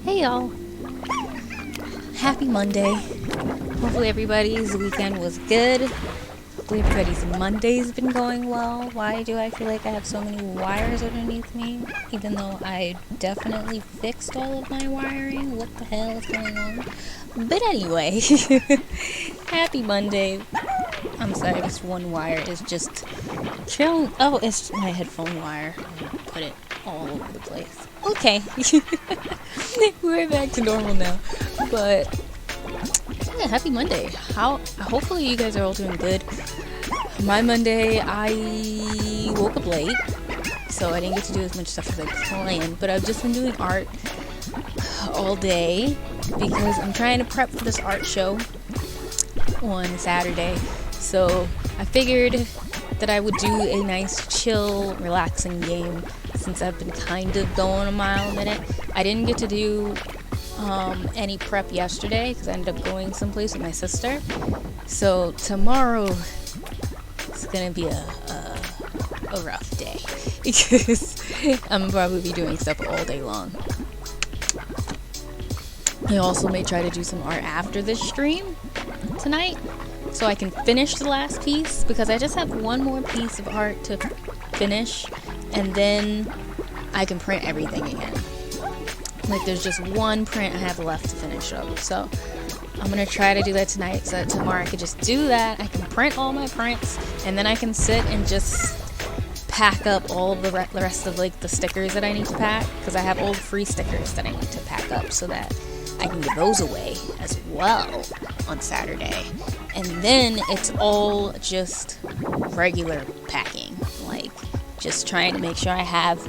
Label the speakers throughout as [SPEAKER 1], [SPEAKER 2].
[SPEAKER 1] Hey y'all, happy Monday. Hopefully everybody's weekend was good. Hopefully everybody's Monday's been going well. Why do I feel like I have so many wires underneath me? Even though I definitely fixed all of my wiring. What the hell is going on? But anyway, happy Monday. I'm sorry, this one wire is just chilling. Oh, it's my headphone wire. I put it all over the place. Okay. We're back to normal now. But Yeah, happy Monday. Hopefully you guys are all doing good. My Monday, I woke up late, so I didn't get to do as much stuff as I planned, but I've just been doing art all day because I'm trying to prep for this art show on Saturday. So I figured that I would do a nice, chill, relaxing game since I've been kind of going a mile a minute. I didn't get to do any prep yesterday because I ended up going someplace with my sister. So tomorrow is gonna be a rough day because I'm probably be doing stuff all day long. I also may try to do some art after this stream tonight so I can finish the last piece because I just have one more piece of art to finish and then I can print everything again. Like there's just one print I have left to finish up. So I'm gonna try to do that tonight so that tomorrow I could just do that. I can print all my prints and then I can sit and just pack up all of the rest of like the stickers that I need to pack because I have all the free stickers that I need to pack up so that I can give those away as well on Saturday. And then it's all just regular packing, like just trying to make sure I have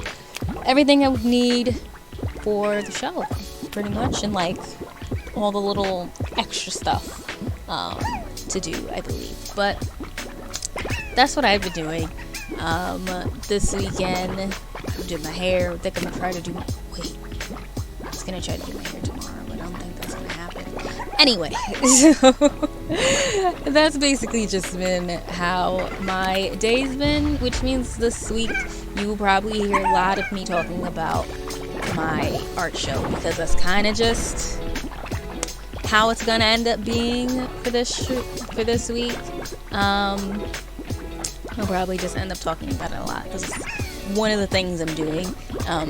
[SPEAKER 1] everything I would need for the show, pretty much, and like all the little extra stuff to do, I believe. But that's what I've been doing. This weekend, I did my hair. I think I'm gonna try to do. Wait, I was gonna try to do my hair tomorrow, but I don't think that's gonna happen. Anyway, so that's basically just been how my day's been, which means this week you will probably hear a lot of me talking about my art show because that's kind of just how it's gonna end up being for this week. I'll probably just end up talking about it a lot because it's one of the things I'm doing.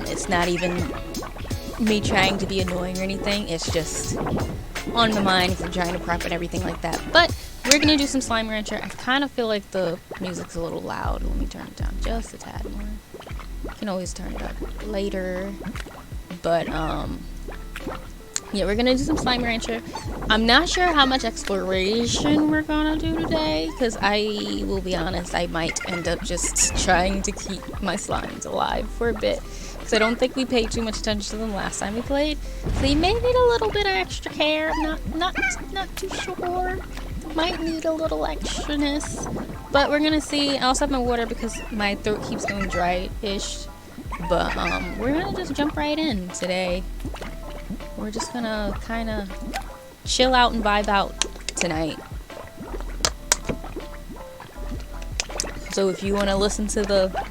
[SPEAKER 1] It's not even me trying to be annoying or anything. It's just on my mind because I'm trying to prep and everything like that. But we're gonna do some Slime Rancher. I kind of feel like the music's a little loud. Let me turn it down just a tad more. You can always turn it up later. But yeah, we're gonna do some Slime Rancher. I'm not sure how much exploration we're gonna do today because I will be honest, I might end up just trying to keep my slimes alive for a bit because I don't think we paid too much attention to them last time we played. So you may need a little bit of extra care. I'm not too sure. Might need a little extraness, but we're gonna see. I also have my water because my throat keeps going dry-ish. But we're gonna just jump right in today. We're just gonna kind of chill out and vibe out tonight. So if you want to listen to the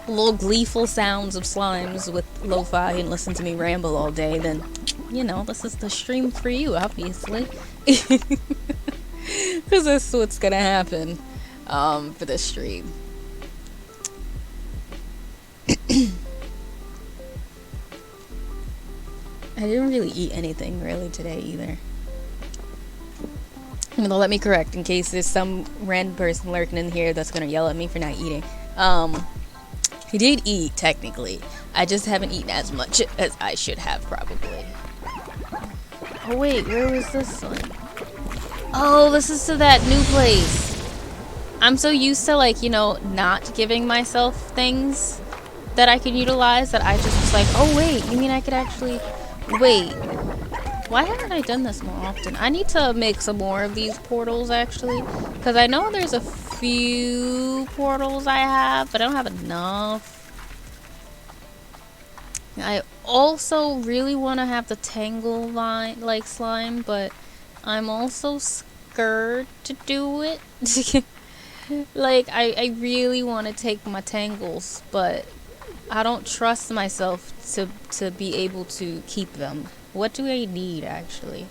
[SPEAKER 1] little gleeful sounds of slimes with lo-fi and listen to me ramble all day, then, you know, this is the stream for you, obviously. Because that's what's gonna happen for this stream. I didn't really eat anything really today either. Even though, let me correct in case there's some random person lurking in here that's gonna yell at me for not eating. He did eat technically. I just haven't eaten as much as I should have probably. Oh wait, where was this one? Oh, this is to that new place. I'm so used to like, you know, not giving myself things that I can utilize that I just was like, oh wait, you mean I could actually wait, why haven't I done this more often? I need to make some more of these portals actually because I know there's a few portals I have, but I don't have enough. I also really want to have the tangle line like slime, but I'm also scared to do it. Like I really want to take my tangles, but I don't trust myself to be able to keep them. What do I need actually?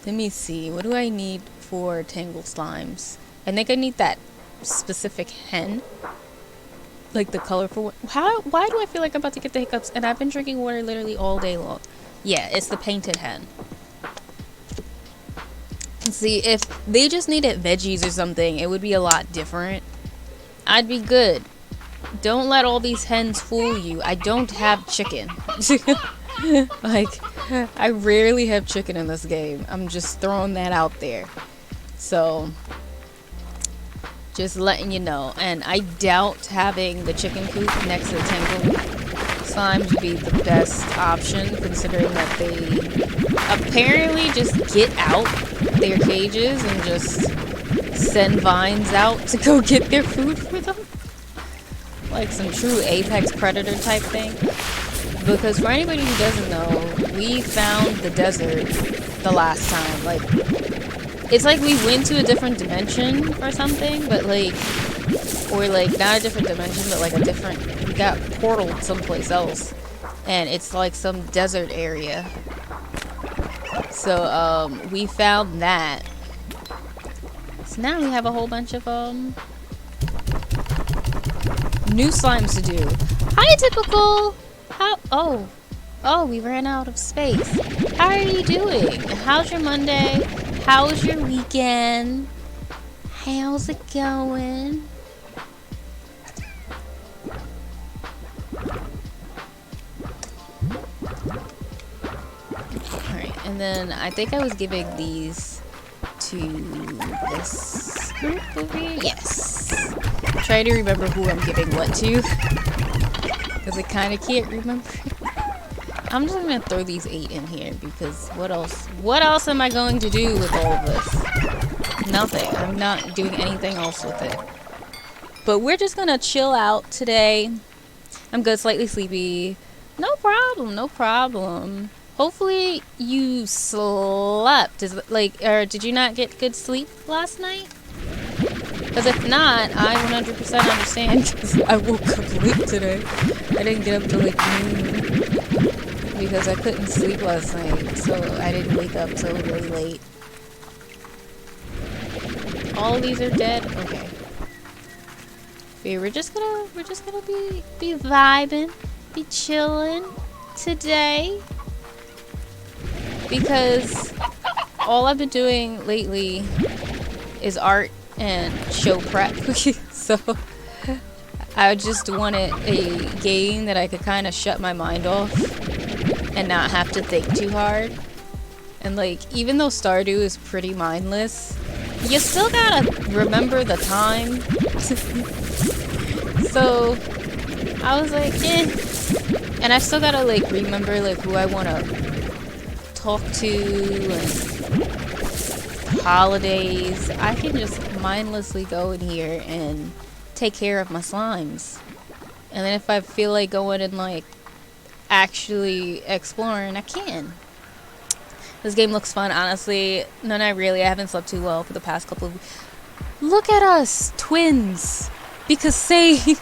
[SPEAKER 1] Let me see. What do I need for tangle slimes? I think I need that specific hen. Like the colorful one. Why do I feel like I'm about to get the hiccups? And I've been drinking water literally all day long. Yeah, it's the painted hen. See, if they just needed veggies or something, it would be a lot different. I'd be good. Don't let all these hens fool you. I don't have chicken. Like, I rarely have chicken in this game. I'm just throwing that out there. So, just letting you know. And I doubt having the chicken coop next to the tangle slimes would be the best option, considering that they apparently just get out their cages and just send vines out to go get their food for them. Like some true apex predator type thing. Because for anybody who doesn't know, we found the desert the last time. Like, it's like we went to a different dimension or something, but like, or like not a different dimension, but like a different, we got portaled someplace else. And it's like some desert area. So, we found that. So now we have a whole bunch of, new slimes to do. Hi, Typical! Oh, we ran out of space. How are you doing? How's your Monday? How's your weekend? How's it going? Alright, and then I think I was giving these to this group over here. Yes! I'm trying to remember who I'm giving what to. Because I kind of can't remember. I'm just gonna throw these 8 in here because what else am I going to do with all of this? Nothing. I'm not doing anything else with it. But we're just gonna chill out today. I'm good, slightly sleepy. No problem, no problem. Hopefully you slept. Or did you not get good sleep last night? Because if not, I 100% understand because I woke up late today. I didn't get up till like noon because I couldn't sleep last night, so I didn't wake up till really late. All of these are dead? Okay. But we're just gonna be vibing, be chilling today. Because all I've been doing lately is art and show prep. So I just wanted a game that I could kind of shut my mind off and not have to think too hard. And like, even though Stardew is pretty mindless, you still gotta remember the time. So I was like, eh. And I still gotta like remember like who I wanna talk to and holidays. I can just mindlessly go in here and take care of my slimes. And then if I feel like going and like actually exploring, I can. This game looks fun, honestly. No, not really. I haven't slept too well for the past couple of weeks. Look at us, twins. Because same.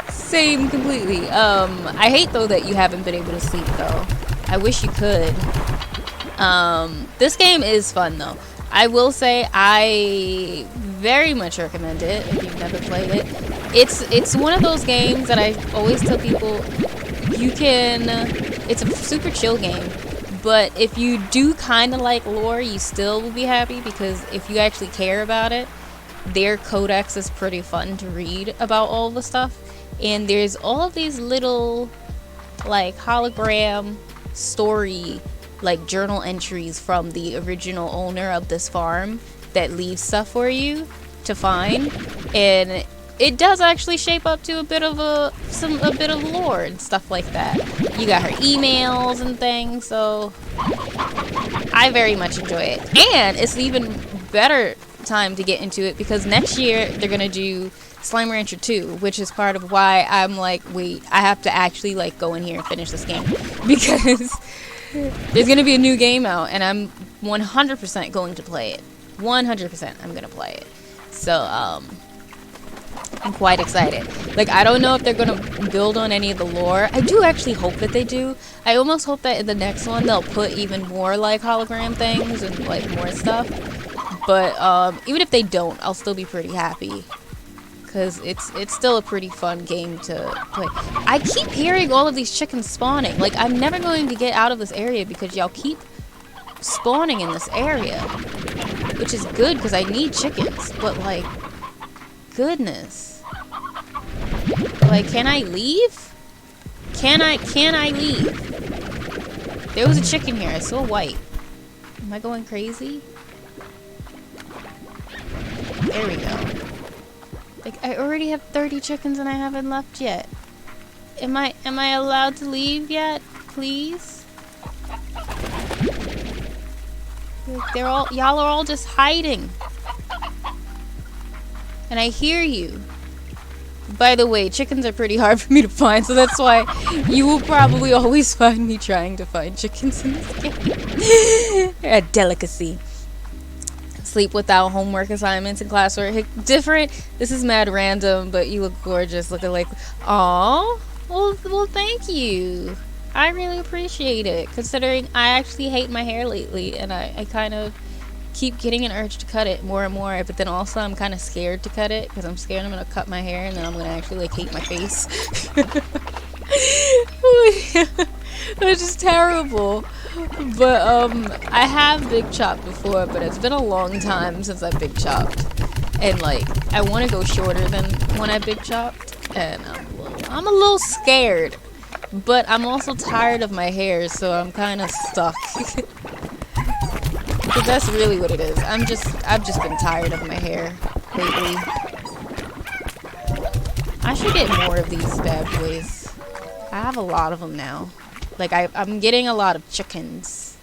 [SPEAKER 1] Same completely. I hate though that you haven't been able to sleep though. I wish you could. This game is fun though. I will say I very much recommend it if you've never played it. It's one of those games that I always tell people you can, it's a super chill game, but if you do kind of like lore, you still will be happy because if you actually care about it, their codex is pretty fun to read about all the stuff. And there's all of these little like hologram story like journal entries from the original owner of this farm that leaves stuff for you to find, and it does actually shape up to a bit of lore and stuff like that. You got her emails and things, so I very much enjoy it. And it's an even better time to get into it because next year they're gonna do Slime Rancher 2, which is part of why I'm like, wait, I have to actually like go in here and finish this game because there's gonna be a new game out and I'm 100% going to play it. 100% I'm gonna play it. So I'm quite excited. Like, I don't know if they're gonna build on any of the lore. I do actually hope that they do. I almost hope that in the next one they'll put even more like hologram things and like more stuff. But even if they don't, I'll still be pretty happy. Because it's still a pretty fun game to play. I keep hearing all of these chickens spawning. Like, I'm never going to get out of this area because y'all keep spawning in this area. Which is good because I need chickens. But, like, goodness. Like, can I leave? Can I leave? There was a chicken here. I saw white. Am I going crazy? There we go. Like, I already have 30 chickens and I haven't left yet. Am I allowed to leave yet? Please? Like, y'all are all just hiding. And I hear you. By the way, chickens are pretty hard for me to find, so that's why you will probably always find me trying to find chickens in this game. They're a delicacy. Sleep without homework assignments and classwork. Different. This is mad random, but you look gorgeous. Looking like, aw. Well, thank you. I really appreciate it, considering I actually hate my hair lately, and I kind of keep getting an urge to cut it more and more, but then also I'm kind of scared to cut it, because I'm scared I'm going to cut my hair, and then I'm going to actually, like, hate my face. Which is terrible. But, I have big chopped before, but it's been a long time since I big chopped. And, like, I want to go shorter than when I big chopped, and I'm a little scared. But I'm also tired of my hair, so I'm kind of stuck. Because that's really what it is. I've just been tired of my hair lately. I should get more of these bad boys. I have a lot of them now. Like, I'm getting a lot of chickens.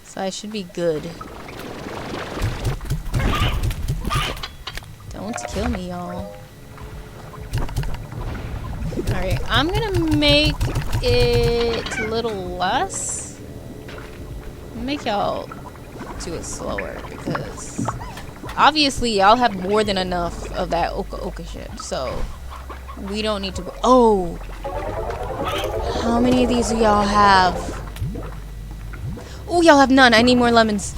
[SPEAKER 1] So I should be good. Don't kill me, y'all. Alright, I'm gonna make it a little less. Make y'all do it slower, because obviously y'all have more than enough of that Oka shit, so we don't need to go. Oh! How many of these do y'all have? Oh, y'all have none. I need more lemons.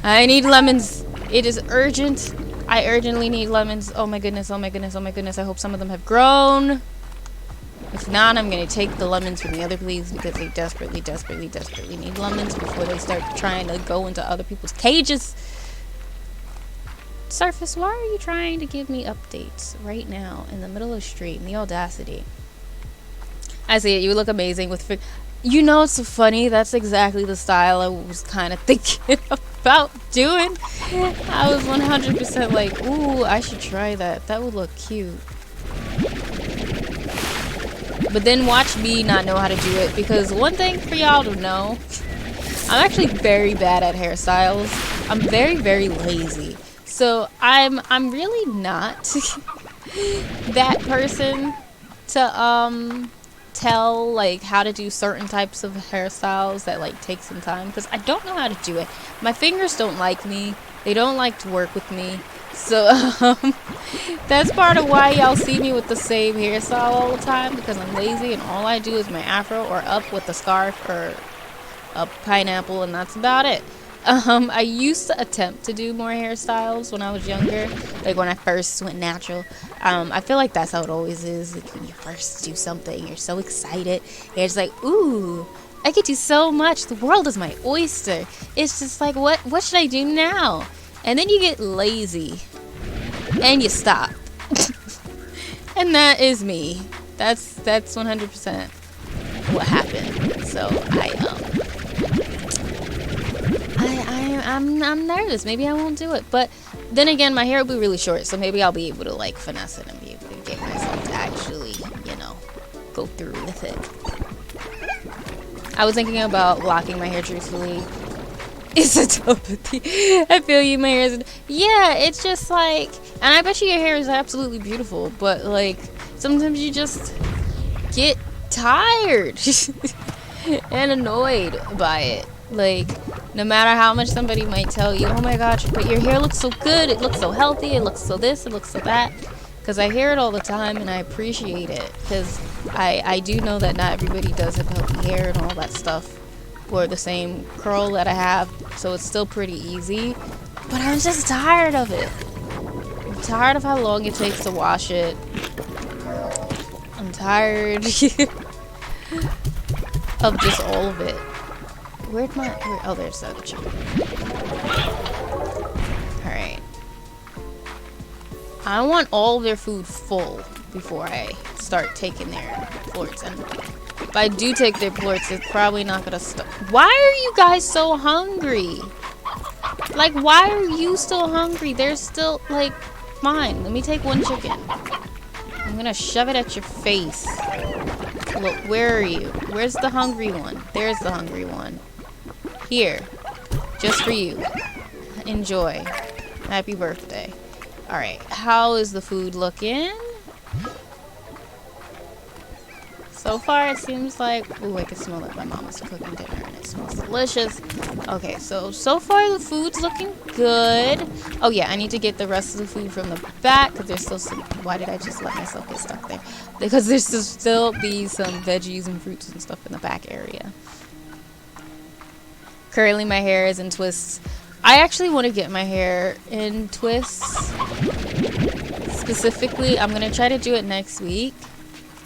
[SPEAKER 1] I need lemons. It is urgent. I urgently need lemons. Oh my goodness, oh my goodness, oh my goodness. I hope some of them have grown. If not, I'm going to take the lemons from the other please, because they desperately, desperately, desperately need lemons before they start trying to go into other people's cages. Surface, why are you trying to give me updates right now in the middle of the stream? The audacity. I see it. You look amazing with... You know, it's so funny. That's exactly the style I was kind of thinking about doing. I was 100% like, ooh, I should try that. That would look cute. But then watch me not know how to do it, because one thing for y'all to know, I'm actually very bad at hairstyles. I'm very, very lazy. So I'm really not that person to tell like how to do certain types of hairstyles that like take some time, because I don't know how to do it. My fingers don't like me. They don't like to work with me. So that's part of why y'all see me with the same hairstyle all the time, because I'm lazy and all I do is my afro or up with a scarf or a pineapple, and that's about it. I used to attempt to do more hairstyles when I was younger, like when I first went natural. I feel like that's how it always is. Like when you first do something, you're so excited. And it's like, ooh, I could do so much. The world is my oyster. It's just like, what should I do now? And then you get lazy and you stop. And that is me. That's 100% what happened. So I'm nervous. Maybe I won't do it. But then again, my hair will be really short, so maybe I'll be able to like finesse it and be able to get myself to actually, you know, go through with it. I was thinking about locking my hair truthfully. It's a telepathy. I feel you, my hair is... Yeah, it's just like... And I bet you your hair is absolutely beautiful, but like, sometimes you just get tired and annoyed by it. Like, no matter how much somebody might tell you, oh my gosh, but your hair looks so good, it looks so healthy, it looks so this, it looks so that. Because I hear it all the time and I appreciate it. Because I do know that not everybody does have healthy hair and all that stuff. Or the same curl that I have. So it's still pretty easy. But I'm just tired of it. I'm tired of how long it takes to wash it. I'm tired of just all of it. Where'd my... oh, there's the other chicken. Alright. I want all of their food full before I start taking their floors. And If I do take their plorts, it's probably not gonna stop. Why are you guys so hungry? Like, why are you still hungry? There's still, like, fine. Let me take one chicken. I'm gonna shove it at your face. Look, where are you? Where's the hungry one? There's the hungry one. Here. Just for you. Enjoy. Happy birthday. Alright, how is the food looking? So far, it seems like... Ooh, I can smell that my mama's cooking dinner and it smells delicious. Okay, so far the food's looking good. Oh yeah, I need to get the rest of the food from the back because there's still some... Why did I just let myself get stuck there? Because there's still be some veggies and fruits and stuff in the back area. Currently, my hair is in twists. I actually want to get my hair in twists. Specifically, I'm going to try to do it next week.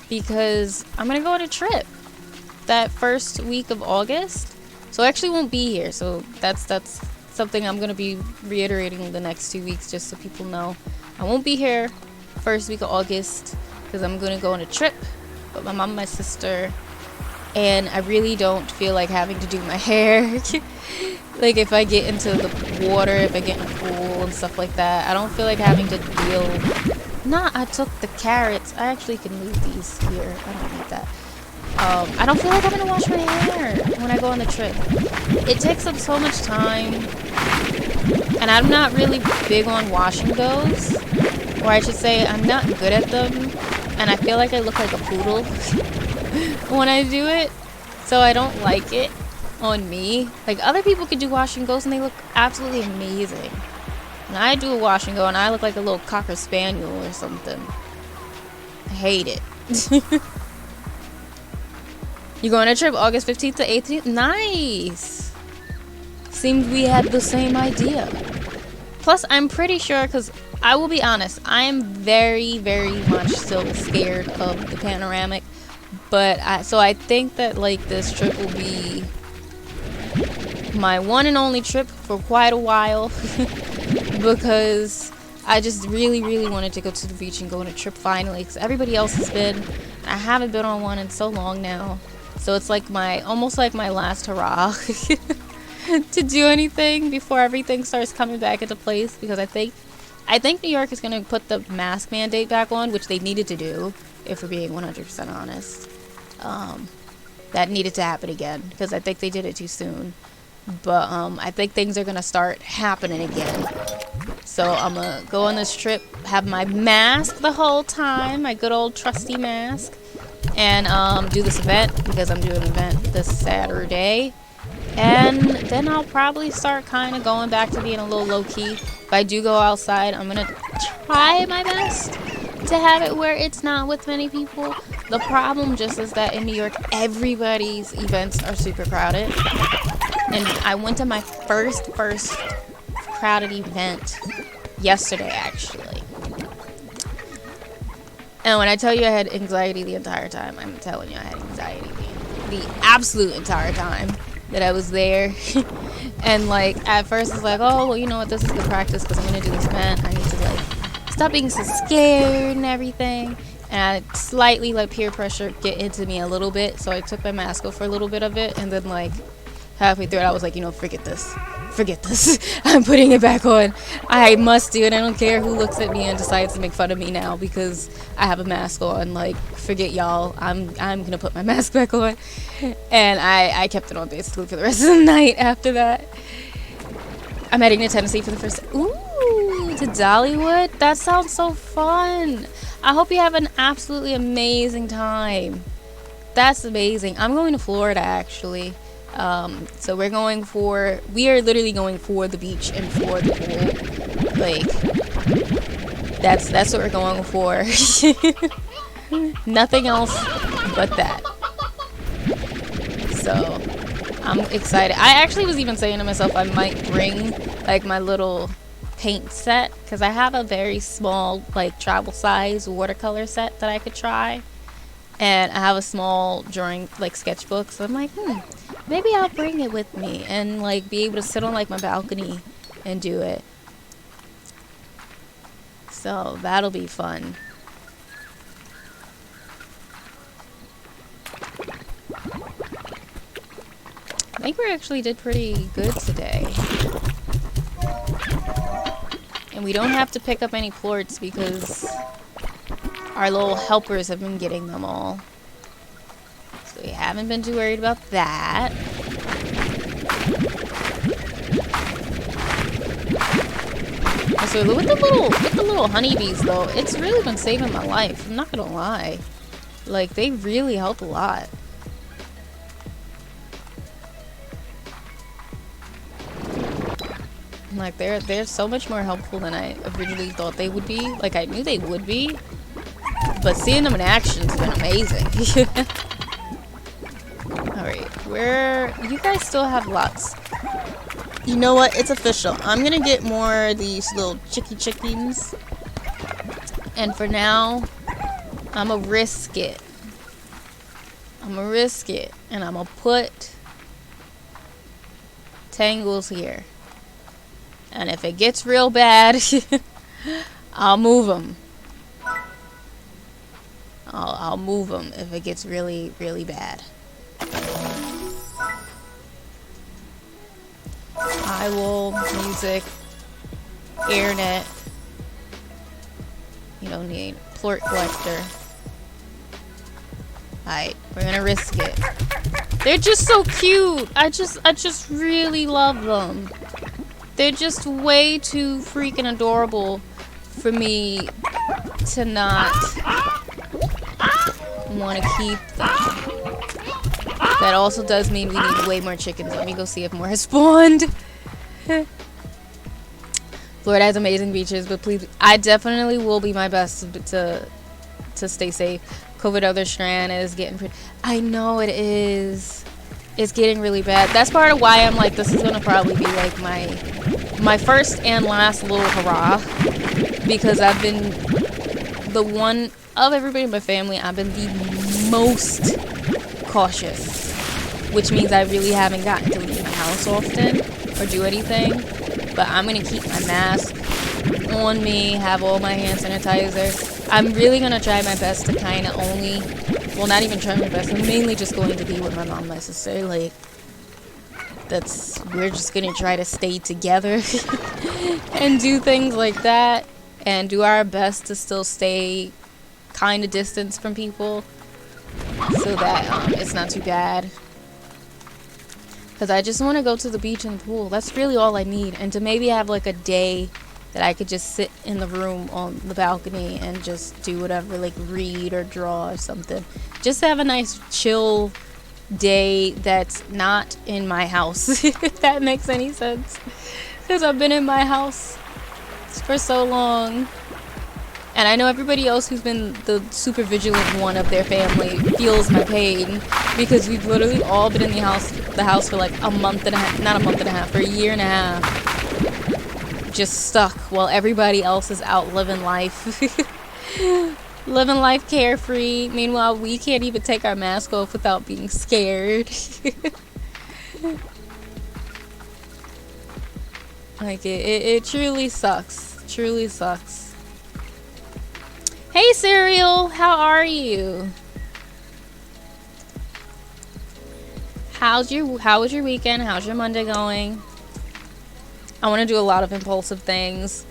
[SPEAKER 1] Because I'm going to go on a trip that first week of August. So I actually won't be here. So that's something I'm going to be reiterating the next 2 weeks just so people know. I won't be here first week of August because I'm going to go on a trip with my mom and my sister. And I really don't feel like having to do my hair. Like if I get into the water, if I get in a pool and stuff like that, I don't feel like having to deal... Nah, I took the carrots. I actually can move these here. I don't need that. I don't feel like I'm gonna wash my hair when I go on the trip. It takes up so much time. And I'm not really big on washing those. Or I should say, I'm not good at them. And I feel like I look like a poodle when I do it. So I don't like it on me. Like other people could do wash and goes and they look absolutely amazing. And I do a wash and go and I look like a little cocker spaniel or something. I hate it. You going on a trip August 15th to 18th? Nice! Seemed we had the same idea. Plus, I'm pretty sure, because I will be honest, I am very, very much still scared of the panoramic. But, so I think that, like, this trip will be my one and only trip for quite a while. Because I just really, really wanted to go to the beach and go on a trip finally. Because everybody else has been. I haven't been on one in so long now. So it's like almost like my last hurrah to do anything before everything starts coming back into place. Because I think New York is going to put the mask mandate back on, which they needed to do, if we're being 100% honest. That needed to happen again. Because I think they did it too soon. But I think things are going to start happening again. So I'm going to go on this trip, have my mask the whole time, my good old trusty mask, and do this event, because I'm doing an event this Saturday. And then I'll probably start kind of going back to being a little low-key. If I do go outside, I'm going to try my best to have it where it's not with many people. The problem just is that in New York, everybody's events are super crowded. And I went to my first crowded event yesterday, actually. And when I tell you I had anxiety the entire time, I'm telling you I had anxiety the absolute entire time that I was there. And like at first it's like, oh well, you know what, this is good practice because I'm gonna do this event. I need to like stop being so scared and everything. And I slightly let peer pressure get into me a little bit, so I took my mask off for a little bit of it, and then like halfway through it I was like, you know, forget this. I'm putting it back on. I must do it. I don't care who looks at me and decides to make fun of me now because I have a mask on. Like, forget y'all. I'm gonna put my mask back on. And I kept it on basically for the rest of the night after that. I'm heading to Tennessee for the first time. Ooh, to Dollywood? That sounds so fun. I hope you have an absolutely amazing time. That's amazing. I'm going to Florida actually. So we are literally going for the beach and for the pool. Like, that's what we're going for. Nothing else but that. So, I'm excited. I actually was even saying to myself I might bring, like, my little paint set. Because I have a very small, like, travel size watercolor set that I could try. And I have a small drawing, like, sketchbook. So I'm like, maybe I'll bring it with me and like be able to sit on like my balcony and do it. So that'll be fun. think we actually did pretty good today. And we don't have to pick up any plorts because our little helpers have been getting them all. So we haven't been too worried about that. So with the little honeybees though, it's really been saving my life. I'm not gonna lie. Like, they really help a lot. Like, they're so much more helpful than I originally thought they would be. Like, I knew they would be, but seeing them in action has been amazing. Alright, you guys still have lots. You know what? It's official. I'm gonna get more of these little chickens. And for now, I'ma risk it. And I'ma put Tangles here. And if it gets real bad, I'll move them. I'll move them if it gets really, really bad. I will music, AirNet. You don't need plort collector. Alright, we're gonna risk it. They're just so cute. I just really love them. They're just way too freaking adorable for me to not want to keep them. That also does mean we need way more chickens. Let me go see if more has spawned. Florida has amazing beaches, but please, I definitely will be my best to stay safe. COVID other strand is getting pretty. I know it is. It's getting really bad. That's part of why I'm like, this is gonna probably be like my first and last little hurrah, because I've been the one of everybody in my family. I've been the most cautious, which means I really haven't gotten to leave my house often or do anything. But I'm gonna keep my mask on me, have all my hand sanitizer. I'm really gonna try my best to kind of only, well, not even try my best. I'm mainly just going to be with my mom and my sister. Like, we're just gonna try to stay together and do things like that, and do our best to still stay kind of distance from people, so that it's not too bad. Because I just want to go to the beach and the pool. That's really all I need. And to maybe have like a day that I could just sit in the room on the balcony and just do whatever, like read or draw or something. Just have a nice chill day that's not in my house, if that makes any sense. Because I've been in my house for so long. And I know everybody else who's been the super vigilant one of their family feels my pain, because we've literally all been in the house for like a month and a half, not a month and a half, for a year and a half, just stuck while everybody else is out living life. Living life carefree. Meanwhile, we can't even take our mask off without being scared. Like, it truly sucks. Truly sucks. Hey Cereal, how are you? How was your weekend? How's your Monday going? I want to do a lot of impulsive things.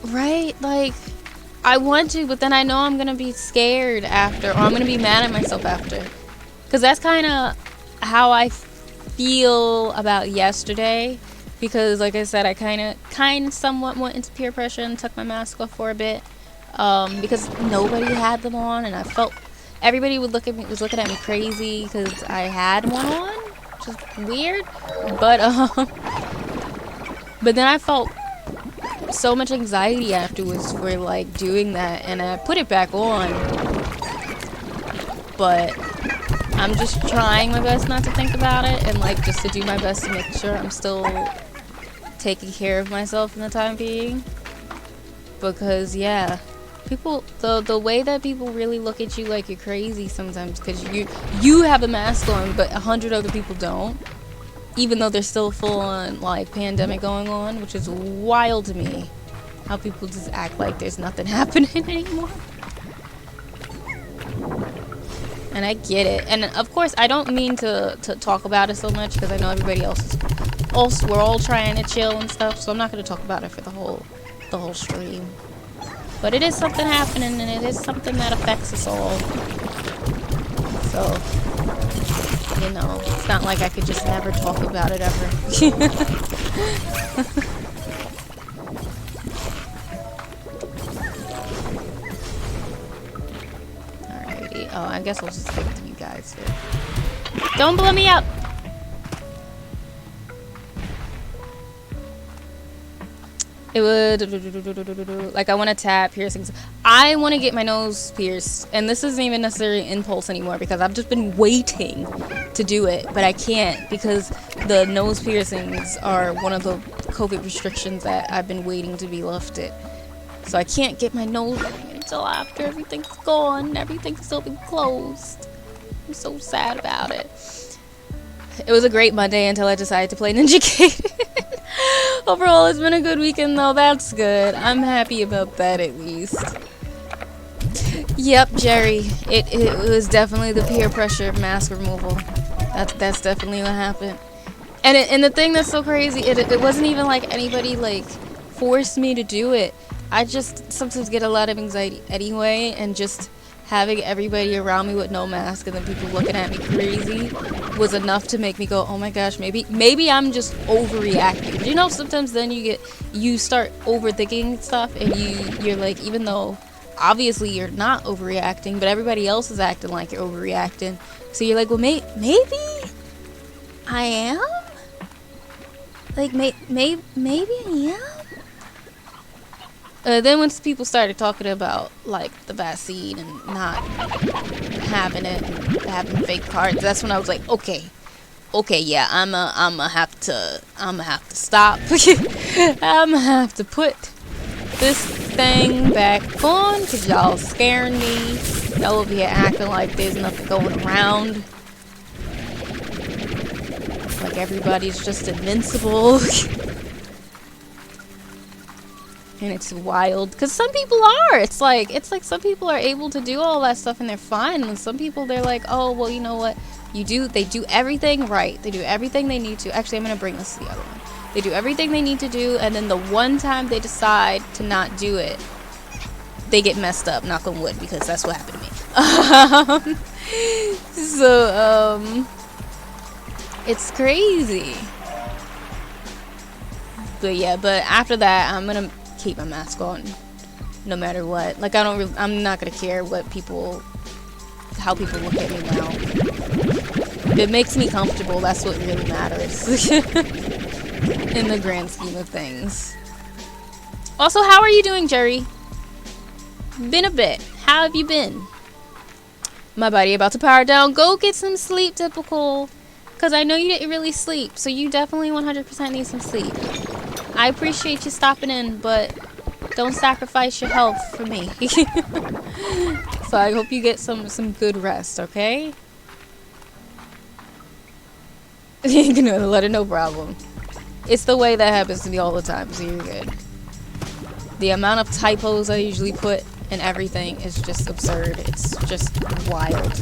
[SPEAKER 1] Right? Like, I want to, but then I know I'm going to be scared after, or I'm going to be mad at myself after. Because that's kind of how I feel about yesterday. Because, like I said, I kind of somewhat went into peer pressure and took my mask off for a bit. Because nobody had them on, and I felt everybody was looking at me crazy because I had one on, which is weird. But then I felt so much anxiety afterwards for like doing that, and I put it back on. But I'm just trying my best not to think about it, and like just to do my best to make sure I'm still taking care of myself in the time being. Because yeah, people, the way that people really look at you like you're crazy sometimes, because you have a mask on but 100 other people don't, even though there's still full on like pandemic going on, which is wild to me, how people just act like there's nothing happening anymore. And I get it. And of course, I don't mean to talk about it so much because I know everybody else is we're all trying to chill and stuff. So I'm not going to talk about it for the whole stream. But it is something happening, and it is something that affects us all. So, you know, it's not like I could just never talk about it ever. Alrighty. Oh, I guess I'll just give it to you guys here. Don't blow me up! It would, like, I want to tap piercings. I want to get my nose pierced, and this isn't even necessarily an impulse anymore because I've just been waiting to do it, but I can't because the nose piercings are one of the COVID restrictions that I've been waiting to be lifted. So I can't get my nose ring until after everything's gone, everything's still been closed. I'm so sad about it. It was a great Monday until I decided to play Ninja Gaiden. Overall, it's been a good weekend, though. That's good. I'm happy about that, at least. Yep, Jerry. It was definitely the peer pressure mask removal. That's definitely what happened. And the thing that's so crazy, it wasn't even like anybody, like, forced me to do it. I just sometimes get a lot of anxiety anyway, and just having everybody around me with no mask and then people looking at me crazy was enough to make me go, oh my gosh, maybe I'm just overreacting. You know, sometimes then you start overthinking stuff, and you're like, even though obviously you're not overreacting, but everybody else is acting like you're overreacting. So you're like, well, maybe I am? Like, maybe I am? Then once people started talking about, like, the vaccine and not having it and having fake cards, that's when I was like, okay, yeah, I'ma have to stop. I'ma have to put this thing back on because y'all scaring me. Y'all over here acting like there's nothing going around. Like everybody's just invincible. And it's wild because some people are. It's like some people are able to do all that stuff and they're fine, and some people they're like, oh well, you know what, they do everything right, they do everything they need to. Actually, I'm gonna bring this to the other one. They do everything they need to do, and then the one time they decide to not do it, they get messed up. Knock on wood, because that's what happened to me. It's crazy. But yeah, but after that, I'm gonna keep my mask on no matter what. Like, I'm not gonna care how people look at me now. If it makes me comfortable, that's what really matters. In the grand scheme of things. Also, how are you doing, Jerry? Been a bit. How have you been? My body about to power down. Go get some sleep, typical. Because I know you didn't really sleep, so you definitely 100% need some sleep. I appreciate you stopping in, but don't sacrifice your health for me. So I hope you get some good rest, okay? You can let it, no problem. It's the way that happens to me all the time, so you're good. The amount of typos I usually put in everything is just absurd. It's just wild.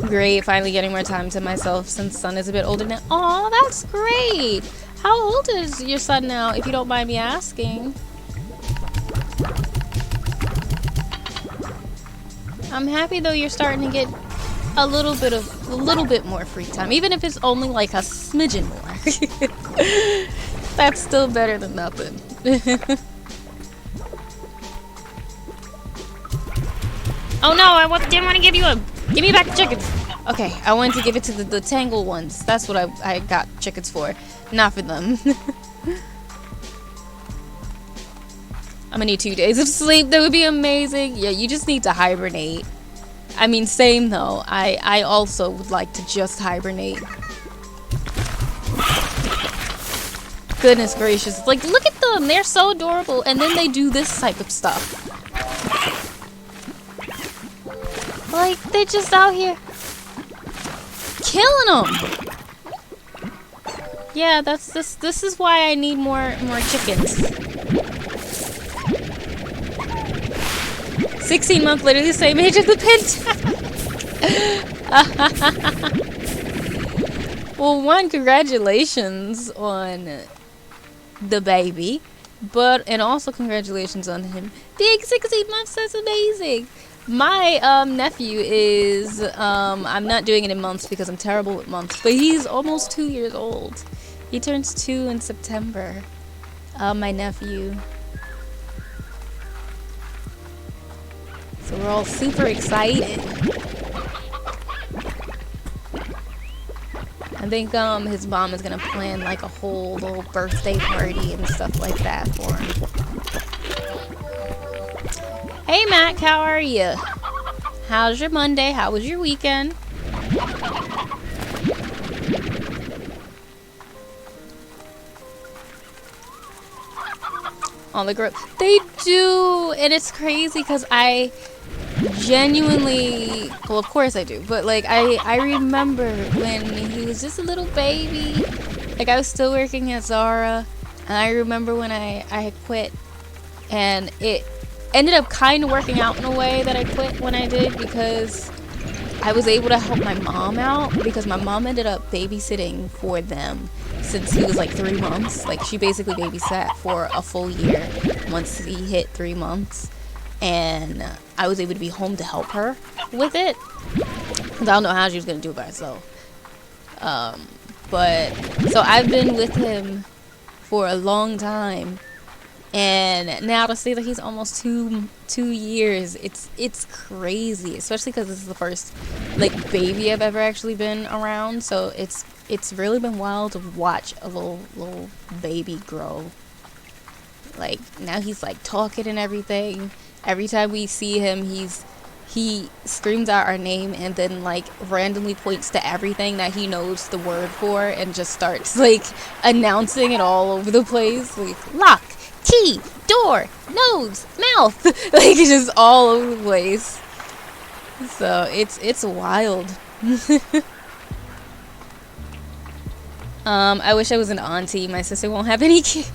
[SPEAKER 1] Great, finally getting more time to myself since son is a bit older now. Aw, that's great! How old is your son now, if you don't mind me asking? I'm happy though you're starting to get a little bit more free time, even if it's only like a smidgen more. That's still better than nothing. Oh no, didn't want to give you a... Give me back the chickens. Okay, I wanted to give it to the tangled ones. That's what I got chickens for. Not for them. I'm gonna need 2 days of sleep. That would be amazing. Yeah, you just need to hibernate. I mean, same though. I also would like to just hibernate. Goodness gracious. Like, look at them. They're so adorable. And then they do this type of stuff. Like, they're just out here killing them. Yeah, this is why I need more chickens. 16 months, literally the same age as the pin. Well, one, congratulations on the baby, and also congratulations on him being 16 months. That's amazing. My nephew is I'm not doing it in months because I'm terrible with months, but he's almost 2 years old. He turns 2 in September. My nephew. So we're all super excited. I think his mom is gonna plan like a whole little birthday party and stuff like that for him. Hey Mac, how are you? How's your Monday? How was your weekend? On the group, they do, and it's crazy because I genuinely, well, of course I do, but like I remember when he was just a little baby. Like, I was still working at Zara, and I remember when I had quit, and it ended up kind of working out in a way that I quit when I did, because I was able to help my mom out, because my mom ended up babysitting for them since he was like 3 months. Like, she basically babysat for a full year once he hit 3 months, and I was able to be home to help her with it, because I don't know how she was going to do it by herself. But so I've been with him for a long time, and now to see that he's almost two years, it's crazy, especially because this is the first like baby I've ever actually been around. So it's really been wild to watch a little baby grow. Like, now he's like talking and everything. Every time we see him, he screams out our name and then like randomly points to everything that he knows the word for and just starts like announcing it all over the place. Like, lock, key, door, nose, mouth. Like, just all over the place. So it's wild. I wish I was an auntie. My sister won't have any kids.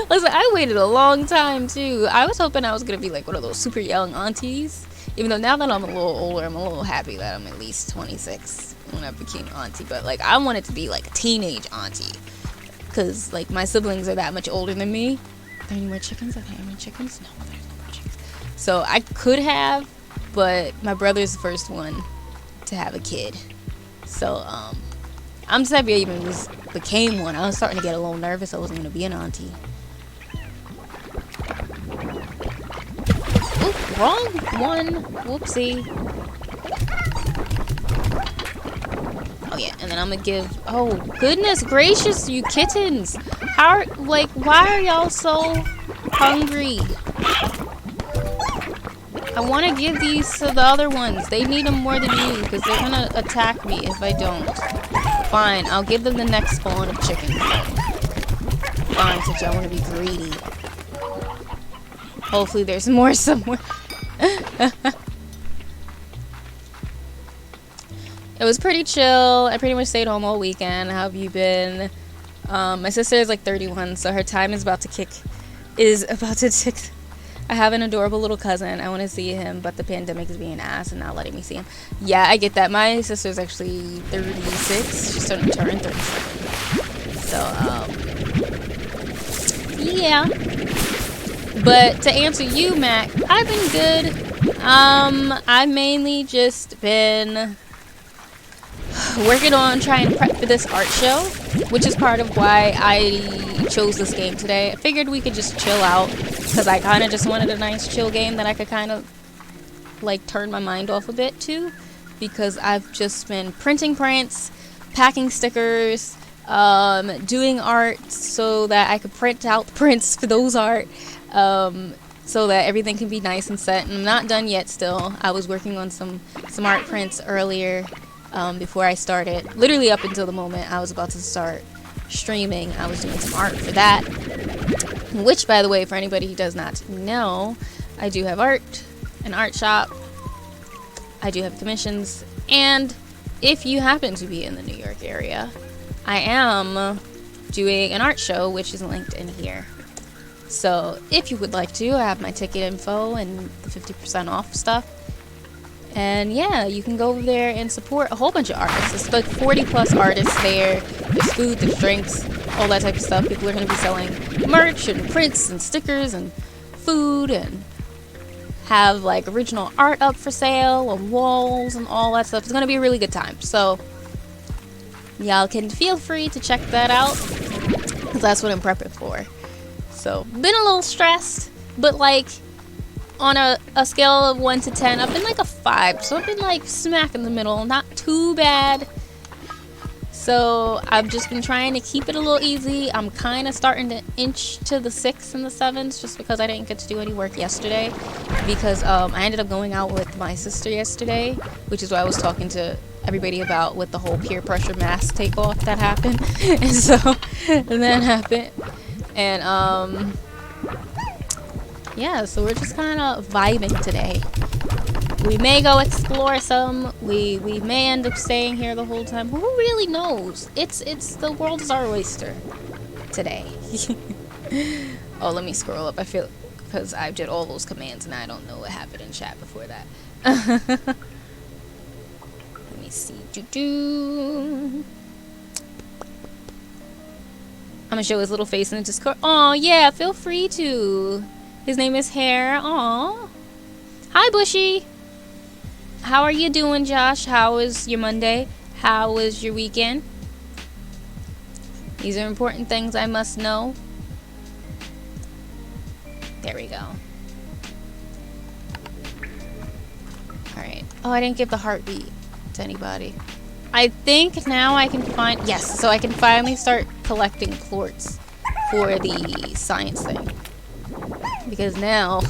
[SPEAKER 1] Listen, I waited a long time too. I was hoping I was gonna be like one of those super young aunties. Even though now that I'm a little older, I'm a little happy that I'm at least 26 when I became auntie. But like, I wanted to be like a teenage auntie, because like my siblings are that much older than me. Are there any more chickens? Are there any more chickens? No, there's no more chickens. So I could have, but my brother's the first one to have a kid. So I'm just happy I even became one. I was starting to get a little nervous I wasn't going to be an auntie. Oop, wrong one. Whoopsie. Oh yeah, and then I'm gonna give, oh goodness gracious, you kittens. Why are y'all so hungry? I want to give these to the other ones. They need them more than you, because they're gonna attack me if I don't. Fine, I'll give them the next spawn of chickens. Fine, since y'all want to be greedy. Hopefully there's more somewhere. It was pretty chill. I pretty much stayed home all weekend. How have you been? My sister is like 31, so her time is about to tick. I have an adorable little cousin. I want to see him, but the pandemic is being an ass and not letting me see him. Yeah, I get that. My sister's actually 36. She's starting to turn 37. So, yeah. But to answer you, Mac, I've been good. I've mainly just been working on trying to prep for this art show, which is part of why I chose this game today. I figured we could just chill out, because I kind of just wanted a nice chill game that I could kind of like turn my mind off a bit to, because I've just been printing prints, packing stickers, doing art so that I could print out the prints for those art, so that everything can be nice and set. And I'm not done yet still. I was working on some art prints earlier, before I started. Literally up until the moment I was about to start streaming, I was doing some art for that. Which, by the way, for anybody who does not know, I do have art, an art shop. I do have commissions. And if you happen to be in the New York area, I am doing an art show, which is linked in here. So if you would like to, I have my ticket info and the 50% off stuff. And yeah, you can go over there and support a whole bunch of artists. It's like 40 plus artists there. There's food, there's drinks, all that type of stuff. People are going to be selling merch and prints and stickers and food, and have like original art up for sale on walls and all that stuff. It's going to be a really good time. So y'all can feel free to check that out, because that's what I'm prepping for. So been a little stressed, but like on a scale of 1 to 10, I've been like a 5. So I've been like smack in the middle, not too bad. So I've just been trying to keep it a little easy. I'm kind of starting to inch to the 6s and the 7s, just because I didn't get to do any work yesterday. Because I ended up going out with my sister yesterday, which is what I was talking to everybody about with the whole peer pressure mask takeoff that happened. And so that happened. And yeah, so we're just kind of vibing today. We may go explore some. We may end up staying here the whole time. Who really knows? It's the world is our oyster today. Oh, let me scroll up. I feel, because I did all those commands and I don't know what happened in chat before that. Let me see. I'm gonna show his little face in the Discord. Oh yeah, feel free to. His name is Hare. Aw. Hi, Bushy. How are you doing, Josh? How was your Monday? How was your weekend? These are important things I must know. There we go. Alright. Oh, I didn't give the heartbeat to anybody. I think now I can find... Yes, so I can finally start collecting plorts for the science thing. Because now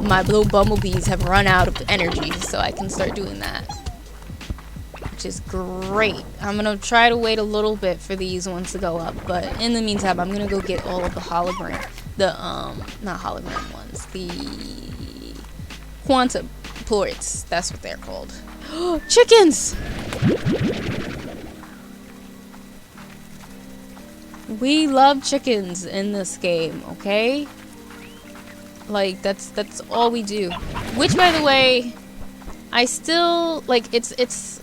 [SPEAKER 1] my little bumblebees have run out of energy, so I can start doing that, which is great. I'm gonna try to wait a little bit for these ones to go up, but in the meantime, I'm gonna go get all of the hologram, not hologram ones, the quantum plorts. That's what they're called. Chickens! We love chickens in this game, okay? Like, that's all we do. Which, by the way, I still, like, it's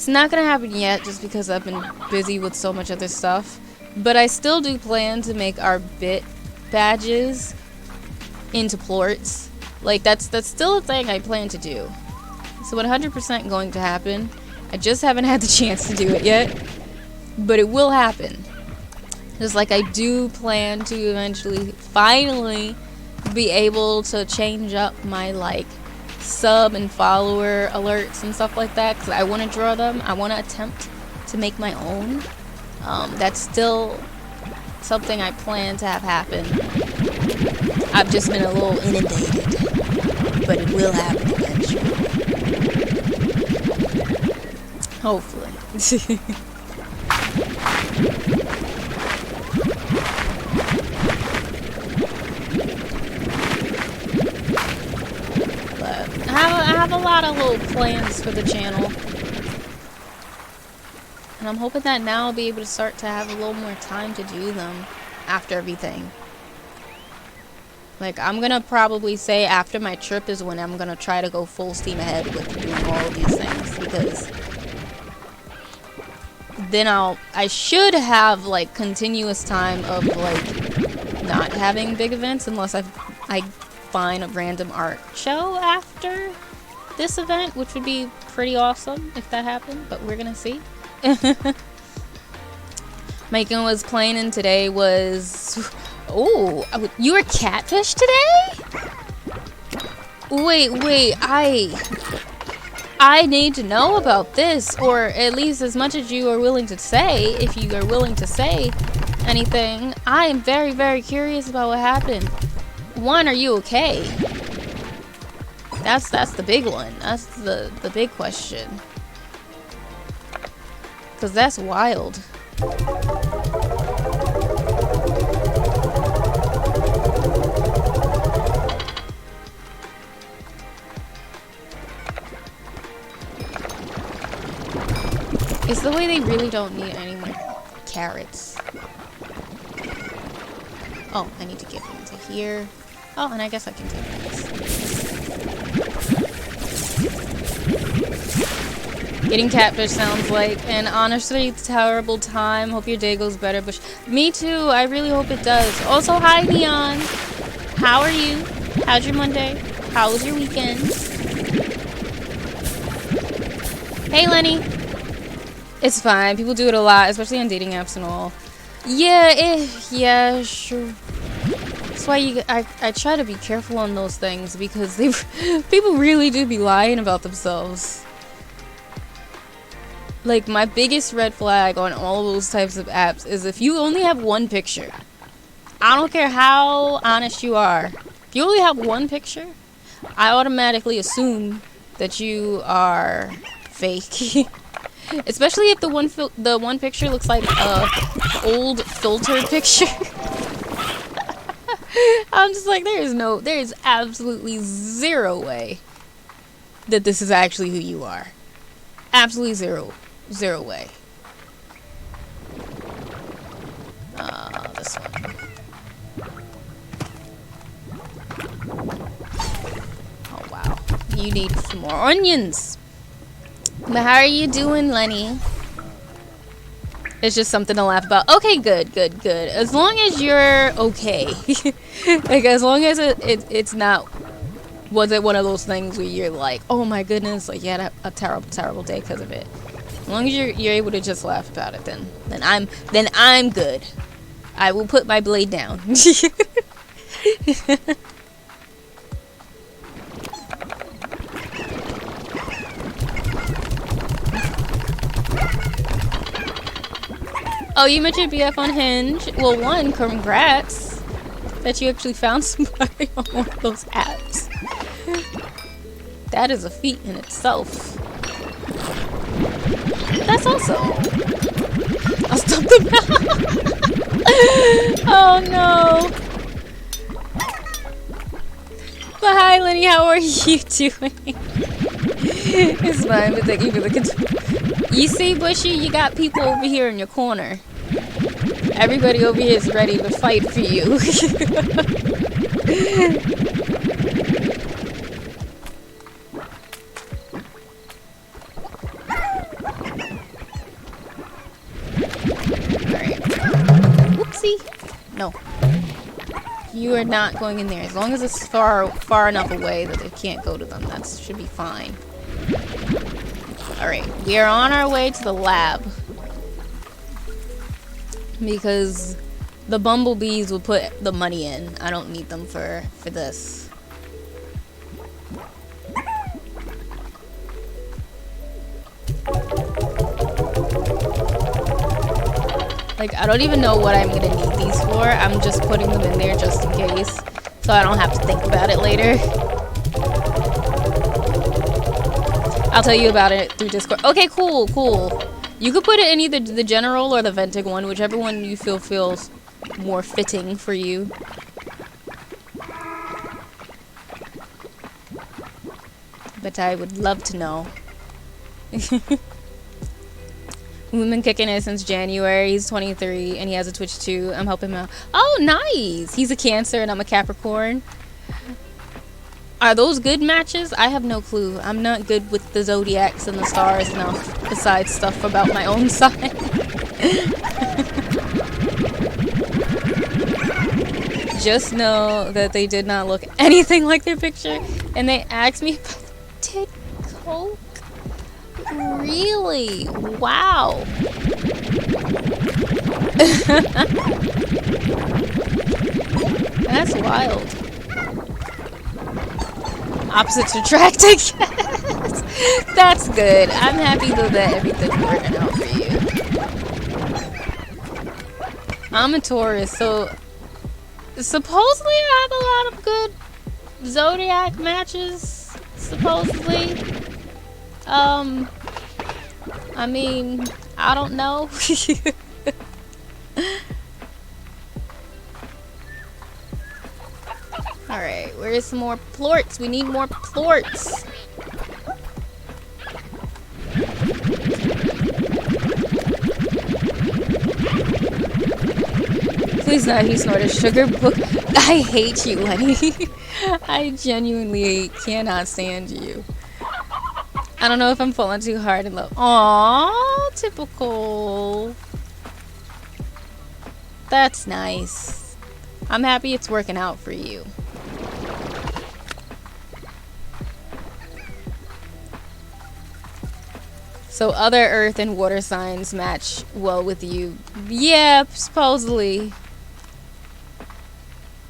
[SPEAKER 1] not gonna happen yet, just because I've been busy with so much other stuff. But I still do plan to make our bit badges into plorts. Like, that's still a thing I plan to do. So 100% going to happen. I just haven't had the chance to do it yet. But it will happen. Just like I do plan to eventually, finally, be able to change up my like sub and follower alerts and stuff like that, because I want to draw them. I want to attempt to make my own. That's still something I plan to have happen. I've just been a little inundated, but it will happen eventually. Hopefully. I have a lot of little plans for the channel, and I'm hoping that now I'll be able to start to have a little more time to do them after everything. Like, I'm gonna probably say after my trip is when I'm gonna try to go full steam ahead with doing all of these things, because then I should have like continuous time of like not having big events, unless I find a random art show after this event, which would be pretty awesome if that happened, but we're gonna see. Macon was playing, and today was... Oh, you were catfish today? Wait, I need to know about this, or at least as much as you are willing to say, if you are willing to say anything. I am very, very curious about what happened. One, are you okay? That's the big one. That's the big question. Because that's wild. It's the way they really don't need any more carrots. Oh, I need to get into here. Oh, and I guess I can take this. Getting catfish sounds like an honestly terrible time. Hope your day goes better. But me too. I really hope it does. Also, hi Neon. How are you? How's your Monday? How was your weekend? Hey Lenny. It's fine. People do it a lot, especially on dating apps and all. Yeah, yeah, sure. That's why I try to be careful on those things because people really do be lying about themselves. Like, my biggest red flag on all of those types of apps is if you only have one picture. I don't care how honest you are. If you only have one picture, I automatically assume that you are fake. Especially if the one picture looks like a old filtered picture. I'm just like, there is absolutely zero way that this is actually who you are. Absolutely zero way. This one. Oh wow, you need some more onions. But how are you doing, Lenny? It's just something to laugh about. Okay, good. As long as you're okay. Like, as long as it's not... Was it one of those things where you're like, oh my goodness, like you had a terrible day because of it. As long as you're able to just laugh about it, then I'm good. I will put my blade down. Oh, you met your BF on Hinge. Well, one, congrats that you actually found somebody on one of those apps. That is a feat in itself. That's also... I'll stop the Oh no. But hi Lenny, how are you doing? It's fine, but thank you for the You see, Bushy, you got people over here in your corner. Everybody over here is ready to fight for you. Alright. Whoopsie. No. You are not going in there. As long as it's far enough away that they can't go to them, that should be fine. Alright, we are on our way to the lab. Because the bumblebees will put the money in. I don't need them for this. Like, I don't even know what I'm gonna need these for. I'm just putting them in there just in case. So I don't have to think about it later. I'll tell you about it through Discord. Okay, cool. You could put it in either the general or the venting one, whichever one you feel feels more fitting for you. But I would love to know. We've been kicking it since January. He's 23 and he has a Twitch too. I'm helping him out. Oh, nice! He's a Cancer and I'm a Capricorn. Are those good matches? I have no clue. I'm not good with the zodiacs and the stars enough, besides stuff about my own sign. Just know that they did not look anything like their picture, and they asked me if I did coke. Really? Wow. That's wild. Opposites attract, I guess. That's good. I'm happy though that everything's working out for you. I'm a Taurus, so supposedly I have a lot of good zodiac matches. Supposedly. I mean, I don't know. Alright, where's some more plorts? We need more plorts. Please not, he snorted sugar. I hate you, Lenny. I genuinely cannot stand you. I don't know if I'm falling too hard in love. Aww, typical. That's nice. I'm happy it's working out for you. So other earth and water signs match well with you. Yeah, supposedly.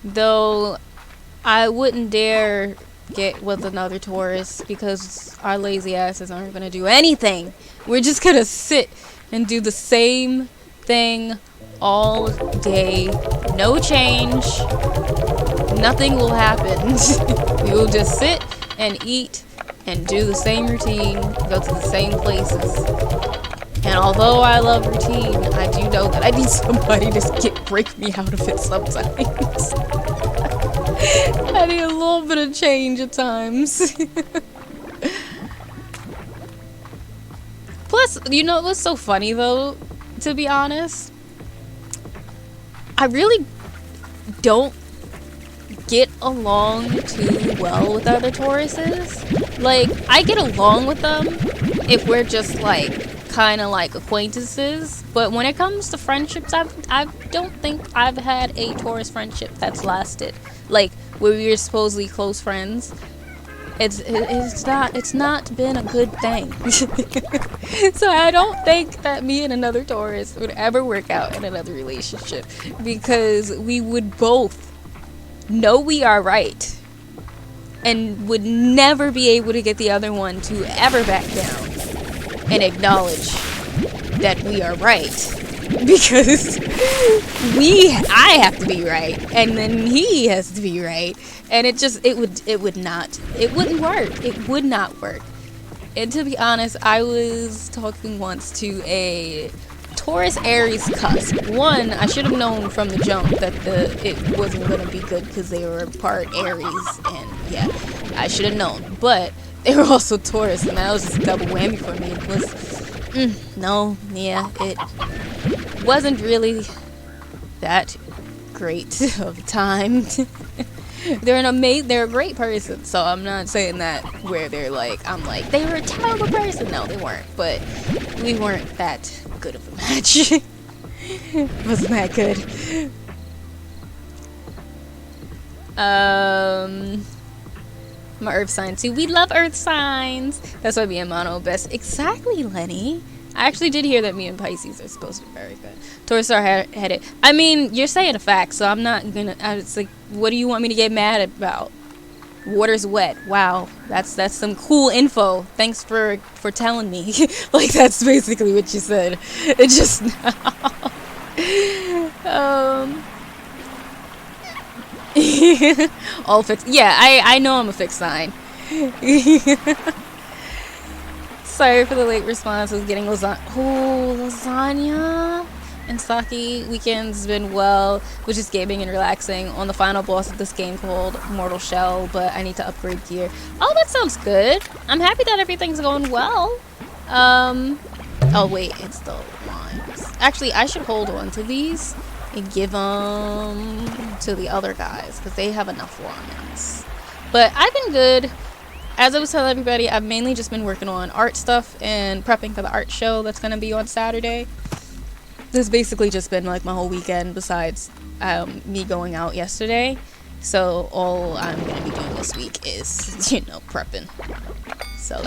[SPEAKER 1] Though I wouldn't dare get with another Taurus because our lazy asses aren't gonna do anything. We're just gonna sit and do the same thing all day. No change. Nothing will happen. We will just sit and eat and do the same routine, go to the same places. And although I love routine, I do know that I need somebody to break me out of it sometimes. I need a little bit of change at times. Plus, you know what's so funny though, to be honest? I really don't get along too well with other Tauruses. Like, I get along with them if we're just like kind of like acquaintances, but when it comes to friendships, I don't think I've had a Taurus friendship that's lasted. Like, where we were supposedly close friends. It's not been a good thing. So I don't think that me and another Taurus would ever work out in another relationship, because we would both know we are right and would never be able to get the other one to ever back down and acknowledge that we are right, because I have to be right and then he has to be right, and it would not work. And to be honest, I was talking once to a Taurus Aries cusp. One, I should have known from the jump that it wasn't going to be good because they were part Aries, and yeah, I should have known. But they were also Taurus, and that was just a double whammy for me. It wasn't really that great of a time. They're a great person, so I'm not saying that where they're like, I'm like, they were a terrible person. No, they weren't, but we weren't that good of a match. Wasn't that good. My earth sign too. We love earth signs. That's why me and Mono best. Exactly, Lenny. I actually did hear that me and Pisces are supposed to be very good. Taurus are headed. I mean, you're saying a fact, so I'm not gonna. It's like, what do you want me to get mad about? Water's wet. Wow, that's some cool info. Thanks for telling me. Like, that's basically what you said. It just all fixed. Yeah, I know I'm a fixed sign. Sorry for the late response. I was getting lasagna and sake. Weekend's been well, which is gaming and relaxing on the final boss of this game called Mortal Shell, but I need to upgrade gear. Oh, that sounds good. I'm happy that everything's going well. Oh wait, it's the lines. Actually, I should hold on to these and give them to the other guys because they have enough lines. But I've been good. As I was telling everybody, I've mainly just been working on art stuff and prepping for the art show that's going to be on Saturday. This has basically just been like my whole weekend besides me going out yesterday. So all I'm going to be doing this week is, prepping. So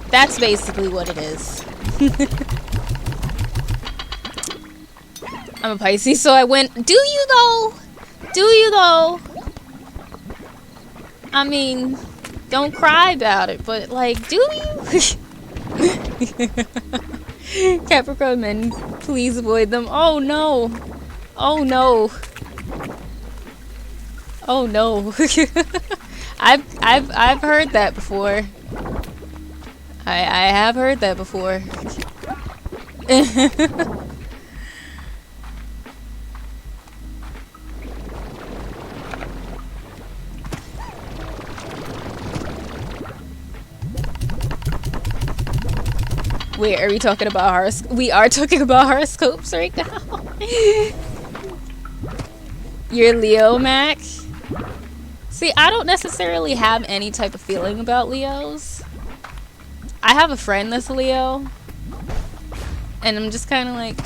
[SPEAKER 1] that's basically what it is. I'm a Pisces, so I went, do you though? I mean, don't cry about it, but like, do you? Capricorn men, please avoid them. Oh no. Oh no. Oh no. I've heard that before. I have heard that before. Wait, are we talking about horoscopes? We are talking about horoscopes right now. You're Leo, Mac? See, I don't necessarily have any type of feeling about Leos. I have a friend that's a Leo, and I'm just kind of like...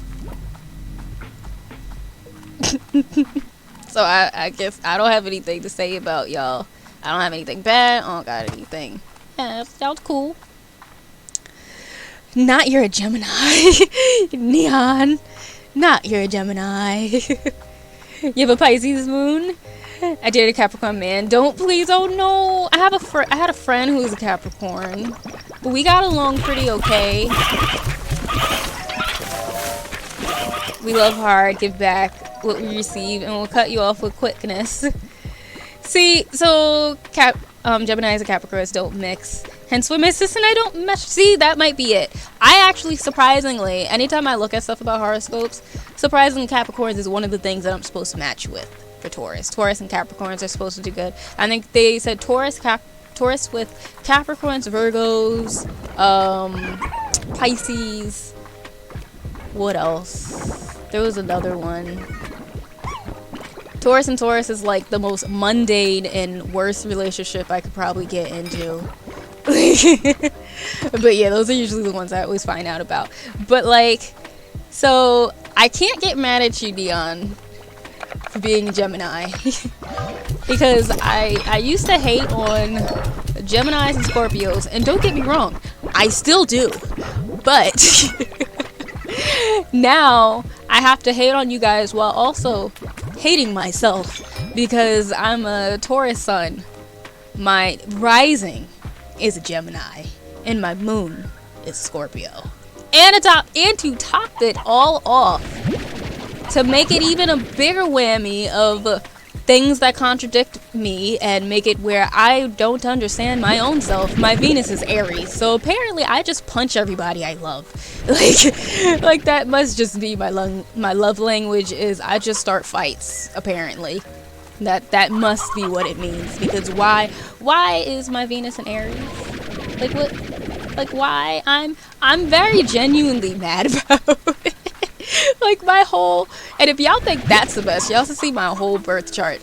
[SPEAKER 1] So I guess I don't have anything to say about y'all. I don't have anything bad. I don't got anything. Yeah, that sounds cool. Not you're a Gemini. Neon. Not you're a Gemini. You have a Pisces moon? I dated a Capricorn man. Don't please. Oh no. I had a friend who was a Capricorn, but we got along pretty okay. We love hard, give back what we receive, and we'll cut you off with quickness. See, so Geminis and Capricorns don't mix. Hence why my sister and I don't mesh. See, that might be it. I actually, surprisingly, anytime I look at stuff about horoscopes, surprisingly Capricorns is one of the things that I'm supposed to match with for Taurus. Taurus and Capricorns are supposed to do good. I think they said Taurus with Capricorns, Virgos, Pisces. What else? There was another one. Taurus and Taurus is like the most mundane and worst relationship I could probably get into. But yeah, those are usually the ones I always find out about. But like, so I can't get mad at you, Dion, for being a Gemini. Because I used to hate on Geminis and Scorpios, and don't get me wrong, I still do. But now I have to hate on you guys while also hating myself, because I'm a Taurus sun. My rising is a Gemini, and my moon is Scorpio. And to top it all off, to make it even a bigger whammy of things that contradict me and make it where I don't understand my own self, my Venus is Aries. So apparently I just punch everybody I love. Like that must just be my love language, is I just start fights, apparently. That must be what it means, because why is my Venus in Aries? Like what? Like why? I'm very genuinely mad about it. Like my whole, and if y'all think that's the best, y'all should see my whole birth chart.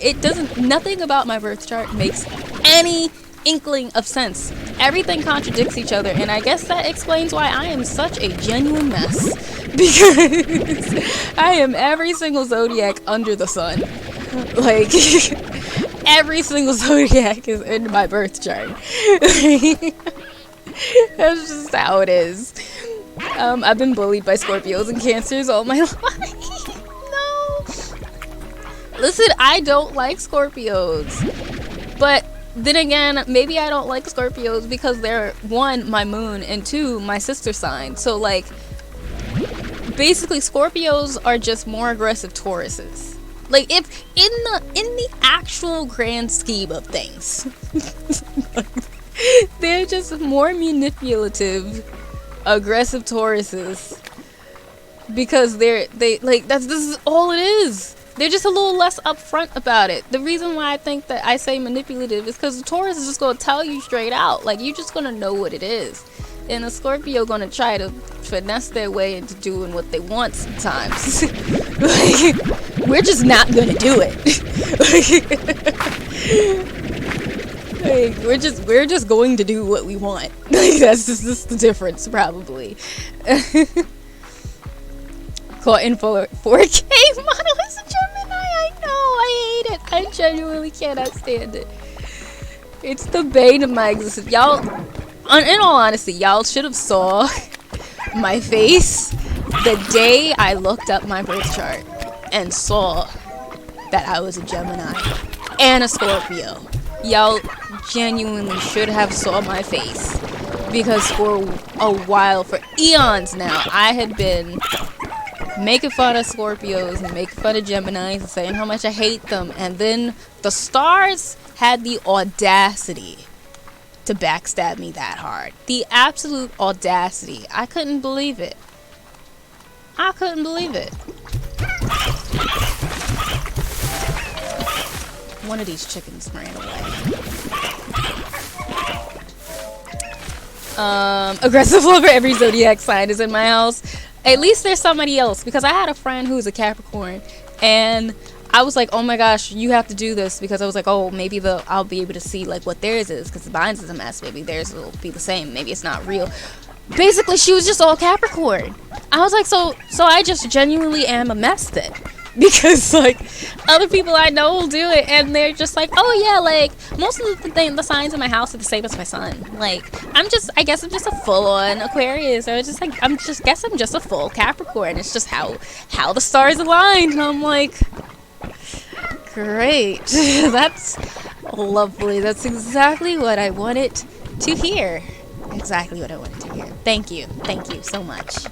[SPEAKER 1] Nothing about my birth chart makes any inkling of sense. Everything contradicts each other, and I guess that explains why I am such a genuine mess. Because I am every single zodiac under the sun. Like, every single zodiac is in my birth chart. That's just how it is. I've been bullied by Scorpios and Cancers all my life. No. Listen, I don't like Scorpios. But then again, maybe I don't like Scorpios because they're, one, my moon, and two, my sister sign. So, like, basically, Scorpios are just more aggressive Tauruses. Like, if in the actual grand scheme of things, they're just more manipulative, aggressive Tauruses, because this is all it is. They're just a little less upfront about it. The reason why I think that I say manipulative is because the Taurus is just gonna tell you straight out. Like, you're just gonna know what it is, and the Scorpio gonna try to finesse their way into doing what they want sometimes. Like, we're just not gonna do it. Like, we're just going to do what we want. Like, that's just the difference, probably. Caught in 4K model is a Gemini. I know, I hate it. I genuinely cannot stand it. It's the bane of my existence. Y'all, in all honesty, y'all should have saw my face the day I looked up my birth chart and saw that I was a Gemini and a Scorpio. Y'all genuinely should have saw my face, because for a while, for eons now, I had been making fun of Scorpios and making fun of Geminis and saying how much I hate them, and then the stars had the audacity to backstab me that hard. The absolute audacity. I couldn't believe it. I couldn't believe it. One of these chickens ran away. Aggressive lover, every zodiac sign is in my house. At least there's somebody else, because I had a friend who's a Capricorn, and I was like, oh my gosh, you have to do this, because I was like, oh, maybe I'll be able to see like what theirs is, because mine's is a mess. Maybe theirs will be the same. Maybe it's not real. Basically, she was just all Capricorn. I was like, so I just genuinely am a mess then. Because like other people I know will do it, and they're just like, oh yeah, like most of the signs in my house are the same as my sun. Like I guess I'm just a full-on Aquarius, or just like I'm just a full Capricorn. It's just how the stars aligned. And I'm like, great. That's lovely. That's exactly what I wanted to hear. Exactly what I wanted to hear. Thank you so much.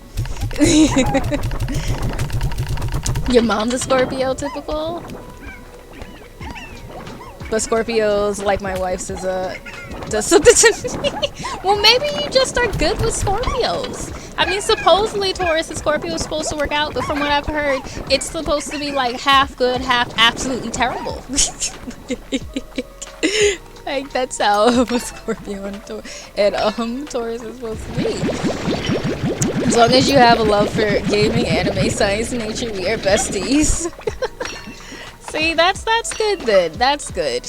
[SPEAKER 1] Your mom's a Scorpio, typical? But Scorpios, like my wife's, does something to me. Well, maybe you just are good with Scorpios. I mean, supposedly Taurus and Scorpio is supposed to work out, but from what I've heard, it's supposed to be like half good, half absolutely terrible. Like, that's how a Scorpio and Taurus is supposed to be. As long as you have a love for gaming, anime, science, and nature, we are besties. See, that's good then. That's good.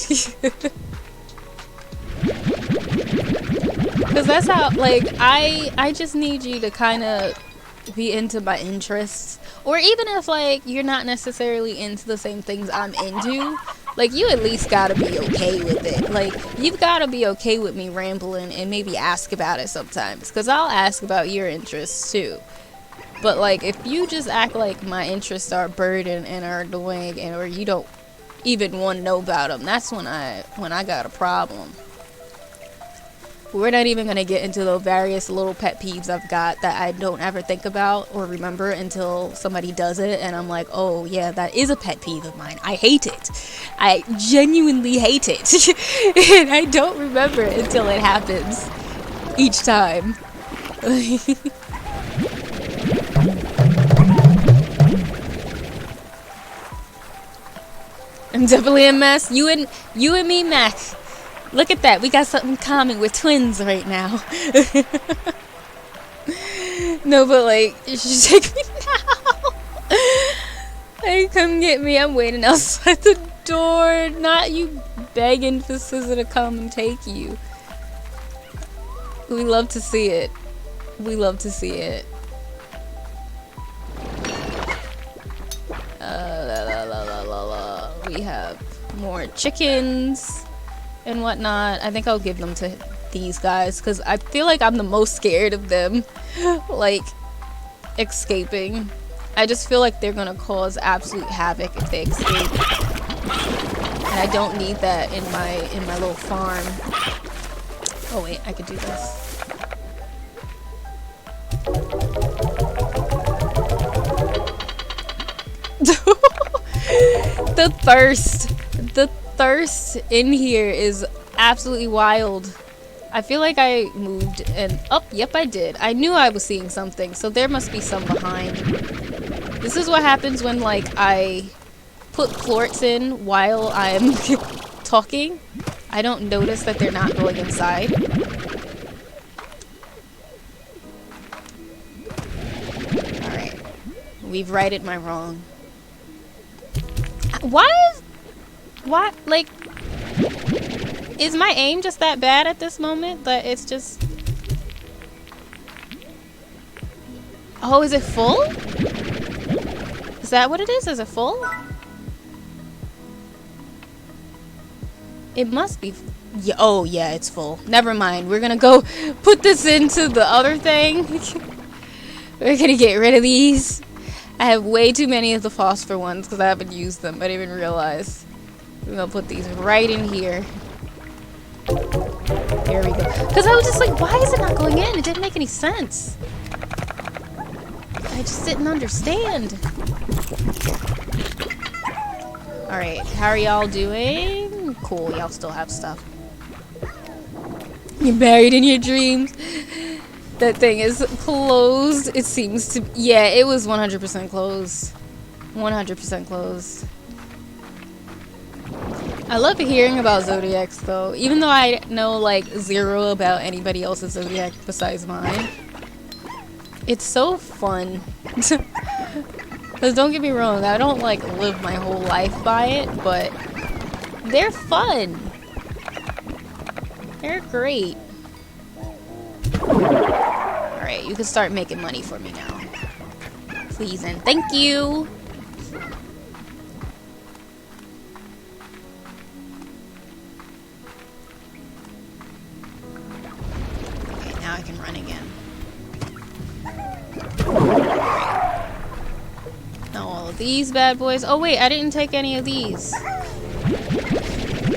[SPEAKER 1] Because that's how, like, I just need you to kind of be into my interests. Or even if, like, you're not necessarily into the same things I'm into, like, you at least gotta be okay with it. Like, you've gotta be okay with me rambling and maybe ask about it sometimes. Because I'll ask about your interests, too. But, like, if you just act like my interests are a burden and are annoying, or you don't even want to know about them, that's when I got a problem. We're not even going to get into the various little pet peeves I've got that I don't ever think about or remember until somebody does it, and I'm like, oh yeah, that is a pet peeve of mine. I hate it. I genuinely hate it. And I don't remember it until it happens each time. I'm definitely a mess. You and me, Mac. Look at that. We got something in common. We're twins right now. No, but like, you should take me now. Hey, come get me. I'm waiting outside the door. Not you begging for SZA to come and take you. We love to see it. We love to see it. We have more chickens and whatnot. I think I'll give them to these guys because I feel like I'm the most scared of them like escaping. I just feel like they're gonna cause absolute havoc if they escape, and I don't need that in my little farm. Oh wait, I could do this. The thirst in here is absolutely wild. I feel like I moved and yep, I did. I knew I was seeing something, so there must be some behind. This is what happens when like I put plorts in while I'm talking. I don't notice that they're not going inside. Alright. We've righted my wrong. Why, like, is my aim just that bad at this moment that it's just... Oh, is it full? Is that what it is? Is it full? It must be. Yeah, oh, yeah, it's full. Never mind. We're gonna go put this into the other thing. We're gonna get rid of these. I have way too many of the phosphor ones because I haven't used them. I didn't even realize. We're gonna put these right in here. Here we go. Because I was just like, why is it not going in? It didn't make any sense. I just didn't understand. Alright, how are y'all doing? Cool, y'all still have stuff. You're buried in your dreams. That thing is closed. It seems to... Yeah, it was 100% closed. 100% closed. I love hearing about zodiacs, though. Even though I know, like, zero about anybody else's zodiac besides mine. It's so fun. Because Because don't get me wrong, I don't like live my whole life by it, but they're fun. They're great. Alright, you can start making money for me now. Please and thank you. Okay, now I can run again. Now all of these bad boys. Oh wait, I didn't take any of these.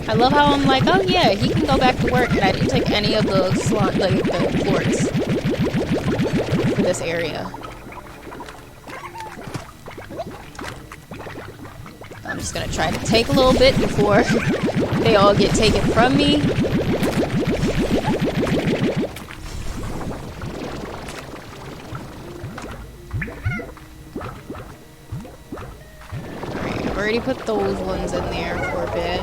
[SPEAKER 1] I love how I'm like, oh yeah, he can go back to work, and I didn't take any of the the floors for this area. I'm just gonna try to take a little bit before they all get taken from me. Alright, I've already put those ones in there for a bit.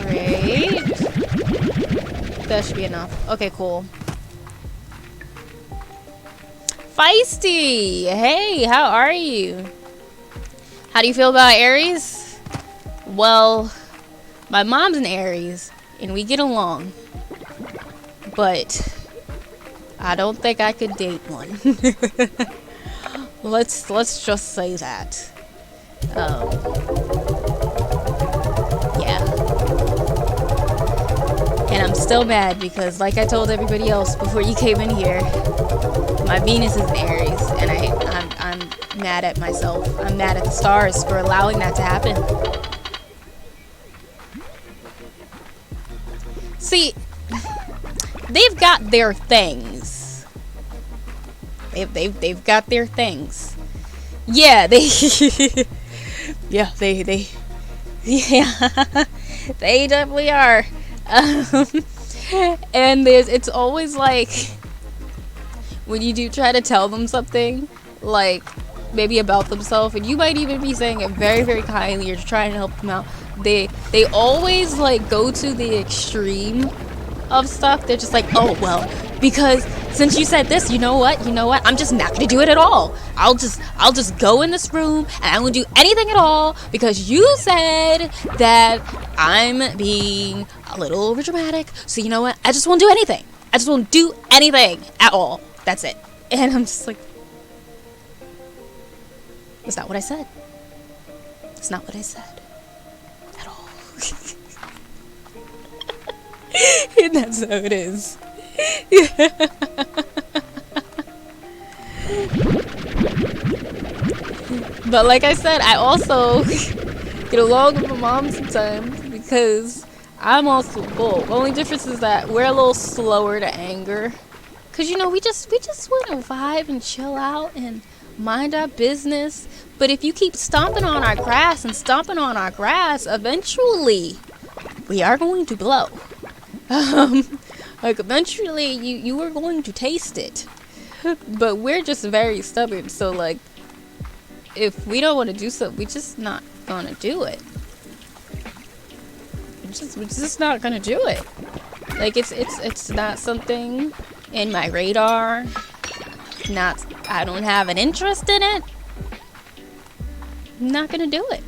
[SPEAKER 1] Great. That should be enough. Okay, cool. Feisty! Hey, how are you? How do you feel about Aries? Well, my mom's an Aries, and we get along. But I don't think I could date one. Let's just say that. Yeah. And I'm still mad because, like I told everybody else before you came in here, my Venus is in Aries, and I'm mad at myself. I'm mad at the stars for allowing that to happen. See, they've got their things. They've got their things. Yeah, yeah, they definitely are. And it's always like, when you do try to tell them something, like maybe about themselves, and you might even be saying it very, very kindly, you're trying to help them out, they always like go to the extreme of stuff. They're just like, oh well, because since you said this, you know what, I'm just not gonna do it at all. I'll just go in this room and I won't do anything at all because you said that I'm being a little overdramatic. So you know what, I just won't do anything. I just won't do anything at all. That's it. And I'm just like, that's not what I said. That's not what I said at all. And that's how it is. But like I said, I also get along with my mom sometimes because I'm also bull. The only difference is that we're a little slower to anger. Cause you know, we just want to vibe and chill out and mind our business. But if you keep stomping on our grass, eventually we are going to blow. Like eventually you are going to taste it. But we're just very stubborn, so like if we don't want to do something, we're just not gonna do it. We're just not gonna do it. Like it's not something in my radar. I don't have an interest in it. I'm not gonna do it.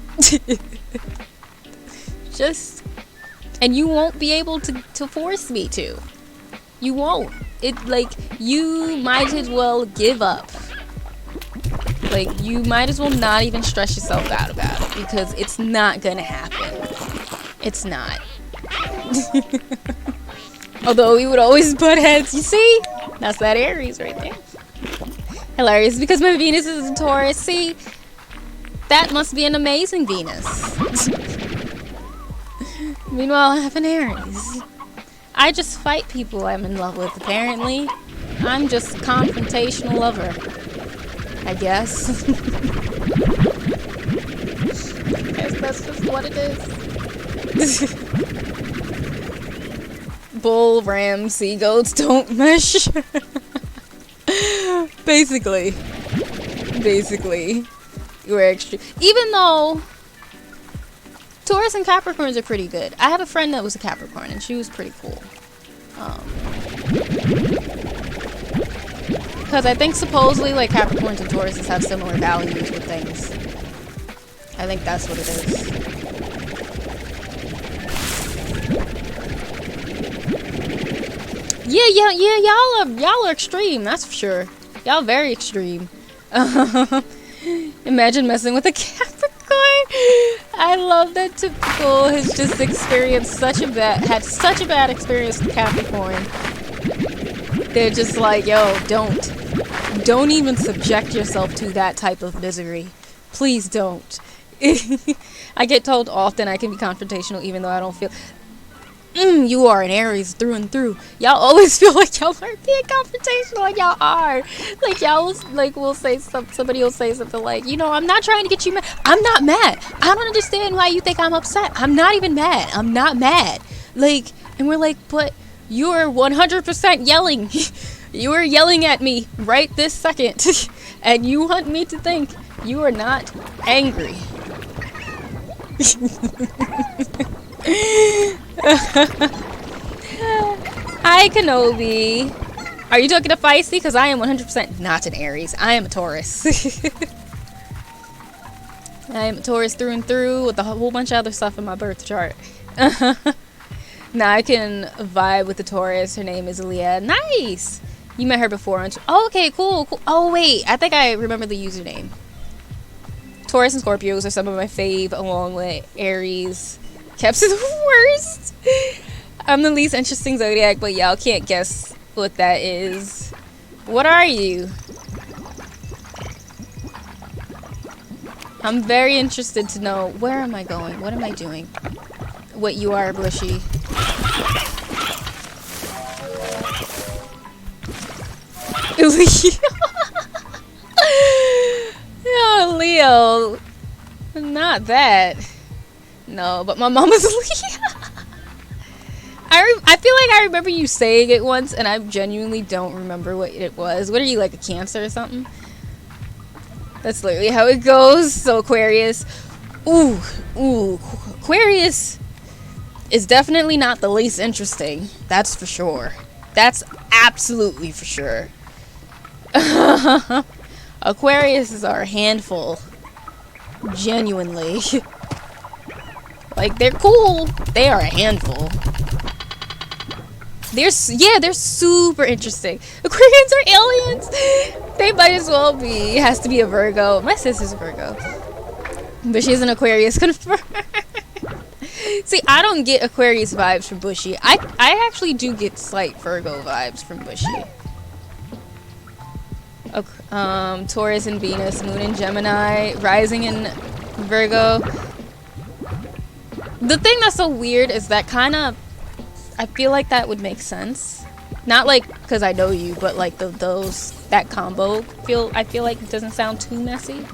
[SPEAKER 1] And you won't be able to force me to. You won't. You might as well give up. Like, you might as well not even stress yourself out about it because it's not gonna happen. It's not. Although we would always butt heads, you see? That's that Aries right there. Hilarious, because my Venus is in Taurus. See? That must be an amazing Venus. Meanwhile, I have an Aries. I just fight people I'm in love with, apparently. I'm just a confrontational lover. I guess. I guess that's just what it is. Bull, ram, sea goats don't mesh. Basically, we're extreme. Even though Taurus and Capricorns are pretty good. I have a friend that was a Capricorn, and she was pretty cool. Because I think supposedly like Capricorns and Tauruses have similar values with things. I think that's what it is. Yeah, y'all are extreme, that's for sure. Y'all very extreme. Imagine messing with a Capricorn. I love that Typical has just experienced had such a bad experience with Capricorn. They're just like, yo, don't even subject yourself to that type of misery. Please don't. I get told often I can be confrontational even though I don't feel... you are an Aries through and through. Y'all always feel like y'all aren't being confrontational, and y'all are. Like y'all will say somebody will say something like, you know, I'm not trying to get you mad. I'm not mad. I don't understand why you think I'm upset. I'm not even mad. I'm not mad. Like, and we're like, but you're 100% yelling. You are yelling at me right this second, and you want me to think you are not angry. Hi, Kenobi. Are you talking to Feisty? Because I am 100% not an Aries. I am a Taurus. I am a Taurus through and through with a whole bunch of other stuff in my birth chart. Now I can vibe with the Taurus. Her name is Leah. Nice. You met her before. Oh, okay, cool. Oh, wait. I think I remember the username. Taurus and Scorpios are some of my fave, along with Aries. Caps is the worst. I'm the least interesting zodiac, but y'all can't guess what that is. What are you? I'm very interested to know. Where am I going? What am I doing? What you are, Bushy. Oh, Leo. Not that. No, but my mom is Leo. I feel like I remember you saying it once, and I genuinely don't remember what it was. What are you, like a Cancer or something? That's literally how it goes. So Aquarius. Ooh. Aquarius is definitely not the least interesting. That's for sure. That's absolutely for sure. Aquariuses are a handful. Genuinely. Like, they're cool. They are a handful. They're super interesting. Aquarians are aliens. They might as well be. It has to be a Virgo. My sister's a Virgo. But she's an Aquarius confirmed. See, I don't get Aquarius vibes from Bushy. I actually do get slight Virgo vibes from Bushy. Taurus and Venus, Moon and Gemini, Rising in Virgo. The thing that's so weird is that kind of, I feel like that would make sense. Not like because I know you, but like that combo I feel like it doesn't sound too messy.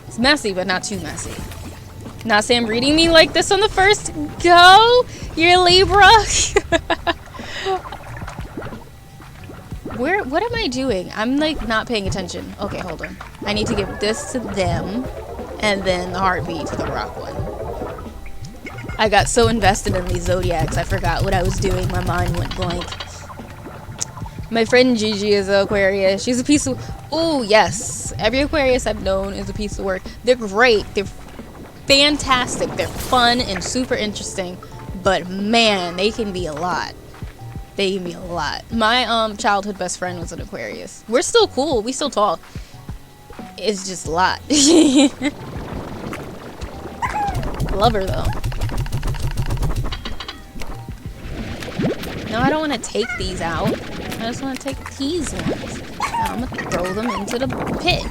[SPEAKER 1] It's messy, but not too messy. Not saying I'm reading me like this on the first go. You're Libra. What am I doing? I'm like not paying attention. Okay, hold on. I need to give this to them, and then the heartbeat to the rock one. I got so invested in these zodiacs, I forgot what I was doing. My mind went blank. My friend Gigi is an Aquarius. She's a piece of... Oh, yes. Every Aquarius I've known is a piece of work. They're great. They're fantastic. They're fun and super interesting. But, man, they can be a lot. They can be a lot. My childhood best friend was an Aquarius. We're still cool. We still talk. It's just a lot. Love her, though. No, I don't want to take these out. I just want to take these ones. I'm going to throw them into the pit.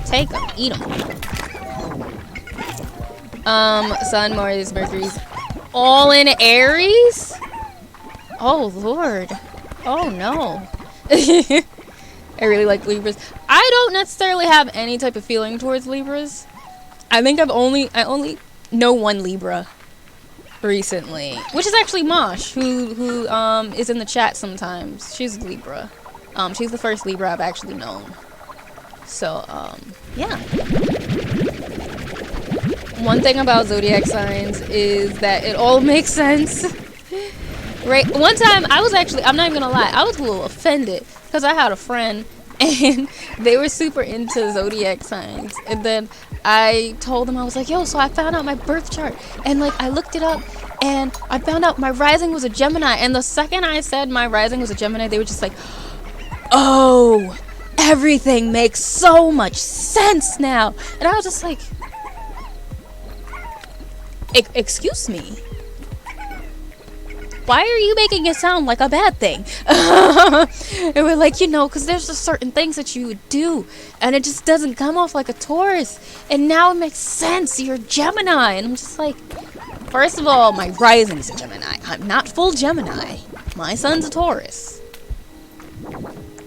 [SPEAKER 1] Take them. Eat them. Sun, Mars, Mercury's all in Aries? Oh, Lord. Oh, no. I really like Libras. I don't necessarily have any type of feeling towards Libras. I think I only know one Libra recently, which is actually Mosh, who is in the chat sometimes. She's Libra. She's the first Libra I've actually known. So, yeah. One thing about zodiac signs is that it all makes sense. Right? One time, I'm not even gonna lie, I was a little offended because I had a friend and and they were super into zodiac signs. And then I told them, I was like, yo, so I found out my birth chart, and like I looked it up, and I found out my rising was a Gemini. And the second I said my rising was a Gemini, they were just like, oh, everything makes so much sense now. And I was just like, excuse me, why are you making it sound like a bad thing? And we're like, you know, because there's just certain things that you would do, and it just doesn't come off like a Taurus. And now it makes sense. You're a Gemini. And I'm just like, first of all, my rising is a Gemini. I'm not full Gemini. My son's a Taurus.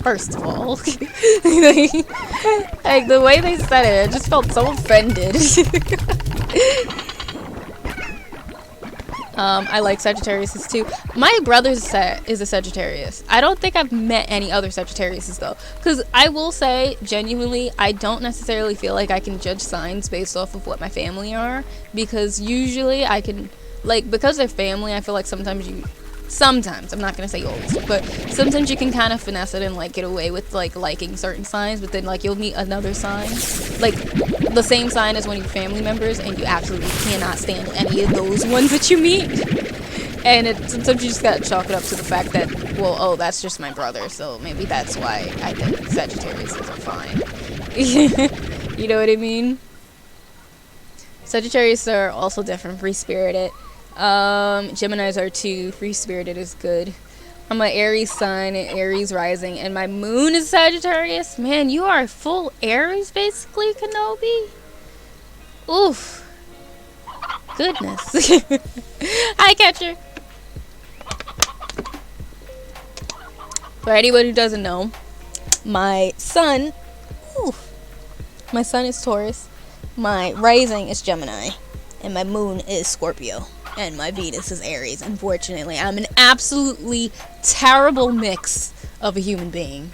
[SPEAKER 1] First of all. Like, the way they said it, I just felt so offended. I like Sagittariuses too. My brother's is a Sagittarius. I don't think I've met any other Sagittariuses though, because I will say genuinely, I don't necessarily feel like I can judge signs based off of what my family are, because usually I can, like, because they're family, I feel like sometimes, I'm not gonna say always, but sometimes you can kind of finesse it and like get away with like liking certain signs, but then like you'll meet another sign, like the same sign as one of your family members, and you absolutely cannot stand any of those ones that you meet. And sometimes you just gotta chalk it up to the fact that, well, oh, that's just my brother, so maybe that's why I think Sagittarius are fine. You know what I mean? Sagittarius are also different, free-spirited. Geminis are too. Free-spirited is good. I'm an Aries sign and Aries rising, and my moon is Sagittarius. Man, you are full Aries basically, Kenobi. Oof. Goodness. Hi, Catcher. For anyone who doesn't know, my sun is Taurus, my rising is Gemini, and my moon is Scorpio. And my Venus is Aries. Unfortunately, I'm an absolutely terrible mix of a human being.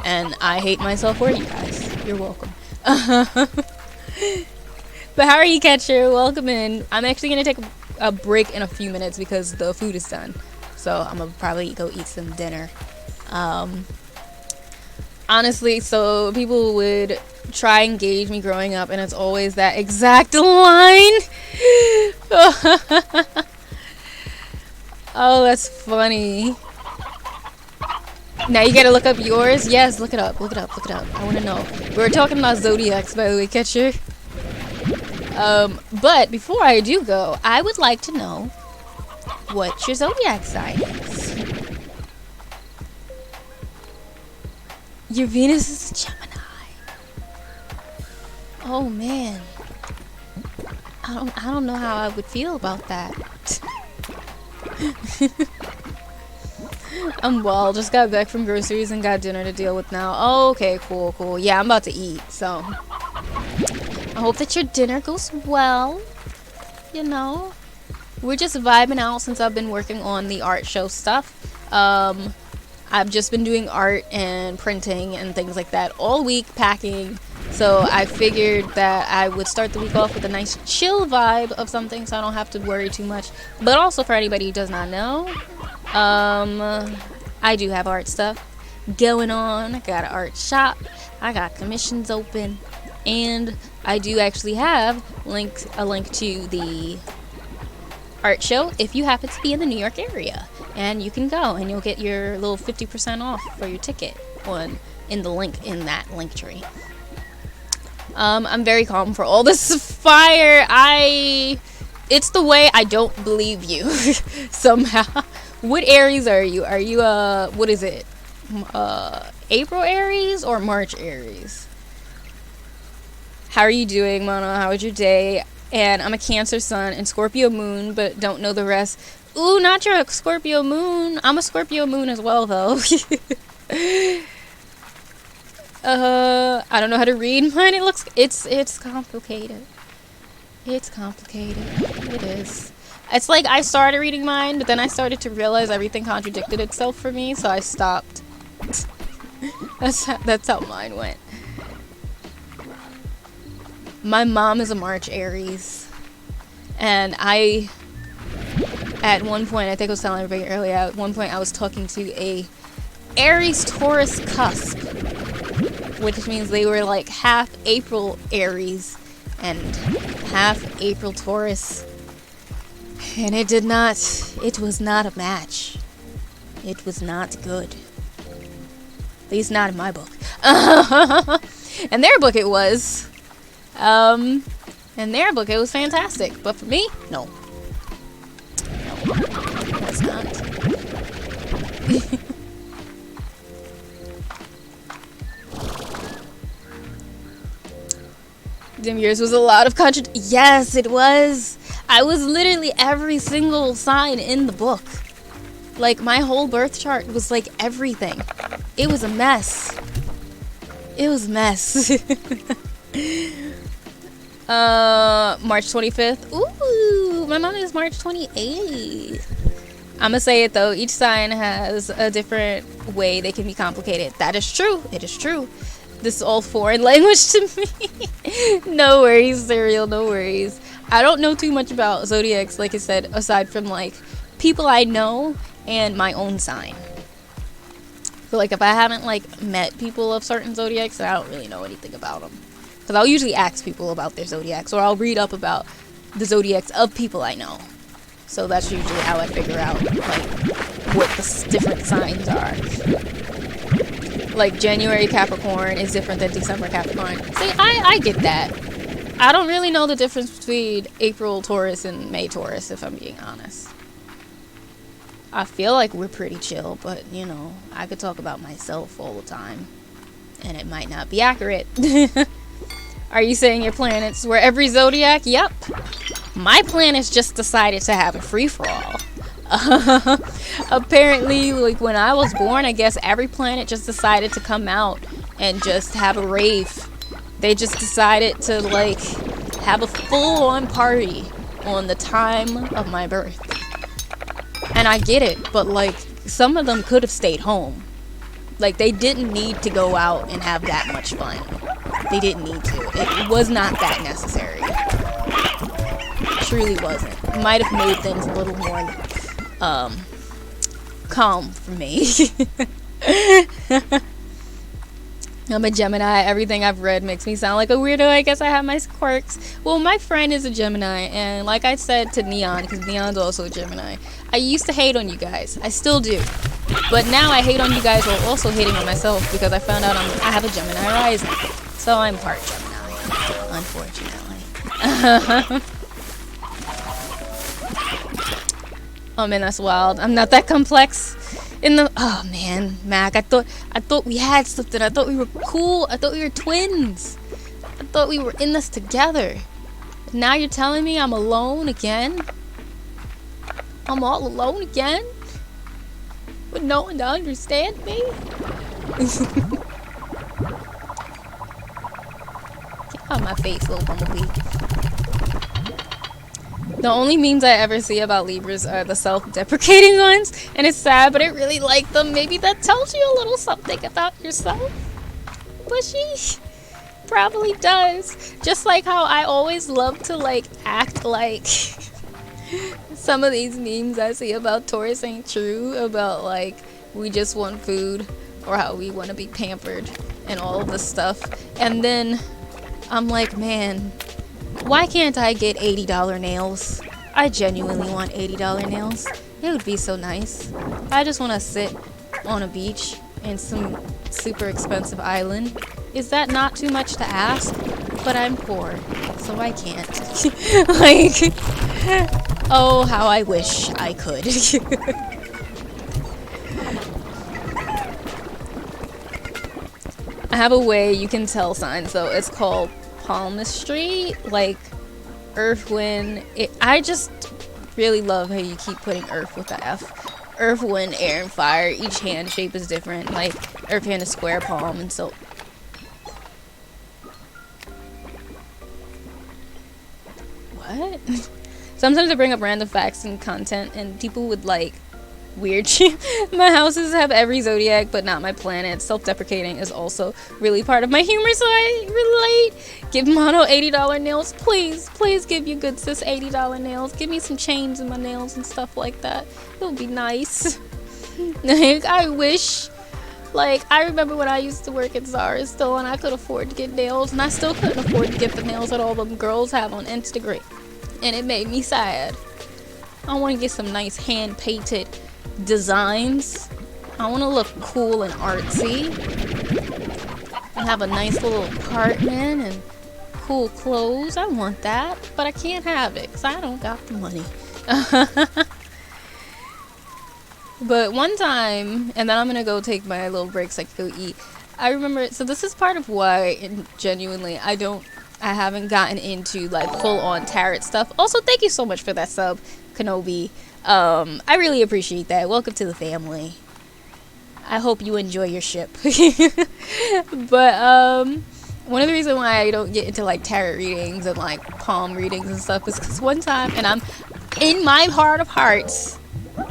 [SPEAKER 1] And I hate myself for you guys. You're welcome. But how are you, Catcher? Welcome in. I'm actually going to take a break in a few minutes because the food is done. So I'm going to probably go eat some dinner. Honestly, so people would try and gauge me growing up, and it's always that exact line. Oh, that's funny. Now you gotta look up yours. Yes, look it up. Look it up. Look it up. I want to know. We were talking about zodiacs, by the way, Catcher. But before I do go, I would like to know what your zodiac sign is. Your Venus is a Gemini. Oh man, I don't know how I would feel about that. Well, just got back from groceries and got dinner to deal with now. Oh, okay, cool. Yeah, I'm about to eat, so I hope that your dinner goes well. You know, we're just vibing out since I've been working on the art show stuff. I've just been doing art and printing and things like that all week, packing. So I figured that I would start the week off with a nice chill vibe of something so I don't have to worry too much. But also for anybody who does not know, I do have art stuff going on. I got an art shop. I got commissions open. And I do actually have a link to the art show if you happen to be in the New York area. And you can go and you'll get your little 50% off for your ticket in the link in that link tree. I'm very calm for all this fire. It's the way I don't believe you somehow. What Aries are you? Are you what is it? April Aries or March Aries? How are you doing, Mona? How was your day? And I'm a Cancer sun and Scorpio moon, but don't know the rest. Ooh, not your Scorpio moon. I'm a Scorpio moon as well, though. I don't know how to read mine. It's complicated. It's complicated. It is. It's like I started reading mine, but then I started to realize everything contradicted itself for me, so I stopped. That's how mine went. My mom is a March Aries, and at one point, I think I was telling everybody earlier, at one point I was talking to a Aries Taurus cusp. which means they were like half April Aries and half April Taurus. And it was not a match. It was not good. At least not in my book. In their book it was. In their book it was fantastic. But for me, no. No, it was not. Damn, yours was a lot of yes, it was. I was literally every single sign in the book. Like, my whole birth chart was like everything. It was a mess. It was a mess. March 25th. Ooh, my mom is March 28th. I'm gonna say it though, each sign has a different way they can be complicated. That is true. It is true. This is all foreign language to me. No worries, Serial, no worries. I don't know too much about zodiacs, like I said, aside from like people I know and my own sign. So like if I haven't like met people of certain zodiacs, I don't really know anything about them. Because I'll usually ask people about their zodiacs, or I'll read up about the zodiacs of people I know. So that's usually how I figure out like what the different signs are. Like January Capricorn is different than December Capricorn. See, I get that. I don't really know the difference between April Taurus and May Taurus, if I'm being honest. I feel like we're pretty chill, but you know, I could talk about myself all the time, and it might not be accurate. Are you saying your planets were every zodiac? Yep. My planets just decided to have a free-for-all. Apparently, like when I was born, I guess every planet just decided to come out and just have a rave. They just decided to like have a full-on party on the time of my birth. And I get it, but like some of them could have stayed home. Like they didn't need to go out and have that much fun. They didn't need to. It was not that necessary. It truly wasn't. It might have made things a little more calm for me. I'm a Gemini. Everything I've read makes me sound like a weirdo. I guess I have my quirks. Well, my friend is a Gemini, and like I said to Neon, because Neon's also a Gemini, I used to hate on you guys. I still do. But now I hate on you guys while also hating on myself, because I found out I have a Gemini rising. So I'm part Gemini, unfortunately. Oh man, that's wild. I'm not that complex. Oh man, Mac, I thought we had something. I thought we were cool. I thought we were twins. I thought we were in this together. Now you're telling me I'm alone again? I'm all alone again? With no one to understand me? Get out of my face, little bumblebee. The only memes I ever see about Libras are the self-deprecating ones, and it's sad, but I really like them. Maybe that tells you a little something about yourself. Bushy probably does. Just like how I always love to like act like some of these memes I see about Taurus ain't true, about like we just want food or how we want to be pampered and all of this stuff. And then I'm like, man, why can't I get $80 nails? I genuinely want $80 nails. It would be so nice. I just want to sit on a beach in some super expensive island. Is that not too much to ask? But I'm poor, so I can't. Like, oh, how I wish I could. I have a way you can tell signs, though. It's called palmistry, like earth, wind. I just really love how you keep putting earth with the F. Earth, wind, air, and fire. Each hand shape is different. Like earth hand is square palm, and so. What? Sometimes I bring up random facts and content, and people would like weird shit. My houses have every zodiac, but not my planet. Self-deprecating is also really part of my humor, so I relate. Give Mono $80 nails, please. Please give your good sis $80 nails. Give me some chains in my nails and stuff like that. It would be nice. Like, I wish Like, I remember when I used to work at Zara still, and I could afford to get nails, and I still couldn't afford to get the nails that all them girls have on Instagram. And it made me sad. I want to get some nice hand-painted designs. I want to look cool and artsy. And have a nice little apartment and cool clothes. I want that, but I can't have it because I don't got the money. But one time, and then I'm gonna go take my little breaks so I can go eat. I remember, so this is part of why genuinely I haven't gotten into like full on tarot stuff. Also, thank you so much for that sub, Kenobi. I really appreciate that. Welcome to the family. I hope you enjoy your ship. But one of the reasons why I don't get into like tarot readings and like palm readings and stuff is because one time, and I'm in my heart of hearts,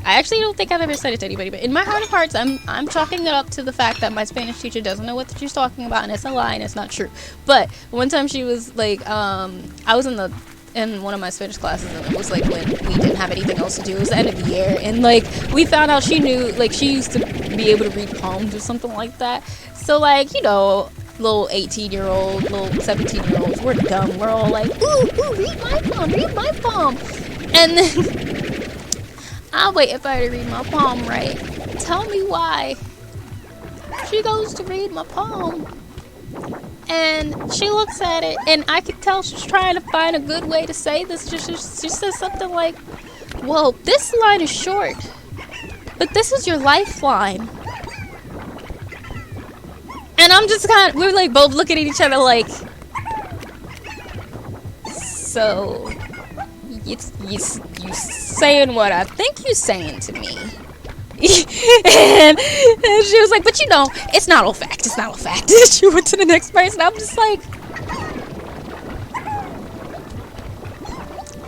[SPEAKER 1] I actually don't think I've ever said it to anybody, but in my heart of hearts, I'm chalking it up to the fact that my Spanish teacher doesn't know what she's talking about, and it's a lie and it's not true. But one time she was like, I was in one of my Spanish classes, and it was like when we didn't have anything else to do. It was the end of the year, and like we found out she knew, like she used to be able to read palms or something like that. So like, you know, little 18-year-old, little 17-year-olds, we're dumb. We're all like, ooh, read my palm. And then I'm waiting for her to read my palm, right? Tell me why. She goes to read my palm, and she looks at it, and I could tell she's trying to find a good way to say this. She says something like, well, this line is short, but this is your lifeline. And I'm just we're like both looking at each other like, so you saying what I think you saying to me. and she was like, but you know, it's not all fact. She went to the next person. I'm just like,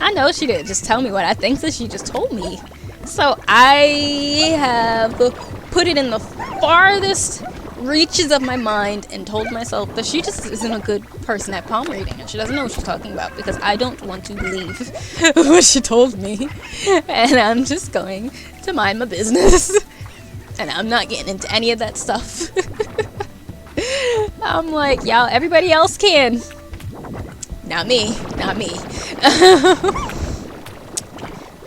[SPEAKER 1] I know she didn't just tell me what I think, that she just told me. So I have put it in the farthest reaches of my mind and told myself that she just isn't a good person at palm reading, and she doesn't know what she's talking about, because I don't want to believe what she told me, and I'm just going to mind my business, and I'm not getting into any of that stuff. I'm like, y'all, everybody else can, not me.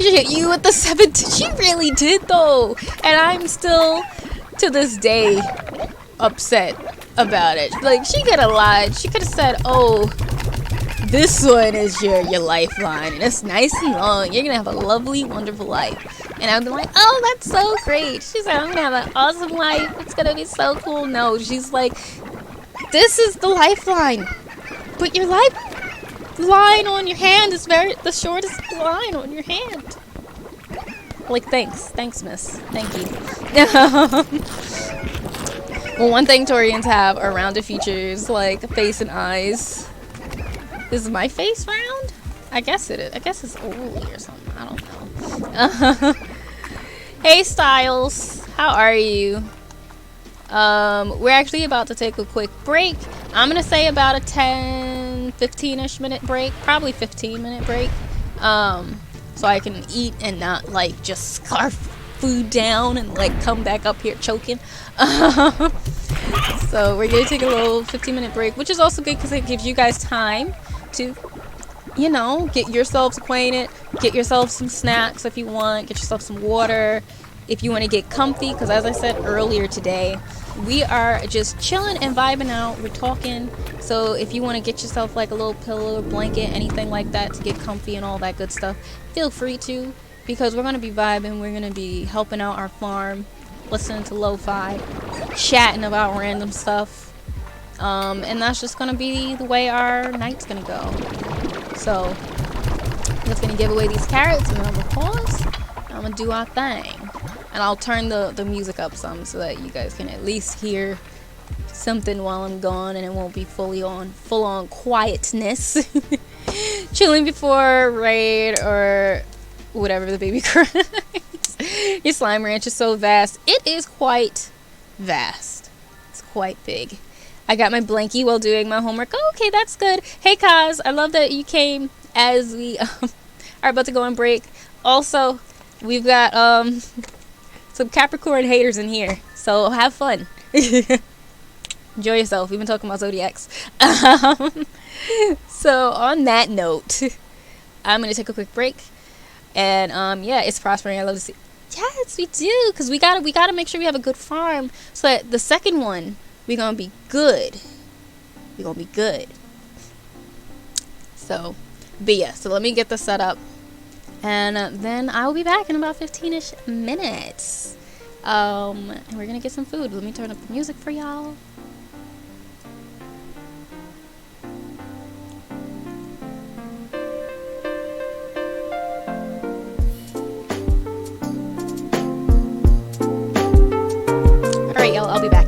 [SPEAKER 1] She hit you with the 17. She really did though, and I'm still to this day upset about it. Like, she could have lied. She could have said, oh, this one is your lifeline, and it's nice and long. You're gonna have a lovely, wonderful life. And I'd be like, oh, that's so great. She's like, I'm gonna have an awesome life. It's gonna be so cool. No, she's like, this is the lifeline, but your lifeline on your hand is the shortest line on your hand. Like, thanks, miss. Thank you. Well, one thing Taurians have are rounded features, like face and eyes. Is my face round? I guess it is. I guess it's ovally or something. I don't know. Hey, Styles. How are you? We're actually about to take a quick break. I'm going to say about a 10, 15-ish minute break. Probably 15-minute break. So I can eat and not, like, just scarf food down and, like, come back up here choking. So we're going to take a little 15-minute break, which is also good because it gives you guys time to, you know, get yourselves acquainted, get yourself some snacks if you want, get yourself some water if you want to get comfy, because as I said earlier today, we are just chilling and vibing out. We're talking, so if you want to get yourself like a little pillow or blanket, anything like that to get comfy and all that good stuff, feel free to, because we're going to be vibing. We're going to be helping out our farm, listening to lo-fi, chatting about random stuff, and that's just going to be the way our night's going to go. So I'm just going to give away these carrots, and then I'm going to pause, and I'm going to do our thing. And I'll turn the music up some so that you guys can at least hear something while I'm gone, and it won't be full on quietness. Chilling before raid or whatever the baby cries. Your slime ranch is so vast. It is quite vast. It's quite big. I got my blankie while doing my homework. Oh, okay, that's good. Hey, Kaz, I love that you came as we are about to go on break. Also, we've got some Capricorn haters in here, so have fun. Enjoy yourself. We've been talking about zodiacs. Um, so on that note, I'm gonna take a quick break, and yeah, it's prospering. I love to see. Yes, we do, cause we gotta make sure we have a good farm, so that the second one we're gonna be good. We're gonna be good. So, but yeah, so let me get this set up, and then I'll be back in about 15ish minutes. And we're gonna get some food. Let me turn up the music for y'all. All right, y'all. I'll be back.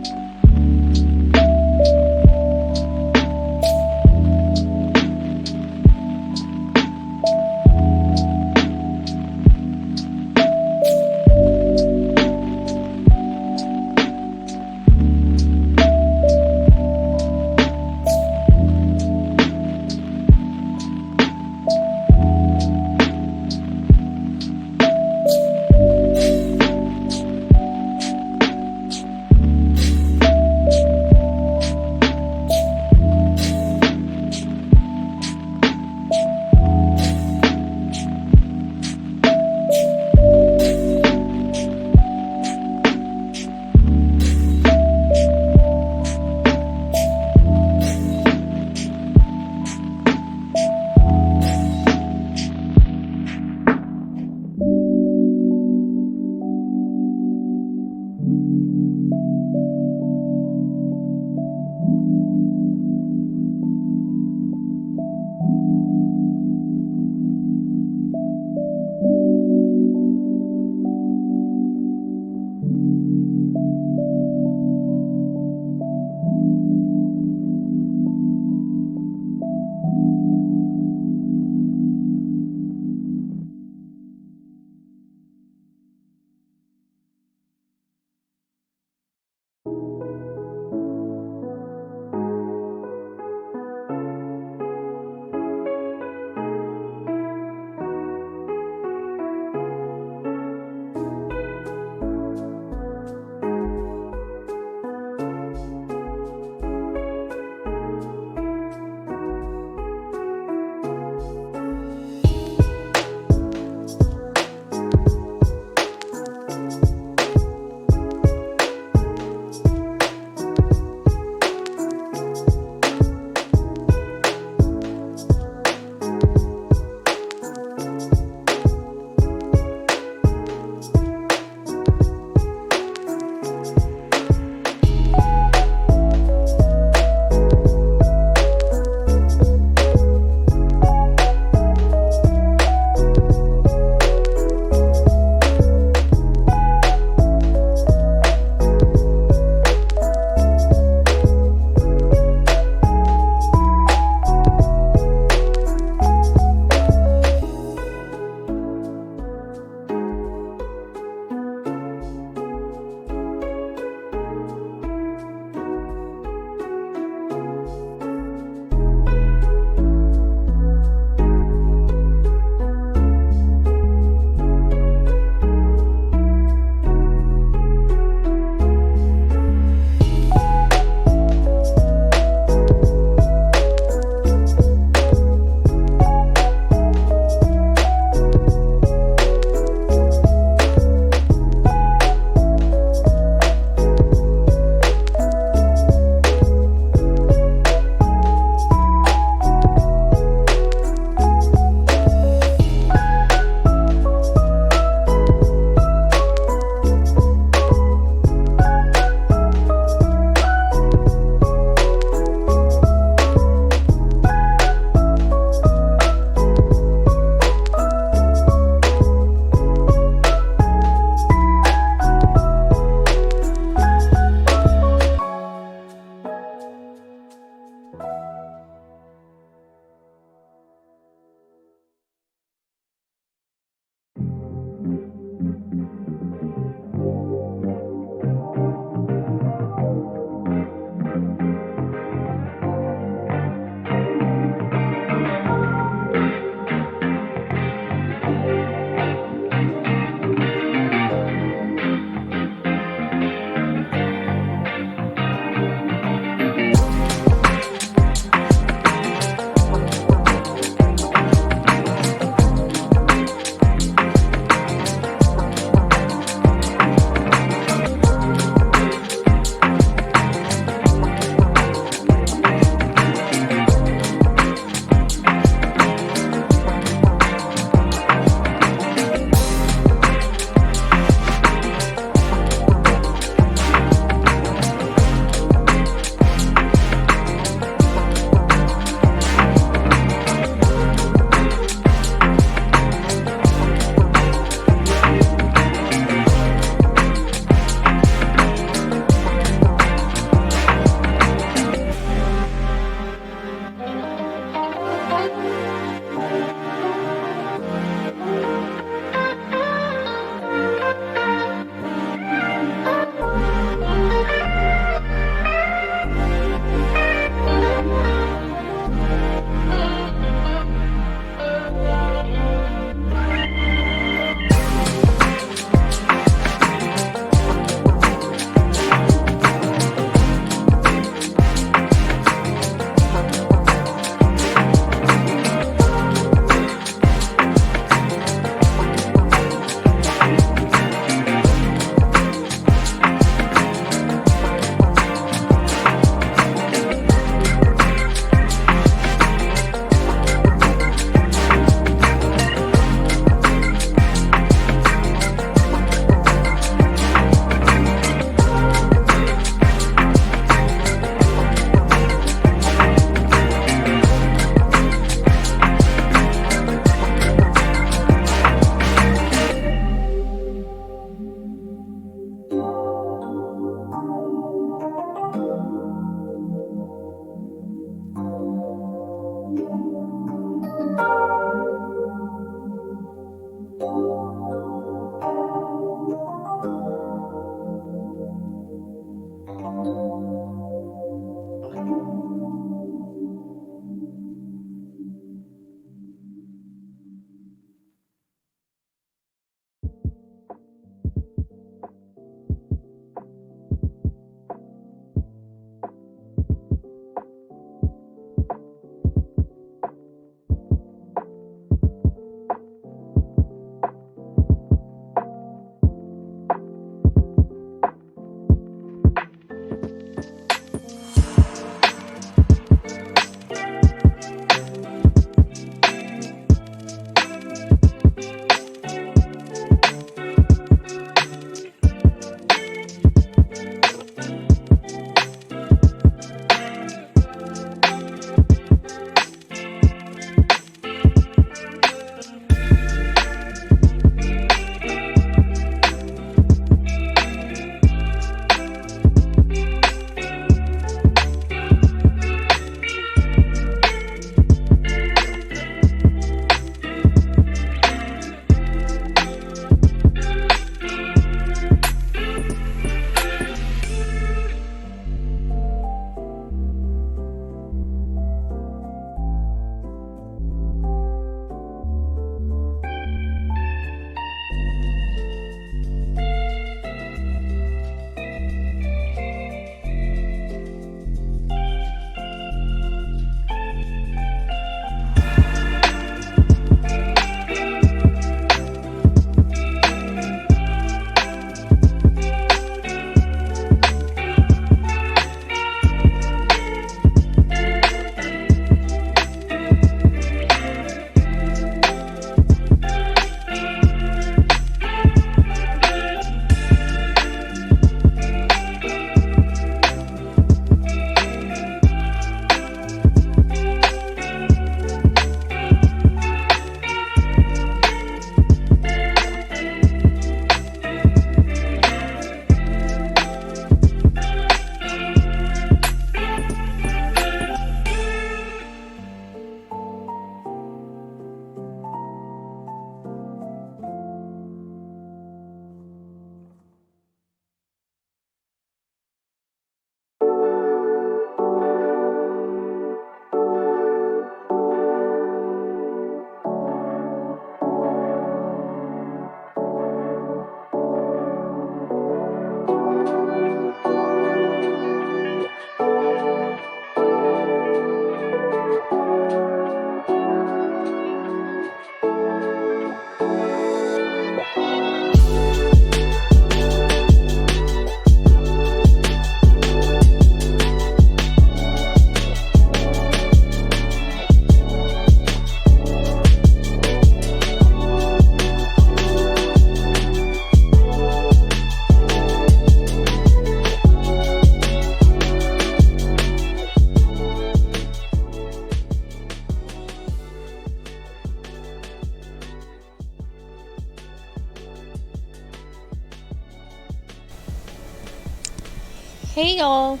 [SPEAKER 1] Hey y'all,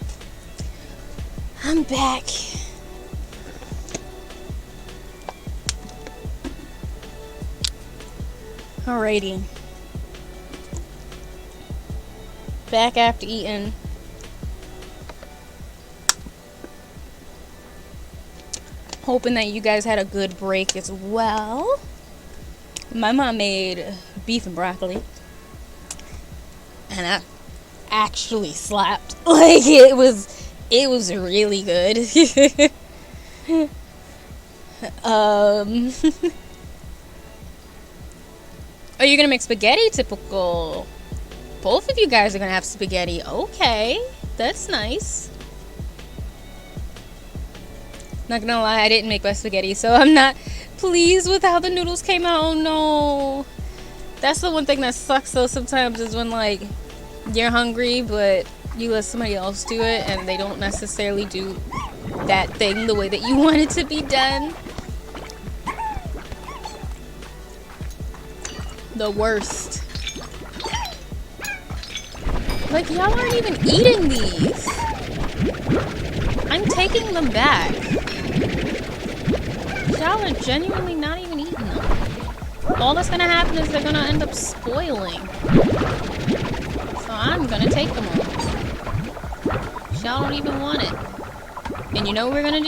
[SPEAKER 1] I'm back. Alrighty. Back after eating. Hoping that you guys had a good break as well. My mom made beef and broccoli. And that actually slapped. Like it was really good. Are you gonna make spaghetti? Typical. Both of you guys are gonna have spaghetti. Okay, that's nice. Not gonna lie, I didn't make my spaghetti, so I'm not pleased with how the noodles came out. Oh no. That's the one thing that sucks though sometimes, is when like you're hungry but you let somebody else do it and they don't necessarily do that thing the way that you want it to be done. The worst. Like, y'all aren't even eating these. I'm taking them back. Y'all are genuinely not even eating them. All that's gonna happen is they're gonna end up spoiling. So I'm gonna take them all. Y'all don't even want it. And you know what we're gonna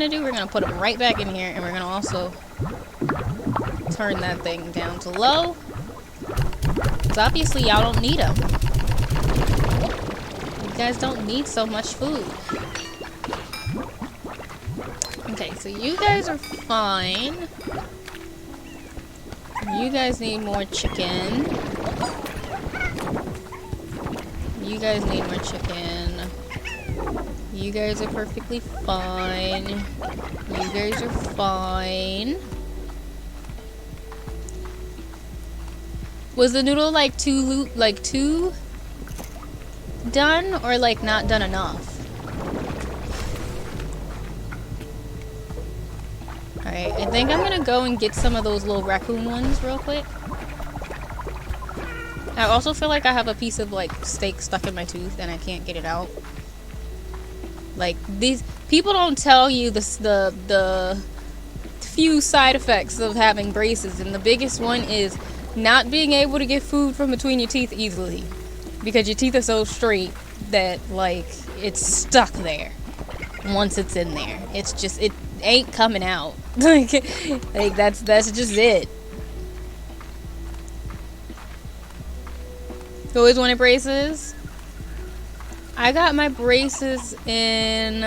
[SPEAKER 1] do? We're gonna put them right back in here, and we're gonna also turn that thing down to low. Because obviously y'all don't need them. You guys don't need so much food. Okay, so you guys are fine. You guys need more chicken. You guys need more chicken. You guys are perfectly fine. You guys are fine. Was the noodle like too done, or like not done enough? Alright, I think I'm gonna go and get some of those little raccoon ones real quick. I also feel like I have a piece of like steak stuck in my tooth and I can't get it out. Like, these people don't tell you the few side effects of having braces, and the biggest one is not being able to get food from between your teeth easily, because your teeth are so straight that like it's stuck there. Once it's in there, it's just, it ain't coming out. like that's just it. You always wanted braces? I got my braces in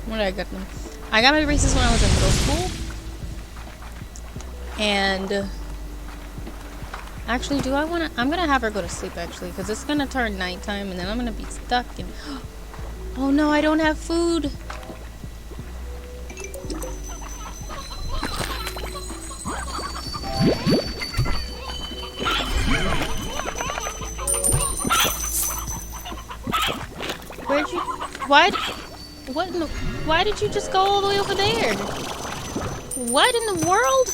[SPEAKER 1] when did I get them? I got my braces when I was in middle school. And actually, I'm gonna have her go to sleep actually, because it's gonna turn nighttime and then I'm gonna be stuck and oh no, I don't have food. Why did you just go all the way over there? What in the world?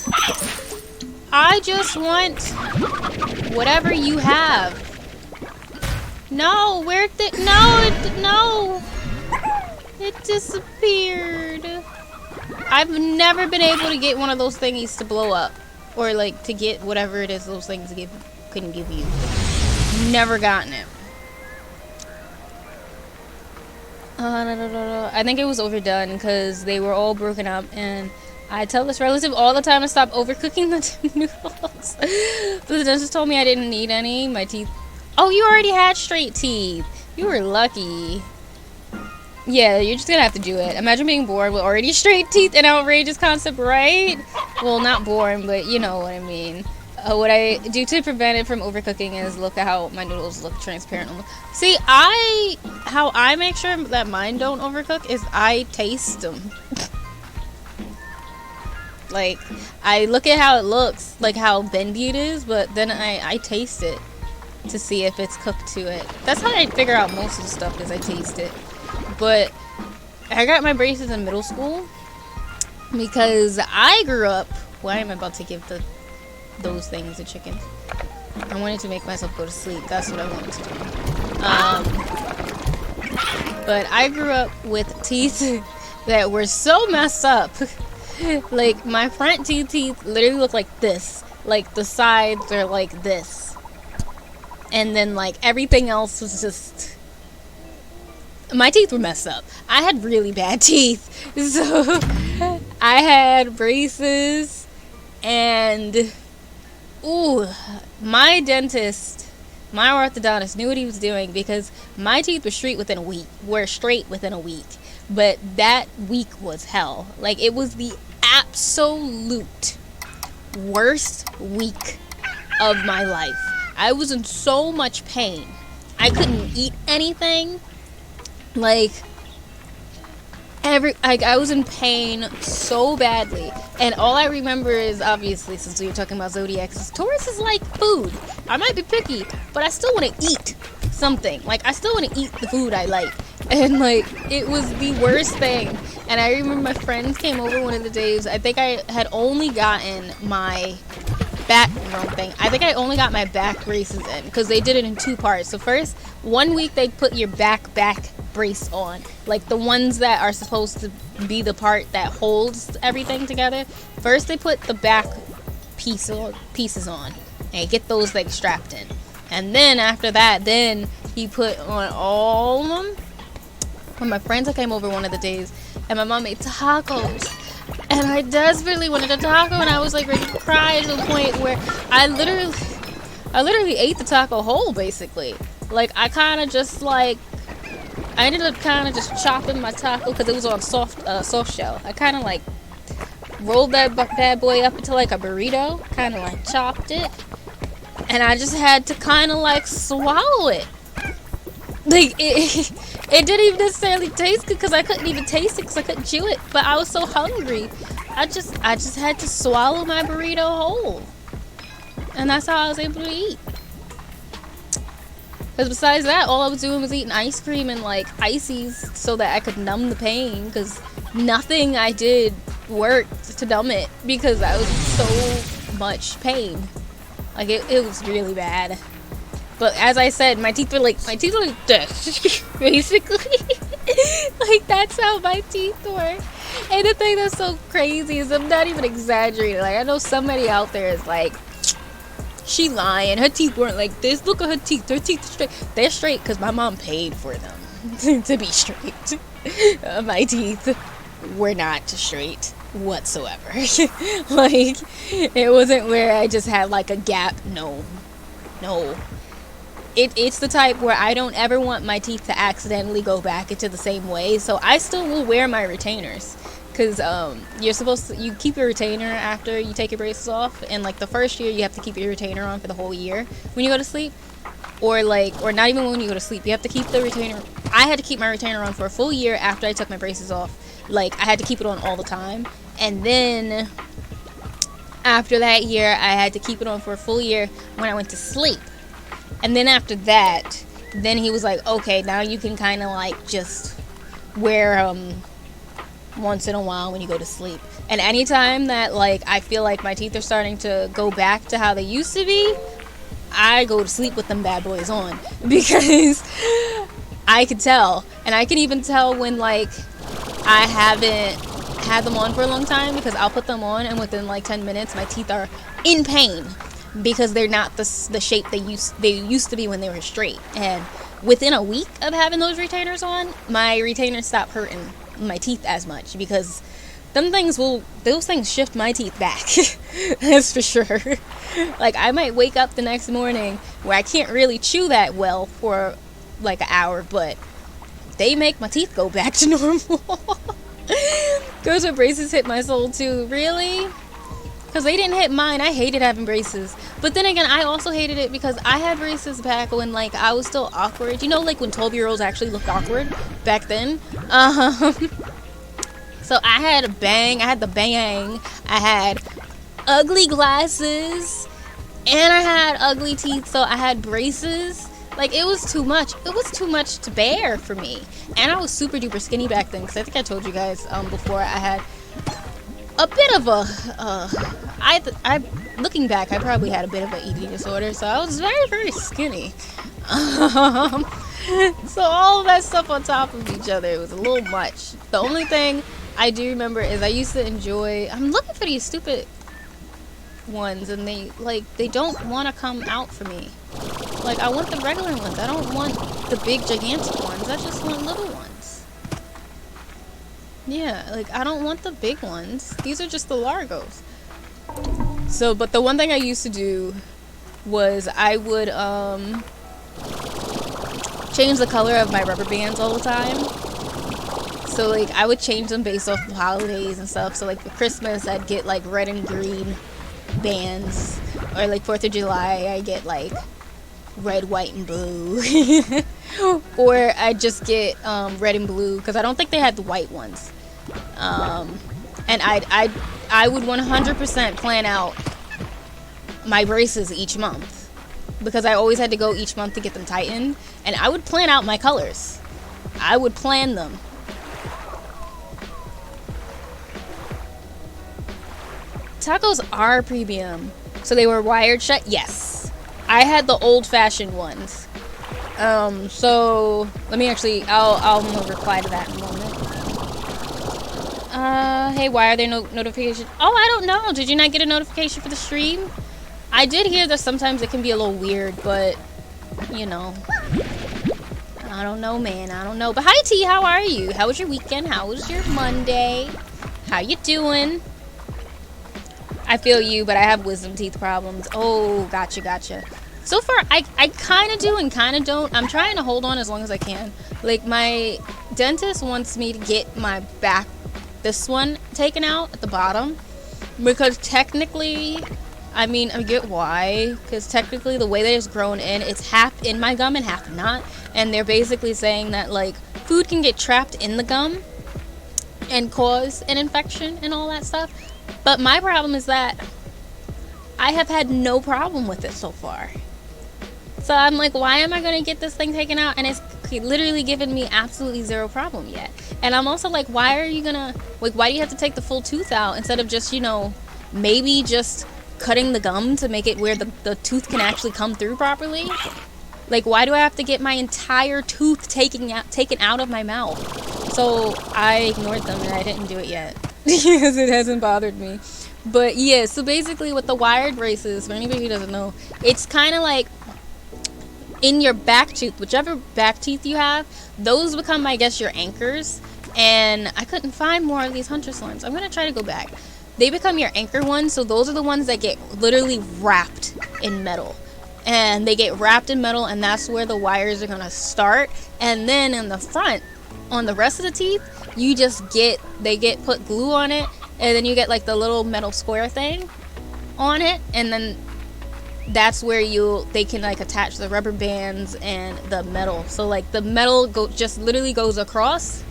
[SPEAKER 1] I just want whatever you have. No, no. It disappeared. I've never been able to get one of those thingies to blow up, or like to get whatever it is those things couldn't give you. Never gotten it. No. I think it was overdone because they were all broken up, and I tell this relative all the time to stop overcooking the noodles. But the dentist told me I didn't need any. My teeth. Oh, you already had straight teeth. You were lucky. Yeah, you're just gonna have to do it. Imagine being born with already straight teeth. An outrageous concept, right? Well, not born, but you know what I mean. What I do to prevent it from overcooking is look at how my noodles look transparent. See, how I make sure that mine don't overcook is I taste them. Like, I look at how it looks, like how bendy it is, but then I taste it to see if it's cooked to it. That's how I figure out most of the stuff, is I taste it. But I got my braces in middle school because I grew up. Why am I about to give those things to chickens? I wanted to make myself go to sleep. That's what I wanted to do. But I grew up with teeth that were so messed up. Like, my front two teeth literally look like this. Like, the sides are like this. And then, like, everything else was just... My teeth were messed up. I had really bad teeth. So, I had braces. And... Ooh, my dentist, my orthodontist knew what he was doing because my teeth were straight within a week. But that week was hell. Like, it was the absolute worst week of my life. I was in so much pain. I couldn't eat anything. Like, I was in pain so badly. And all I remember is, obviously, since we were talking about zodiacs, Taurus is like food. I might be picky, but I still want to eat something. Like, I still want to eat the food I like. And, like, it was the worst thing. And I remember my friends came over one of the days. I think I had only gotten my back braces in because they did it in 2 parts. So first, 1 week they put your back brace on, like the ones that are supposed to be the part that holds everything together. First they put the back pieces on and get those like strapped in, and then after that, then he put on all of them. When my friends came over one of the days, and my mom made tacos, and I desperately wanted a taco, and I was like ready to cry to the point where I literally ate the taco whole, basically. Like, I ended up kind of just chopping my taco because it was on soft shell. I kind of like rolled that bad boy up into like a burrito, kind of like chopped it, and I just had to kind of like swallow it. Like, it didn't even necessarily taste good because I couldn't even taste it because I couldn't chew it. But I was so hungry, I just had to swallow my burrito whole, and that's how I was able to eat. Because besides that, all I was doing was eating ice cream and like ices so that I could numb the pain, because nothing I did worked to numb it because I was in so much pain. Like, it was really bad. But as I said, my teeth were like this, basically. Like, that's how my teeth were. And the thing that's so crazy is, I'm not even exaggerating. Like, I know somebody out there is like, she lying. Her teeth weren't like this. Look at her teeth. Her teeth are straight. They're straight because my mom paid for them to be straight. My teeth were not straight whatsoever. Like, it wasn't where I just had like a gap. No. It's the type where I don't ever want my teeth to accidentally go back into the same way. So I still will wear my retainers. Because you keep your retainer after you take your braces off, and like the first year you have to keep your retainer on for the whole year when you go to sleep, or not even when you go to sleep. You have to keep the retainer. I had to keep my retainer on for a full year after I took my braces off. Like, I had to keep it on all the time, and then after that year I had to keep it on for a full year when I went to sleep. And then after that, then he was like, okay, now you can kind of like just wear once in a while when you go to sleep. And anytime that like I feel like my teeth are starting to go back to how they used to be, I go to sleep with them bad boys on, because I can tell. And I can even tell when like I haven't had them on for a long time, because I'll put them on and within like 10 minutes my teeth are in pain because they're not the shape they used to be when they were straight. And within a week of having those retainers on, my retainers stopped hurting my teeth as much, because those things shift my teeth back. That's for sure. Like, I might wake up the next morning where I can't really chew that well for like an hour, but they make my teeth go back to normal. Girls with braces hit my soul too. Really? Because they didn't hit mine. I hated having braces. But then again, I also hated it because I had braces back when like I was still awkward. You know, like when 12-year-olds actually looked awkward back then. So I had the bang, I had ugly glasses, and I had ugly teeth, so I had braces. Like, it was too much. It was too much to bear for me. And I was super duper skinny back then, because I think I told you guys before, I had a bit of a, looking back, I probably had a bit of an eating disorder, so I was very, very skinny. So all of that stuff on top of each other, it was a little much. The only thing I do remember is I used to enjoy, I'm looking for these stupid ones, and they don't want to come out for me. Like, I want the regular ones. I don't want the big gigantic ones. I just want little ones. Yeah, like, I don't want the big ones. These are just the Largos. So, but the one thing I used to do was I would change the color of my rubber bands all the time. So, like, I would change them based off the holidays and stuff. So, like, for Christmas, I'd get, like, red and green bands. Or, like, 4th of July, I get, like, red, white, and blue. Or I'd just get red and blue, because I don't think they had the white ones. And I would 100% plan out my braces each month, because I always had to go each month to get them tightened. And I would plan out my colors. I would plan them. Tacos are premium. So they were wired shut? Yes. I had the old-fashioned ones. So let me actually, I'll reply to that in a moment. Hey, why are there no notifications? Oh, I don't know. Did you not get a notification for the stream? I did hear that sometimes it can be a little weird, but, you know, I don't know, man. I don't know. But hi, T. How are you? How was your weekend? How was your Monday? How you doing? I feel you, but I have wisdom teeth problems. Oh, gotcha. So far, I kind of do and kind of don't. I'm trying to hold on as long as I can. Like, my dentist wants me to get my back, this one, taken out at the bottom. Because technically, I mean, I get why. Because technically, the way that it's grown in, it's half in my gum and half not. And they're basically saying that, like, food can get trapped in the gum and cause an infection and all that stuff. But my problem is that I have had no problem with it so far. So I'm like, why am I going to get this thing taken out? And it's literally given me absolutely zero problem yet. And I'm also like, why are you going to, like, why do you have to take the full tooth out instead of just, you know, maybe just cutting the gum to make it where the tooth can actually come through properly? Like, why do I have to get my entire tooth taken out of my mouth? So I ignored them and I didn't do it yet. Because it hasn't bothered me. But yeah, so basically with the wired braces, for anybody who doesn't know, it's kind of like in your back tooth, whichever back teeth you have, those become, I guess, your anchors. And I couldn't find more of these hunter slimes. I'm going to try to go back. They become your anchor ones, so those are the ones that get literally wrapped in metal. And they get wrapped in metal, and that's where the wires are going to start. And then in the front, on the rest of the teeth, you just they get put glue on it, and then you get like the little metal square thing on it, and then that's where they can like attach the rubber bands and the metal. So like the metal just literally goes across,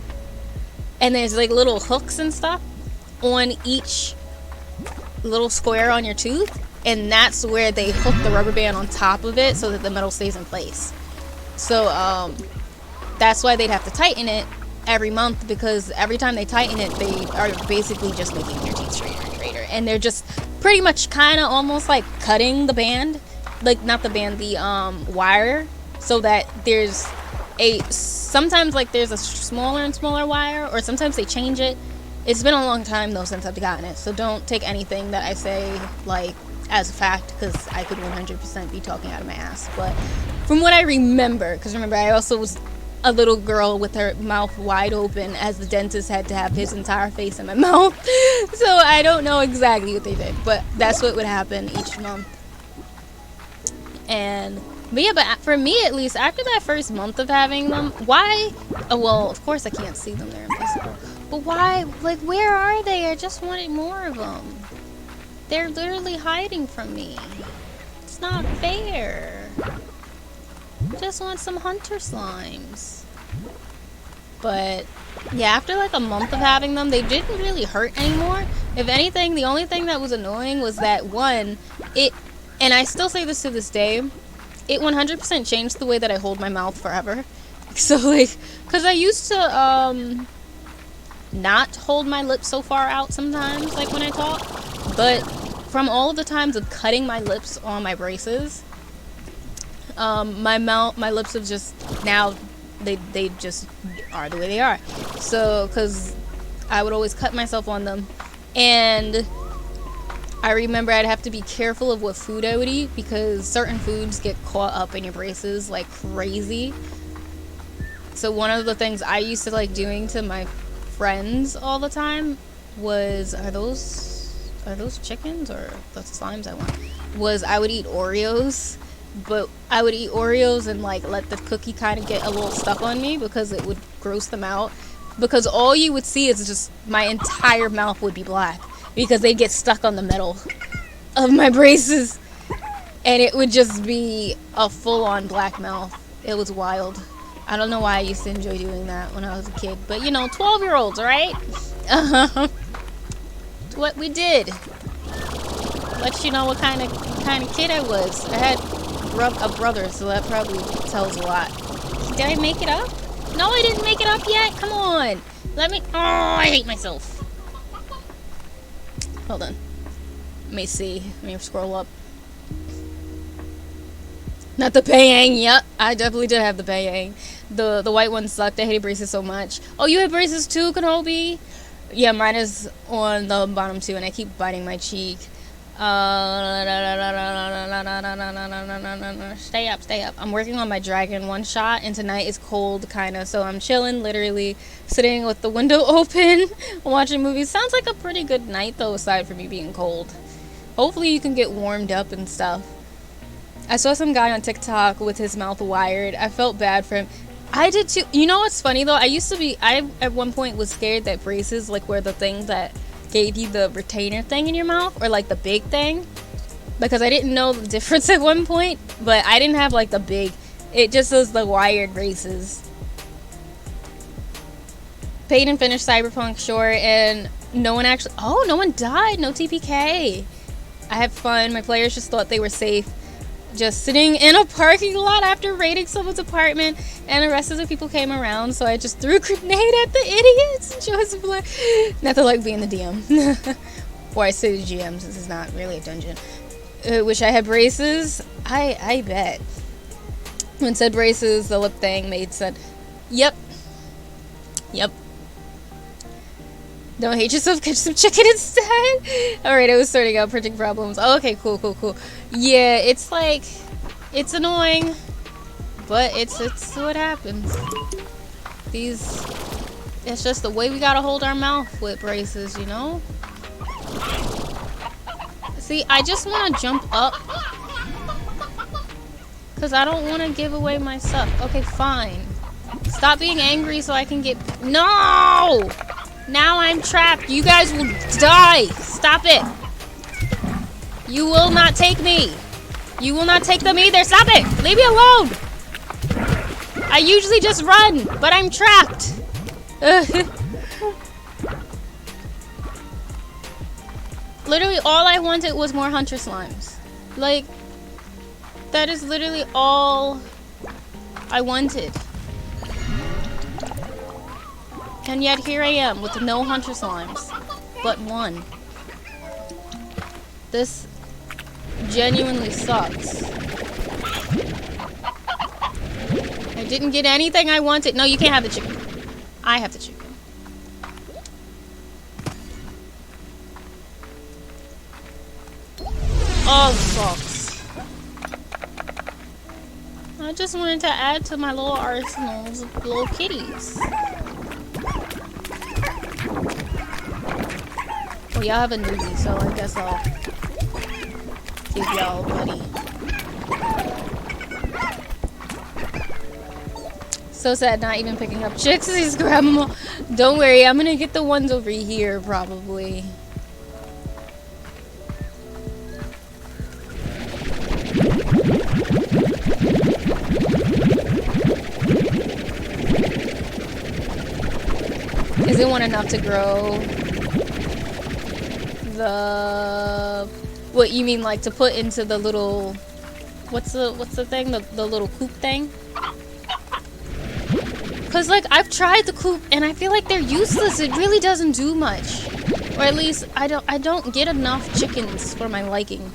[SPEAKER 1] and there's like little hooks and stuff on each little square on your tooth, and that's where they hook the rubber band on top of it so that the metal stays in place. So that's why they'd have to tighten it every month, because every time they tighten it, they are basically just making your teeth straighter and straighter, and they're just pretty much kind of almost like cutting the band, like not the band, the wire, so that there's sometimes like there's a smaller and smaller wire, or sometimes they change it. It's been a long time though since I've gotten it, so don't take anything that I say like as a fact, because I could 100% be talking out of my ass. But from what I remember, because remember I also was a little girl with her mouth wide open, as the dentist had to have his entire face in my mouth. So I don't know exactly what they did, but that's what would happen each month. But yeah, but for me at least, after that first month of having them, why? Oh, well, of course I can't see them, they're invisible. But why? Like, where are they? I just wanted more of them. They're literally hiding from me. It's not fair. Just want some hunter slimes. But yeah, after like a month of having them, they didn't really hurt anymore. If anything, the only thing that was annoying was that one, and I still say this to this day, it 100% changed the way that I hold my mouth forever. So like, because I used to not hold my lips so far out sometimes, like when I talk, but from all of the times of cutting my lips on my braces, My lips have just now they just are the way they are. So, because I would always cut myself on them, and I remember I'd have to be careful of what food I would eat because certain foods get caught up in your braces like crazy. So one of the things I used to like doing to my friends all the time was, are those chickens or the slimes I want? Was I would eat Oreos, but I would eat Oreos and like let the cookie kind of get a little stuck on me because it would gross them out. Because all you would see is just my entire mouth would be black because they get stuck on the metal of my braces, and it would just be a full-on black mouth. It was wild. I don't know why I used to enjoy doing that when I was a kid, but you know, 12-year-olds, right? What we did. Let you know what kind of kid I was. I had a brother, so that probably tells a lot. Did I make it up? No, I didn't make it up yet. Come on. Let me. Oh, I hate myself. Hold on. Let me see. Let me scroll up. Not the Bayang. Yep, I definitely did have the Bayang. The white one sucked. I hated braces so much. Oh, you had braces too, Kenobi? Yeah, mine is on the bottom too, and I keep biting my cheek. Stay up. I'm working on my dragon one shot, and tonight is cold, kinda, so I'm chilling, literally sitting with the window open, watching movies. Sounds like a pretty good night, though, aside from me being cold. Hopefully you can get warmed up and stuff. I saw some guy on TikTok with his mouth wired. I felt bad for him. I did too. You know what's funny, though? I at one point was scared that braces, like, were the thing that gave you the retainer thing in your mouth, or like the big thing, because I didn't know the difference at one point, but I didn't have like the big, it just was the wired braces. Paid and finished Cyberpunk, sure, and no one died, no TPK. I had fun. My players just thought they were safe, just sitting in a parking lot after raiding someone's apartment, and the rest of the people came around, so I just threw a grenade at the idiots. And Joseph like, nothing like being the DM. Or I say the GM, since it's not really a dungeon. Wish I had braces? I bet. When said braces, the lip thing made said, yep. Don't hate yourself, catch some chicken instead. Alright, I was sorting out printing problems. Oh, okay, cool. Yeah, it's like, it's annoying, but it's what happens. It's just the way we gotta hold our mouth with braces, you know? See, I just want to jump up because I don't want to give away my stuff. Okay, fine. Stop being angry so I can get... No! Now I'm trapped. You guys will die. Stop it. You will not take me. You will not take them either. Stop it. Leave me alone. I usually just run, but I'm trapped. Literally all I wanted was more hunter slimes. Like, that is literally all I wanted. And yet here I am with no hunter slimes, but one. This genuinely sucks. I didn't get anything I wanted. No, you can't have the chicken. I have the chicken. Oh, sucks. I just wanted to add to my little arsenals of little kitties. Well, y'all have a newbie, so I guess I'll give y'all a buddy. So sad not even picking up chicks. He's grabbing them all. Don't worry, I'm gonna get the ones over here, probably. Isn't one enough to grow the... What you mean, like to put into the little... What's the thing? The little coop thing? Cause like I've tried the coop and I feel like they're useless. It really doesn't do much. Or at least I don't get enough chickens for my liking.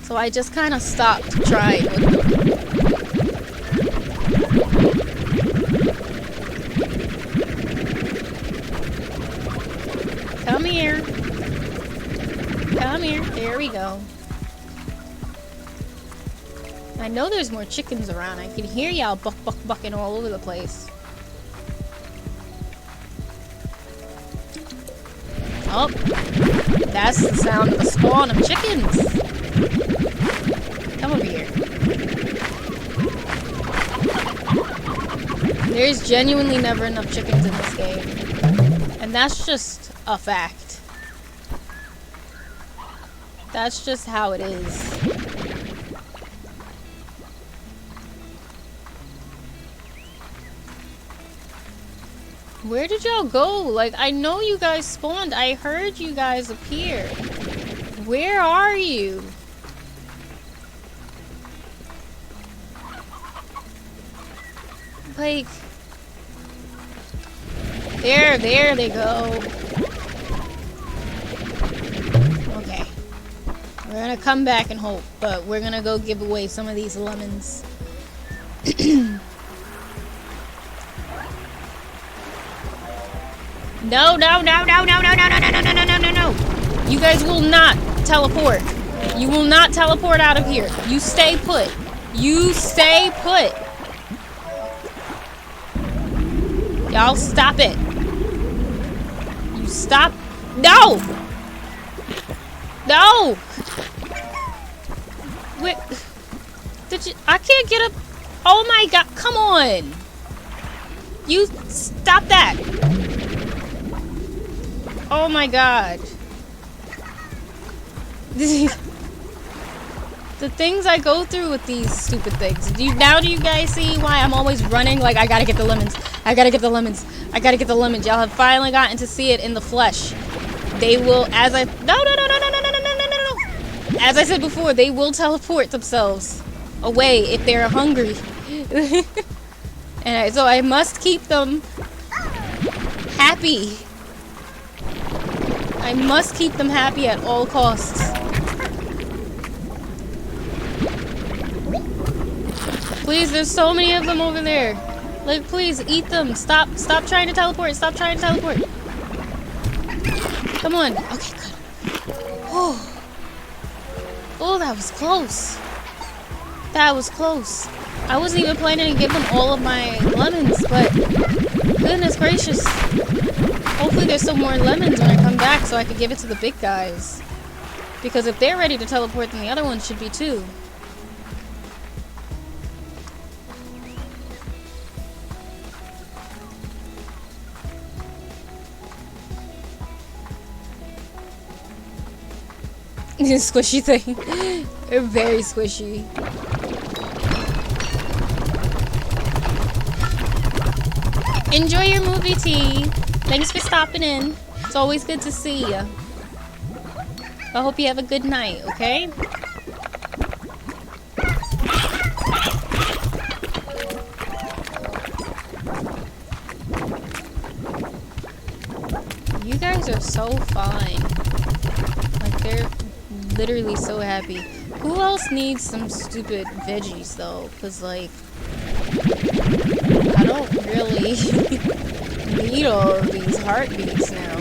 [SPEAKER 1] So I just kind of stopped trying with them. Come here. Come here. There we go. I know there's more chickens around. I can hear y'all bucking all over the place. Oh, that's the sound of the spawn of chickens. Come over here. There's genuinely never enough chickens in this game. And that's just a fact. That's just how it is. Where did y'all go? Like, I know you guys spawned. I heard you guys appear. Where are you? Like... There they go. Okay. We're gonna come back and hope, but we're gonna go give away some of these lemons. No. You guys will not teleport. You will not teleport out of here. You stay put. You stay put. Y'all stop it. You stop. No! No! Wait. Did you? I can't get up. Oh my god. Come on. You stop that. Oh my god. The things I go through with these stupid things. Now do you guys see why I'm always running? Like, I gotta get the lemons. I gotta get the lemons. I gotta get the lemons. Y'all have finally gotten to see it in the flesh. They will, as I... No. As I said before, they will teleport themselves away if they're hungry. And so I must keep them happy. I must keep them happy at all costs. Please, there's so many of them over there. Like, please, eat them. Stop trying to teleport. Stop trying to teleport. Come on. Okay, good. Oh, that was close. That was close. I wasn't even planning to give them all of my lemons, but goodness gracious. Hopefully there's some more lemons when I come back so I can give it to the big guys. Because if they're ready to teleport, then the other ones should be too. This squishy thing. They're very squishy. Enjoy your movie, T. Thanks for stopping in. It's always good to see you. I hope you have a good night, okay? You guys are so fine. Like, they're literally so happy. Who else needs some stupid veggies, though? Because, like, I don't really need all of these heartbeats now.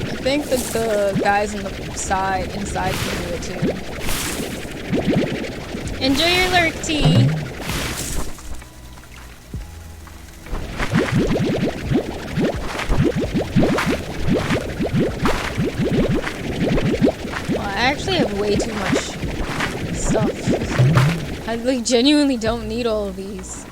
[SPEAKER 1] I think that the guys on the inside can do it too. Enjoy your lurk, tea. Well, I actually have way too much stuff. I like genuinely don't need all of these.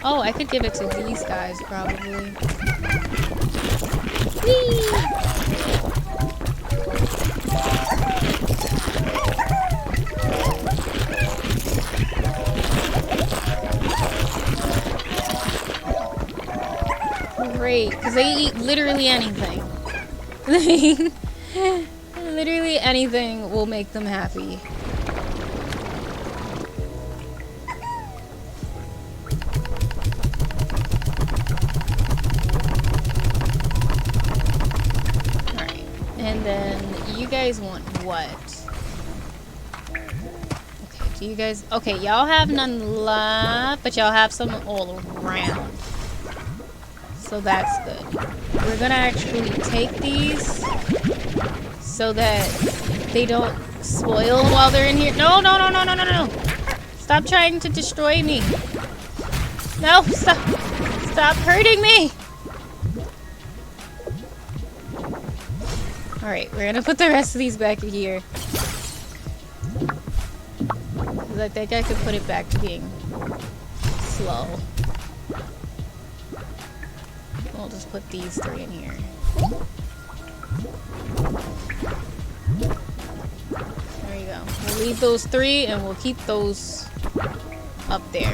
[SPEAKER 1] Oh, I could give it to these guys probably. Whee! great, because they eat literally anything. Literally anything will make them happy. Alright, and then you guys want what? Okay, do you guys... Okay, y'all have none left, but y'all have some all around. So that's good. We're gonna actually take these so that they don't spoil while they're in here. No, no, no, no, no, no, no, no. Stop trying to destroy me. No, stop. Stop hurting me. Alright, we're gonna put the rest of these back in here. Because I think I could put it back to being slow. We'll just put these 3 in here. There you go. We'll leave those 3 and we'll keep those up there.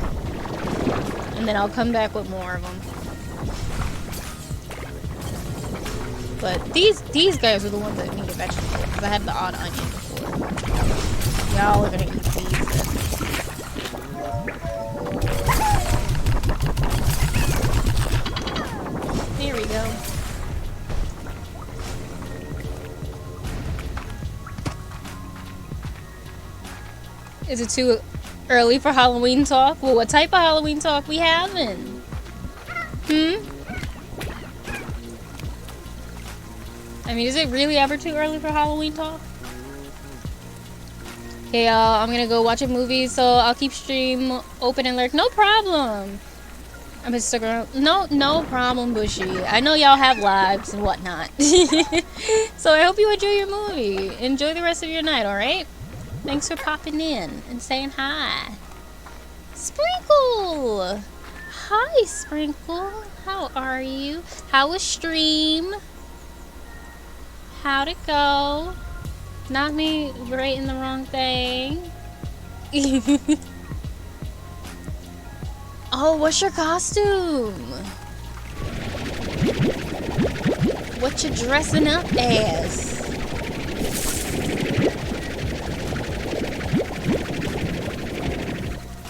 [SPEAKER 1] And then I'll come back with more of them. But these guys are the ones that need a vegetable. Because I had the odd onion before. Y'all are gonna eat these then. There we go. Is it too early for Halloween talk? Well, what type of Halloween talk we having? I mean, is it really ever too early for Halloween talk? Okay, y'all, I'm gonna go watch a movie, so I'll keep stream open and lurk. No problem. I'm Instagram. No problem, Bushy. I know y'all have lives and whatnot. So I hope you enjoy your movie. Enjoy the rest of your night, alright? Thanks for popping in and saying hi. Sprinkle! Hi, Sprinkle. How are you? How was stream? How'd it go? Not me writing the wrong thing. Oh, what's your costume? What you dressing up as?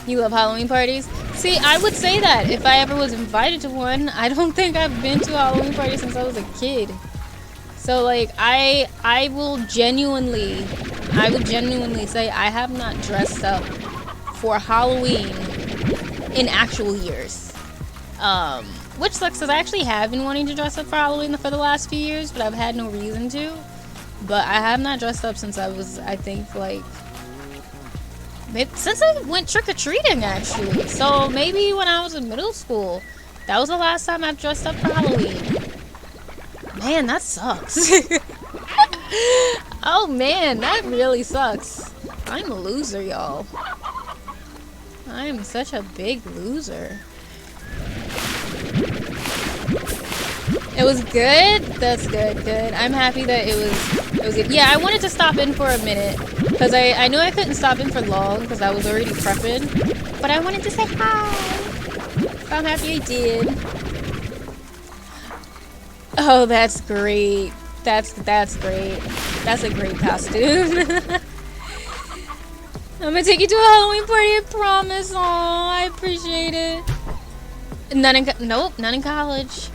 [SPEAKER 1] You love Halloween parties? See, I would say that if I ever was invited to one. I don't think I've been to a Halloween party since I was a kid. So like I would genuinely say I have not dressed up for Halloween in actual years. Which sucks because I actually have been wanting to dress up for Halloween for the last few years, but I've had no reason to. But I have not dressed up since I was, I think, like, since I went trick-or-treating, actually. So maybe when I was in middle school. That was the last time I've dressed up for Halloween. Man, that sucks. Oh man, that really sucks. I'm a loser, y'all. I am such a big loser. It was good? That's good, good. I'm happy that it was good. Yeah, I wanted to stop in for a minute. Because I knew I couldn't stop in for long because I was already prepping. But I wanted to say hi. So I'm happy I did. Oh, that's great. That's great. That's a great costume. I'm gonna take you to a Halloween party, I promise. Aw, I appreciate it. None in college.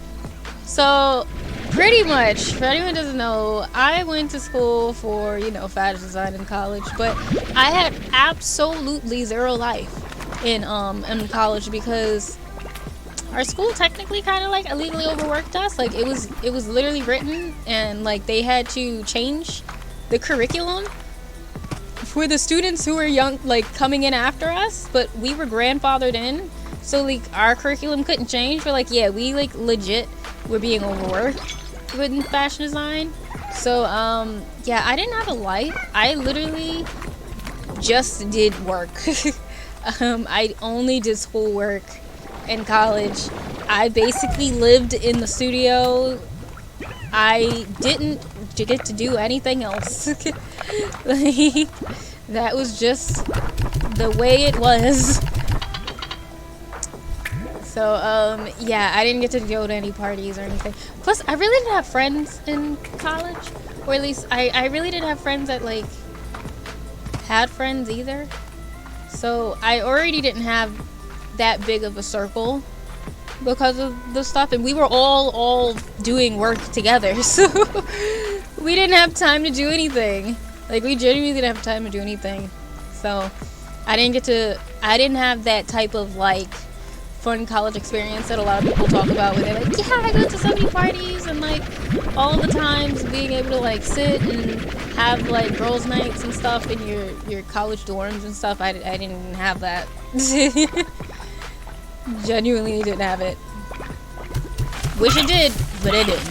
[SPEAKER 1] So, pretty much, for anyone who doesn't know, I went to school for, you know, fashion design in college, but I had absolutely zero life in college because our school technically kind of like illegally overworked us. Like it was literally written and like they had to change the curriculum for the students who were young, like coming in after us, but we were grandfathered in, so like our curriculum couldn't change. We're like, yeah, we like legit were being overworked with fashion design. So yeah, I didn't have a life. I literally just did work. I only did schoolwork in college. I basically lived in the studio. I didn't get to do anything else. Like, that was just the way it was. So, yeah, I didn't get to go to any parties or anything. Plus, I really didn't have friends in college. Or at least, I really didn't have friends that, like, had friends either. So, I already didn't have that big of a circle because of the stuff. And we were all doing work together. So, we didn't have time to do anything. Like, we genuinely didn't have time to do anything. So, I didn't have that type of, like, fun college experience that a lot of people talk about where they're like, yeah, I go to so many parties and like all the times being able to like sit and have like girls nights and stuff in your college dorms and stuff. I didn't have that. Genuinely didn't have it. Wish I did, but I didn't.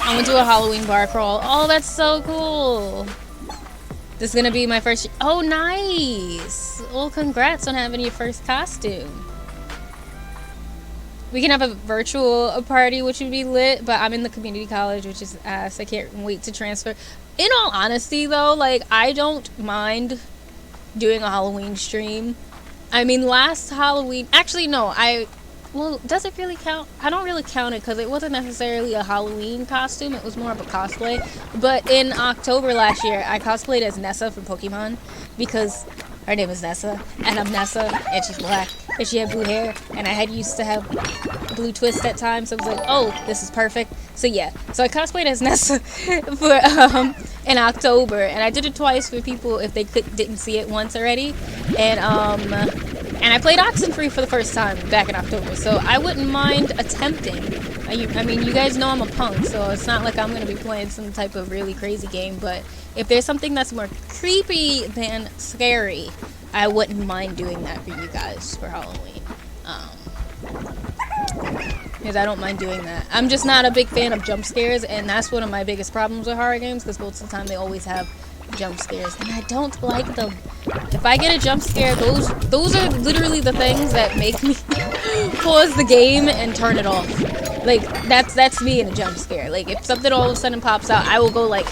[SPEAKER 1] I went to a Halloween bar crawl. Oh, that's so cool. This is gonna be my first. Oh, nice. Well, congrats on having your first costume. We can have a virtual party, which would be lit, but I'm in the community college, which is ass. I can't wait to transfer. In all honesty, though, like, I don't mind doing a Halloween stream. I mean, last Halloween... Actually, no, well, does it really count? I don't really count it because it wasn't necessarily a Halloween costume. It was more of a cosplay. But in October last year, I cosplayed as Nessa from Pokemon because her name is Nessa, and I'm Nessa, and she's black, and she had blue hair, and I had used to have blue twist at times, so I was like, oh, this is perfect. So yeah, so I cosplayed as Nessa for in October, and I did it twice for people if they didn't see it once already, and I played Oxenfree for the first time back in October, so I wouldn't mind attempting. I mean, you guys know I'm a punk, so it's not like I'm going to be playing some type of really crazy game, but if there's something that's more creepy than scary, I wouldn't mind doing that for you guys for Halloween. Because I don't mind doing that. I'm just not a big fan of jump scares, and that's one of my biggest problems with horror games, because most of the time they always have jump scares, and I don't like them. If I get a jump scare, those are literally the things that make me pause the game and turn it off. Like, that's me in a jump scare. Like, if something all of a sudden pops out, I will go like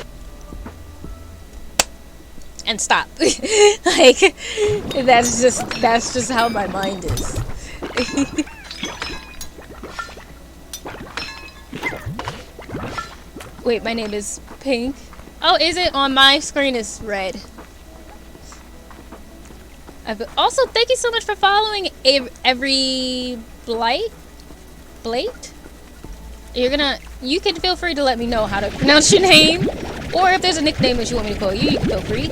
[SPEAKER 1] and stop. Like, that's just how my mind is. Wait, my name is Pink. Oh, is it? On my screen is red. Also, thank you so much for following every Blate. You can feel free to let me know how to pronounce your name, or if there's a nickname that you want me to call you, you can feel free.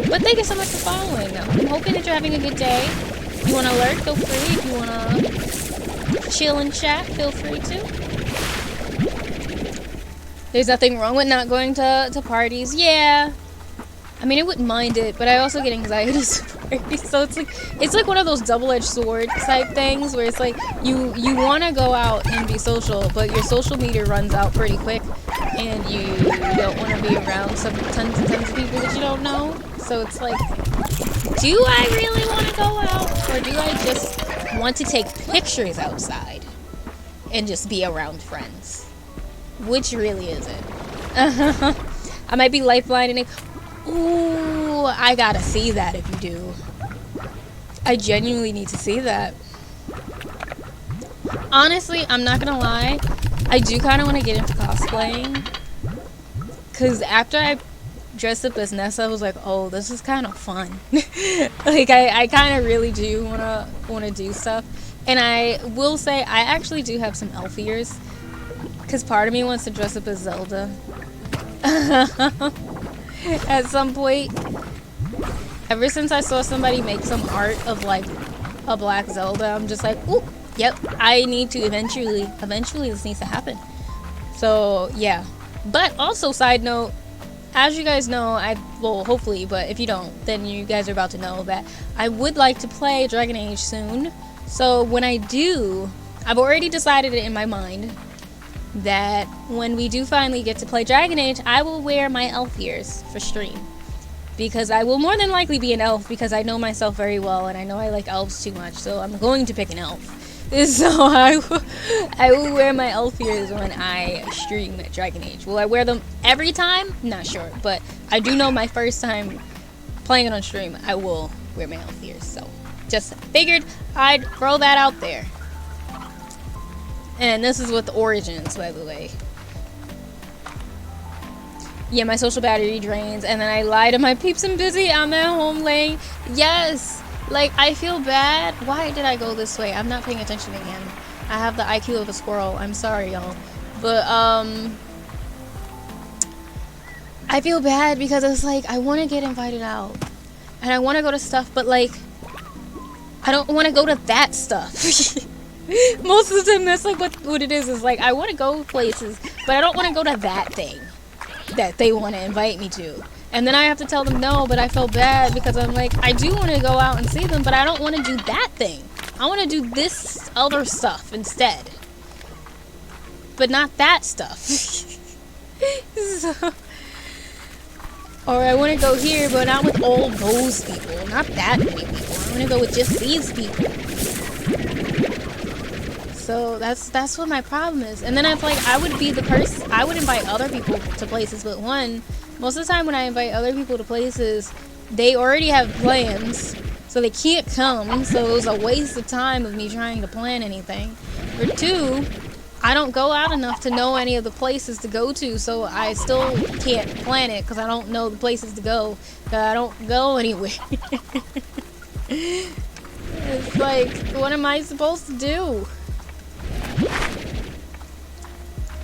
[SPEAKER 1] But thank you so much for following. I'm hoping that you're having a good day. If you want to lurk, feel free. If you want to chill and chat, feel free to. There's nothing wrong with not going to parties. Yeah. I mean, I wouldn't mind it, but I also get anxiety parties. So it's like one of those double-edged sword type things where it's like you want to go out and be social, but your social meter runs out pretty quick, and you don't want to be around tons and tons of people that you don't know. So it's like, do I really want to go out, or do I just want to take pictures outside and just be around friends? Which really is it? I might be lifelining it. Ooh, I gotta see that if you do. I genuinely need to see that. Honestly, I'm not gonna lie. I do kind of want to get into cosplaying. Because after I dressed up as Nessa, I was like, oh, this is kind of fun. Like, I kind of really do want to do stuff. And I will say, I actually do have some elf ears. Because part of me wants to dress up as Zelda. At some point. Ever since I saw somebody make some art of like a black Zelda, I'm just like, ooh, yep, I need to eventually this needs to happen. So yeah. But also, side note, as you guys know, well, hopefully, but if you don't, then you guys are about to know that I would like to play Dragon Age soon. So when I do, I've already decided it in my mind that when we do finally get to play Dragon Age, I will wear my elf ears for stream. Because I will more than likely be an elf, because I know myself very well, and I know I like elves too much, so I'm going to pick an elf. So I will wear my elf ears when I stream at Dragon Age. Will I wear them every time? Not sure, but I do know my first time playing it on stream, I will wear my elf ears, so Just figured I'd throw that out there. And this is with the origins, by the way. Yeah, my social battery drains, and then I lie to my peeps and busy. I'm at home laying. Yes! Like, I feel bad. Why did I go this way? I'm not paying attention again. I have the IQ of a squirrel. I'm sorry, y'all. But, I feel bad because it's like, I want to get invited out. And I want to go to stuff, but, like, I don't want to go to that stuff. Most of the time, that's, like, what it is like, I want to go places, but I don't want to go to that thing that they want to invite me to. And then I have to tell them no, but I feel bad because I'm like, I do want to go out and see them, but I don't want to do that thing. I want to do this other stuff instead. But not that stuff. So, or I want to go here, but not with all those people. Not that many people. I want to go with just these people. So that's what my problem is. And then I feel like I would be the person, I would invite other people to places, but one, most of the time when I invite other people to places, they already have plans, so they can't come, so it was a waste of time of me trying to plan anything. Or two, I don't go out enough to know any of the places to go to, so I still can't plan it because I don't know the places to go, because I don't go anywhere. It's like, what am I supposed to do?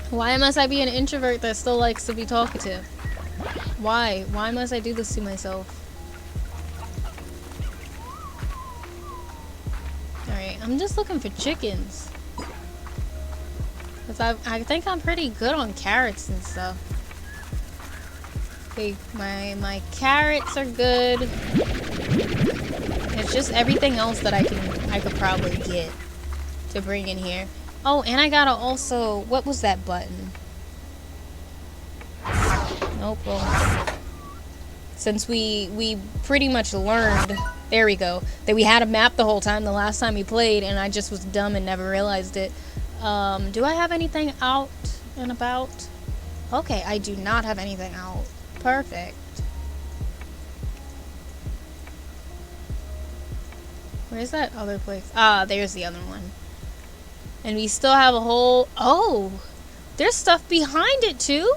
[SPEAKER 1] Why must I be an introvert that still likes to be talkative? Why? Why must I do this to myself? Alright, I'm just looking for chickens. Cause I think I'm pretty good on carrots and stuff. Okay, my carrots are good. It's just everything else that I could probably get to bring in here. Oh, and I gotta also, what was that button? Nope. Well, since we pretty much learned, there we go, that we had a map the whole time the last time we played, and I just was dumb and never realized it. Do I have anything out and about? Okay, I do not have anything out. Perfect. Where's that other place? Ah, there's the other one. And we still have a whole... Oh! There's stuff behind it, too?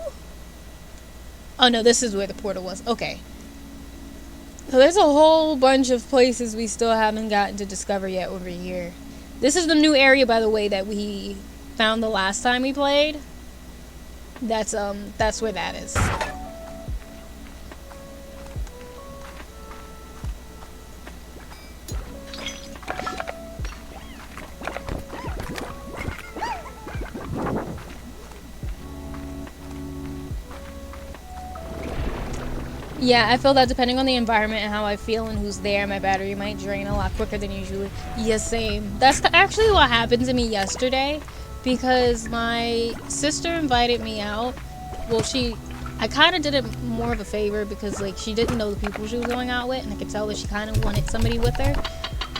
[SPEAKER 1] Oh, no, this is where the portal was. Okay. So there's a whole bunch of places we still haven't gotten to discover yet over here. This is the new area, by the way, that we found the last time we played. That's where that is. Yeah, I feel that depending on the environment and how I feel and who's there, my battery might drain a lot quicker than usually. Yeah, same. That's actually what happened to me yesterday, because my sister invited me out. Well, I kind of did it more of a favor because, like, she didn't know the people she was going out with, and I could tell that she kind of wanted somebody with her.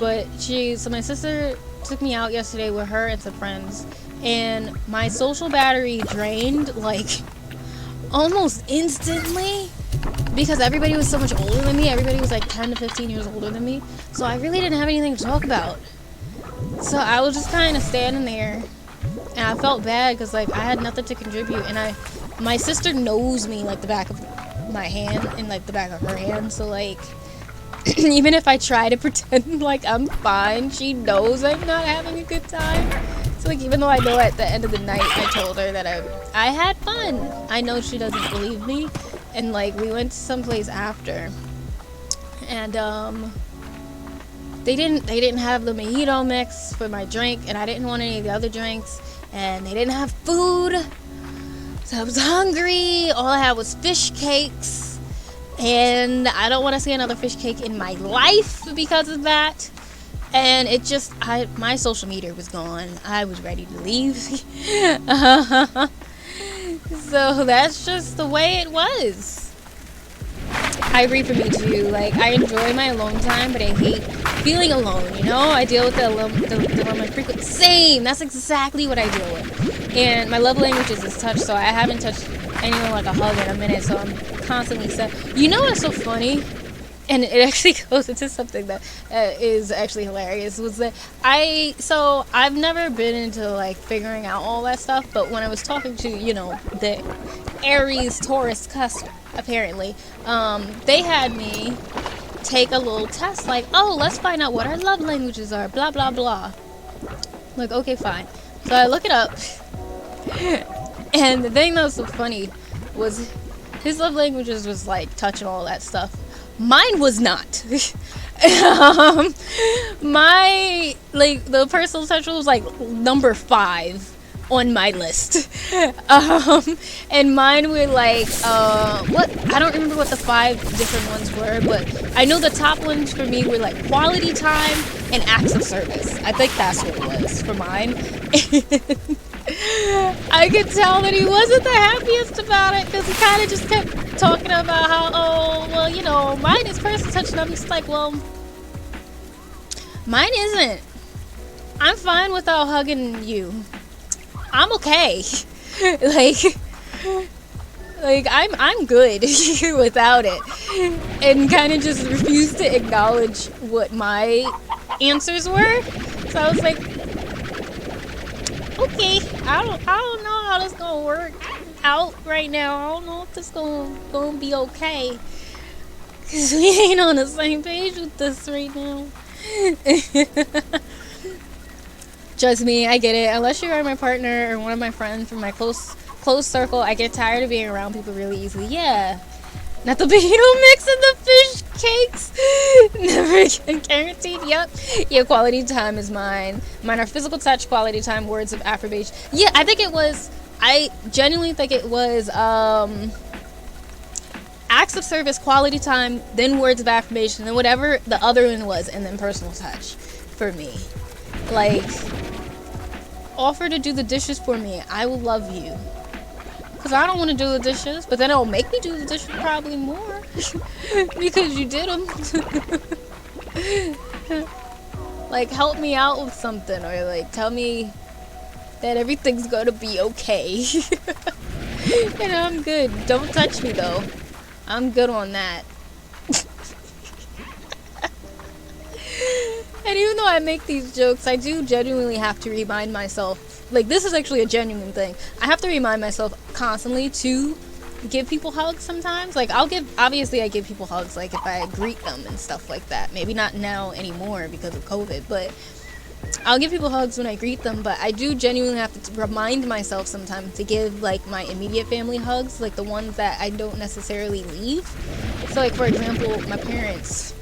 [SPEAKER 1] But so my sister took me out yesterday with her and some friends, and my social battery drained, like, almost instantly. Because everybody was so much older than me. Everybody was like 10 to 15 years older than me. So I really didn't have anything to talk about. So I was just kind of standing there. And I felt bad because, like, I had nothing to contribute. And my sister knows me like the back of my hand and like the back of her hand. So, like, even if I try to pretend like I'm fine, she knows I'm not having a good time. So, like, even though I know at the end of the night I told her that I had fun, I know she doesn't believe me. And, like, we went to someplace after, and they didn't have the mojito mix for my drink, and I didn't want any of the other drinks, and they didn't have food, so I was hungry. All I had was fish cakes, and I don't want to see another fish cake in my life because of that. And it just, my social meter was gone. I was ready to leave. So that's just the way it was. I agree for me too. Like, I enjoy my alone time, but I hate feeling alone, you know? I deal with the dilemma frequently. Same! That's exactly what I deal with. And my love language is touch, so I haven't touched anyone like a hug in a minute, so I'm constantly sad. You know what's so funny? and it actually goes into something that is actually hilarious. Was that I've never been into like figuring out all that stuff, but when I was talking to the Aries Taurus cusp, apparently, they had me take a little test, like, oh, let's find out what our love languages are, blah blah blah. I'm like, okay, fine. So I look it up, and the thing that was so funny was his love languages was like touch and all that stuff. Mine was not. My the personal touch was like number 5 on my list. And mine were like what, I don't remember what the 5 different ones were, but I know the top ones for me were like quality time and acts of service. I think that's what it was for mine. I could tell that he wasn't the happiest about it, because he kind of just kept talking about how, oh, well, mine is personal touch, and I'm just like, well, mine isn't. I'm fine without hugging you. I'm okay. I'm good without it, and kind of just refused to acknowledge what my answers were. So I was like, okay, I don't know how this gonna work out right now. I don't know if this gonna be okay, cause we ain't on the same page with this right now. Trust me, I get it. Unless you are my partner or one of my friends from my close circle, I get tired of being around people really easily. Yeah. Not the burrito mix and the fish cakes. Never guaranteed. Yep. Yeah, quality time is mine. Mine are physical touch, quality time, words of affirmation. Yeah, I genuinely think it was acts of service, quality time, then words of affirmation, then whatever the other one was, and then personal touch for me. Like, offer to do the dishes for me. I will love you. Because I don't want to do the dishes, but then it'll make me do the dishes probably more. Because you did them. Like, help me out with something, or like tell me that everything's gonna be okay. And I'm good. Don't touch me though. I'm good on that. And even though I make these jokes, I do genuinely have to remind myself, like, this is actually a genuine thing. I have to remind myself constantly to give people hugs sometimes. Like, obviously I give people hugs, like, if I greet them and stuff like that. Maybe not now anymore because of COVID, but I'll give people hugs when I greet them. But I do genuinely have to remind myself sometimes to give, like, my immediate family hugs, like the ones that I don't necessarily leave. So, like, for example, my parents,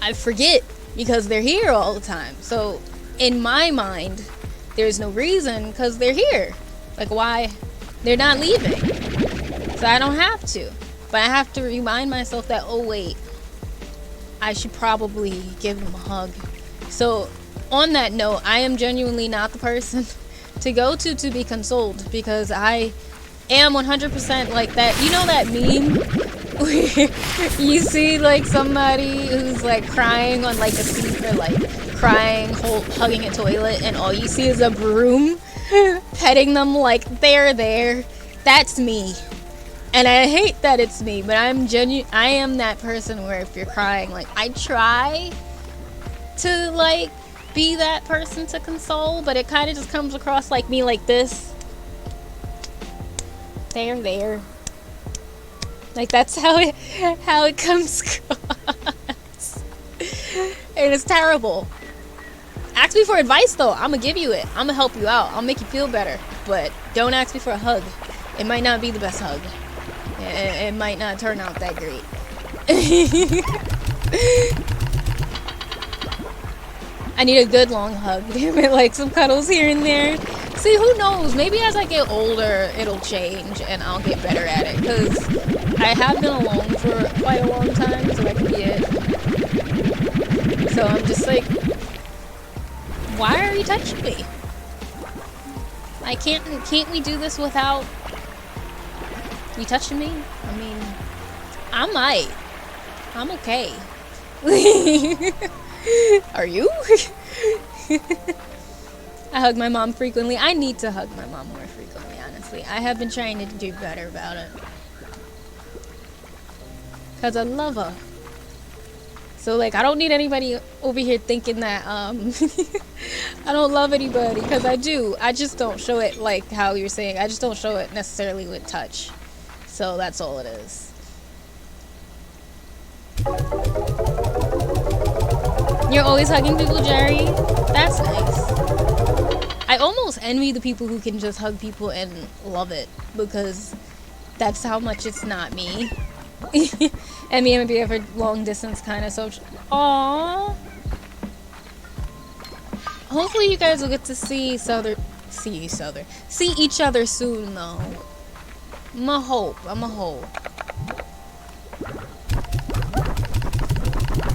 [SPEAKER 1] I forget because they're here all the time. So in my mind, there's no reason, because they're here. Like, why? They're not leaving. So I don't have to. But I have to remind myself that, oh wait, I should probably give them a hug. So on that note, I am genuinely not the person to go to be consoled, because I am 100% like that. You know that meme where you see like somebody who's like crying on like a seat, or like crying, hugging a toilet, and all you see is a broom petting them like they're there? That's me. And I hate that it's me, but I am that person where if you're crying, like, I try to like be that person to console, but it kind of just comes across like me like this. They're there. Like, that's how it comes across. And it's terrible. Ask me for advice though. I'm gonna give you it. I'm gonna help you out. I'll make you feel better. But don't ask me for a hug. It might not be the best hug. It might not turn out that great. I need a good long hug. Damn it, like some cuddles here and there. See, who knows? Maybe as I get older, it'll change and I'll get better at it. Because I have been alone for quite a long time, so that could be it. So I'm just like, why are you touching me? Like, can't we do this without you touching me? I mean, I might. I'm okay. Are you? I hug my mom frequently. I need to hug my mom more frequently, honestly. I have been trying to do better about it. Because I love her. So like I don't need anybody over here thinking that I don't love anybody, because I do. I just don't show it like how you're saying. I just don't show it necessarily with touch. So that's all it is. You're always hugging people, Jerry? That's nice. I almost envy the people who can just hug people and love it, because that's how much it's not me. And me and be for long distance kind of social. Aww. Hopefully you guys will get to see each other soon though. I'm a hope.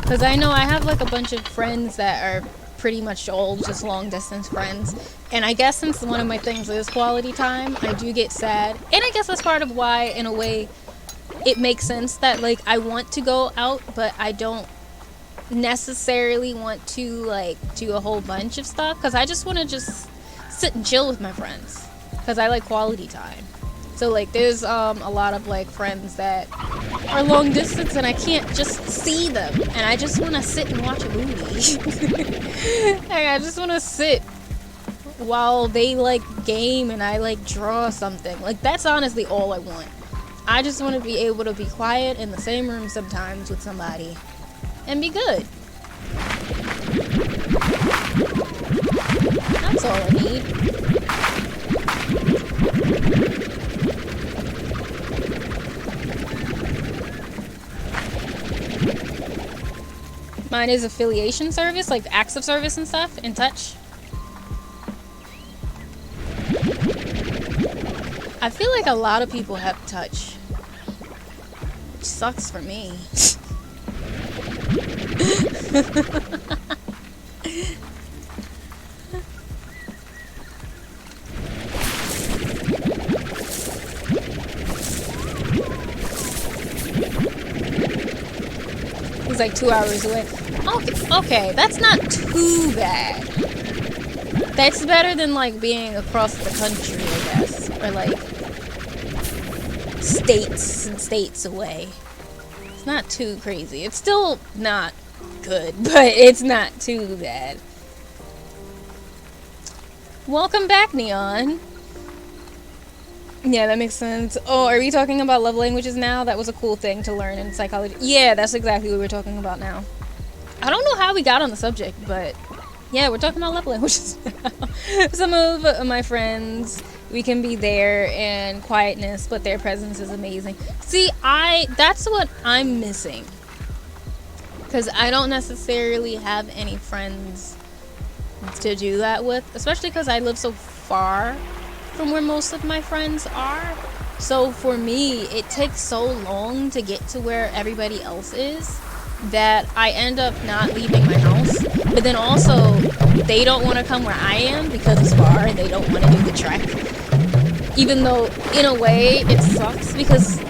[SPEAKER 1] Because I know I have like a bunch of friends that are pretty much all just long distance friends. And I guess since one of my things is quality time, I do get sad. And I guess that's part of why, in a way, it makes sense that like I want to go out, but I don't necessarily want to like do a whole bunch of stuff, because I just want to just sit and chill with my friends, because I like quality time. So like there's a lot of like friends that are long distance and I can't just see them, and I just want to sit and watch a movie. Like, I just want to sit while they like game and I like draw something. Like that's honestly all I want. I just want to be able to be quiet in the same room sometimes with somebody and be good. That's all I need. Mine is affiliation service, like acts of service and stuff, in touch. I feel like a lot of people have touch, which sucks for me. It's like 2 hours away. Okay, that's not too bad. That's better than like being across the country, I guess, or like states and states away. It's not too crazy. It's still not good, but it's not too bad. Welcome back, Neon. Yeah, that makes sense. Oh, are we talking about love languages now? That was a cool thing to learn in psychology. Yeah, that's exactly what we're talking about now. I don't know how we got on the subject, but yeah, we're talking about love languages now. Some of my friends, we can be there in quietness, but their presence is amazing. See, that's what I'm missing. Because I don't necessarily have any friends to do that with, especially because I live so far from where most of my friends are. So for me, it takes so long to get to where everybody else is that I end up not leaving my house. But then also, they don't want to come where I am because it's far and they don't want to do the trek. Even though, in a way, it sucks because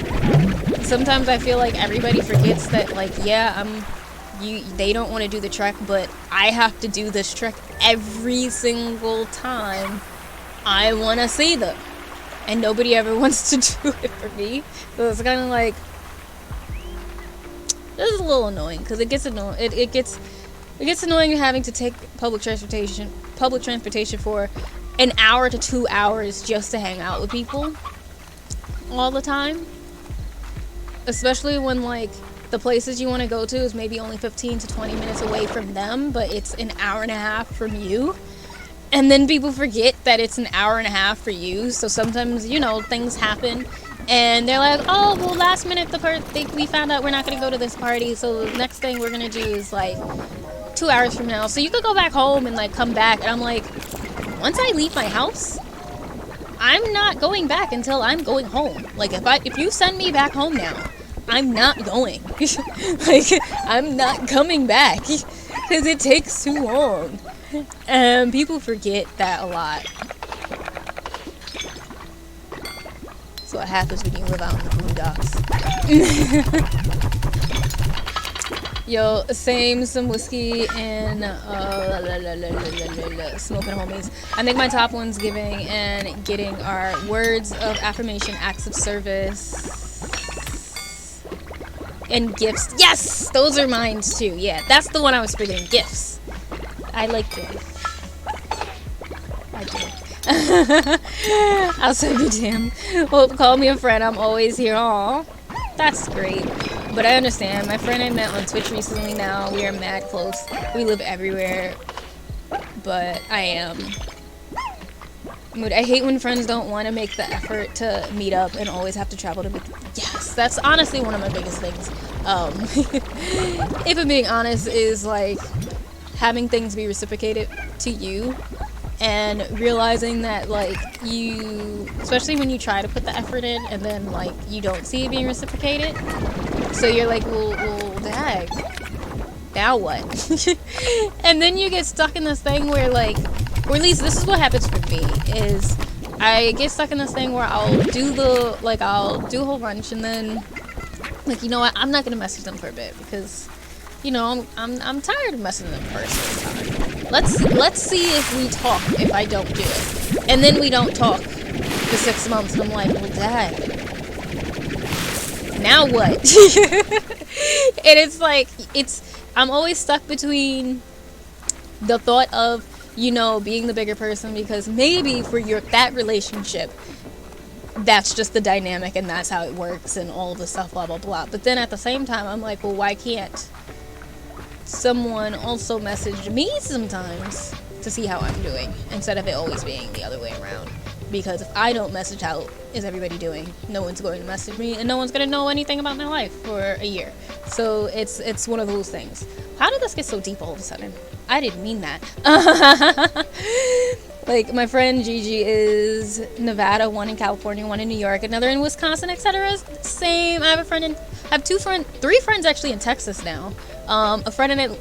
[SPEAKER 1] sometimes I feel like everybody forgets that, like, yeah, they don't want to do the trek, but I have to do this trek every single time I want to see them, and nobody ever wants to do it for me. So it's kind of like, this is a little annoying because it gets annoying. It gets annoying having to take public transportation for an hour to 2 hours just to hang out with people all the time. Especially when like the places you want to go to is maybe only 15 to 20 minutes away from them, but it's an hour and a half from you. And then people forget that it's an hour and a half for you. So sometimes, you know, things happen and they're like, oh, well, last minute we found out we're not going to go to this party. So the next thing we're going to do is like 2 hours from now. So you could go back home and like come back. And I'm like, once I leave my house, I'm not going back until I'm going home. Like if you send me back home now, I'm not going. Like I'm not coming back because it takes too long. And people forget that a lot. That's what happens when you live out in the boondocks. Yo, same, some whiskey and smoking homies. I think my top ones giving and getting are words of affirmation, acts of service. And gifts. Yes! Those are mine too. Yeah, that's the one I was forgetting. Gifts. I like gifts. I do. I'll send you to him. Well, call me a friend. I'm always here. Aw. That's great. But I understand. My friend I met on Twitch recently now. We are mad close. We live everywhere. But I hate when friends don't want to make the effort to meet up and always have to travel to meet. Yes, that's honestly one of my biggest things. If I'm being honest, is like having things be reciprocated to you and realizing that like you, especially when you try to put the effort in and then like you don't see it being reciprocated, so you're like, well dag, now what? And then you get stuck in this thing where like, or at least this is what happens for me, is I get stuck in this thing where I'll do a whole bunch and then like, you know what, I'm not gonna message them for a bit because, you know, I'm tired of messaging them first time. Let's see if we talk if I don't do it. And then we don't talk for 6 months and I'm like, well dang, now what? And it's like, I'm always stuck between the thought of, you know, being the bigger person because maybe for that relationship that's just the dynamic and that's how it works and all of the stuff, blah blah blah. But then at the same time I'm like, well, why can't someone also message me sometimes to see how I'm doing instead of it always being the other way around? Because if I don't message how is everybody doing, no one's going to message me and no one's going to know anything about my life for a year. So it's one of those things. How did this get so deep all of a sudden? I didn't mean that. Like, my friend Gigi is Nevada, one in California, one in New York, another in Wisconsin, etc. Same. I have three friends actually in Texas now. A friend in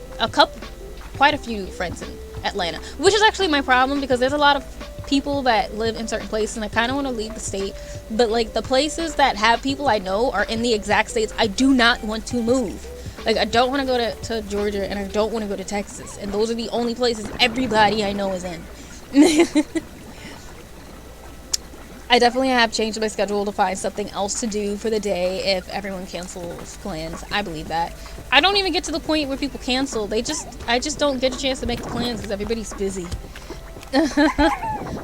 [SPEAKER 1] quite a few friends in Atlanta, which is actually my problem because there's a lot of people that live in certain places and I kind of want to leave the state, but like the places that have people I know are in the exact states I do not want to move. Like, I don't want to go to Georgia and I don't want to go to Texas, and those are the only places everybody I know is in. I definitely have changed my schedule to find something else to do for the day if everyone cancels plans. I believe that. I don't even get to the point where people cancel. I just don't get a chance to make the plans because everybody's busy.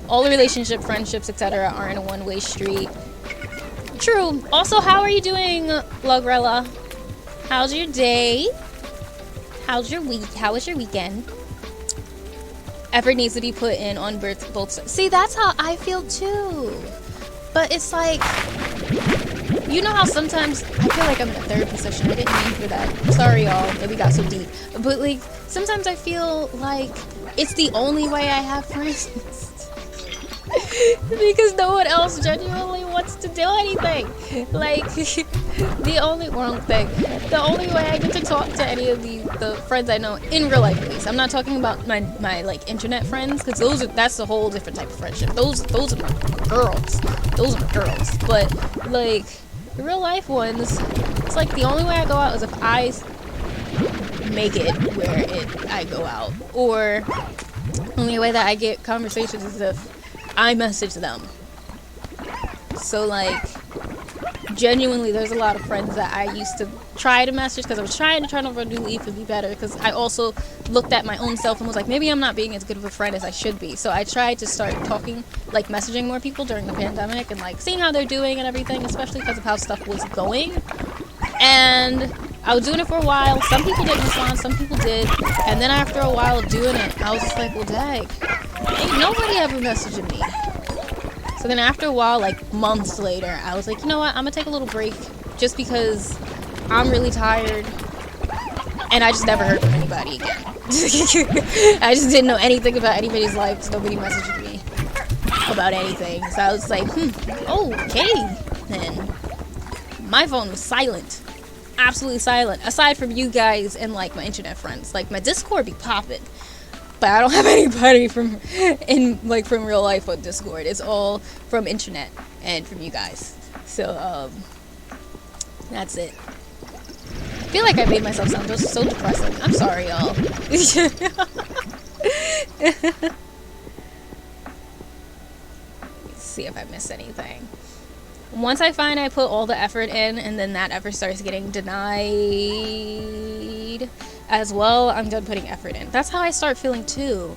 [SPEAKER 1] All the relationship, friendships, etc. are in a one-way street. True. Also, how are you doing, Logrella? How's your day? How's your week? How was your weekend? Effort needs to be put in on both sides. See, that's how I feel too. But it's like, you know how sometimes I feel like I'm in a therapy session. I didn't mean for that. Sorry, y'all, that we got so deep. But like, sometimes I feel like it's the only way I have friends. Because no one else genuinely wants to do anything. Like, the only way I get to talk to any of the friends I know in real life, at least. I'm not talking about my like internet friends, because that's a whole different type of friendship. Those are my girls. Those are my girls. But like the real life ones, it's like the only way I go out is if I make it where I go out, or only way that I get conversations is if I message them. So like, genuinely, there's a lot of friends that I used to try to message because I was trying to turn over a new leaf and be better, because I also looked at my own self and was like, maybe I'm not being as good of a friend as I should be. So I tried to start talking, like messaging more people during the pandemic and like seeing how they're doing and everything, especially because of how stuff was going. And I was doing it for a while. Some people didn't respond, some people did. And then after a while of doing it, I was just like, well, dang, ain't nobody ever messaging me. So then after a while, like months later, I was like, you know what, I'm gonna take a little break just because I'm really tired. And I just never heard from anybody again. I just didn't know anything about anybody's life, so nobody messaged me about anything. So I was like, okay, then. My phone was silent. Absolutely silent. Aside from you guys and like my internet friends. Like my Discord be popping. But I don't have anybody from real life on Discord. It's all from internet and from you guys. So that's it. I feel like I made myself sound just so depressing. I'm sorry, y'all. Let's see if I missed anything. Once I find I put all the effort in and then that effort starts getting denied as well, I'm done putting effort in. That's how I start feeling too.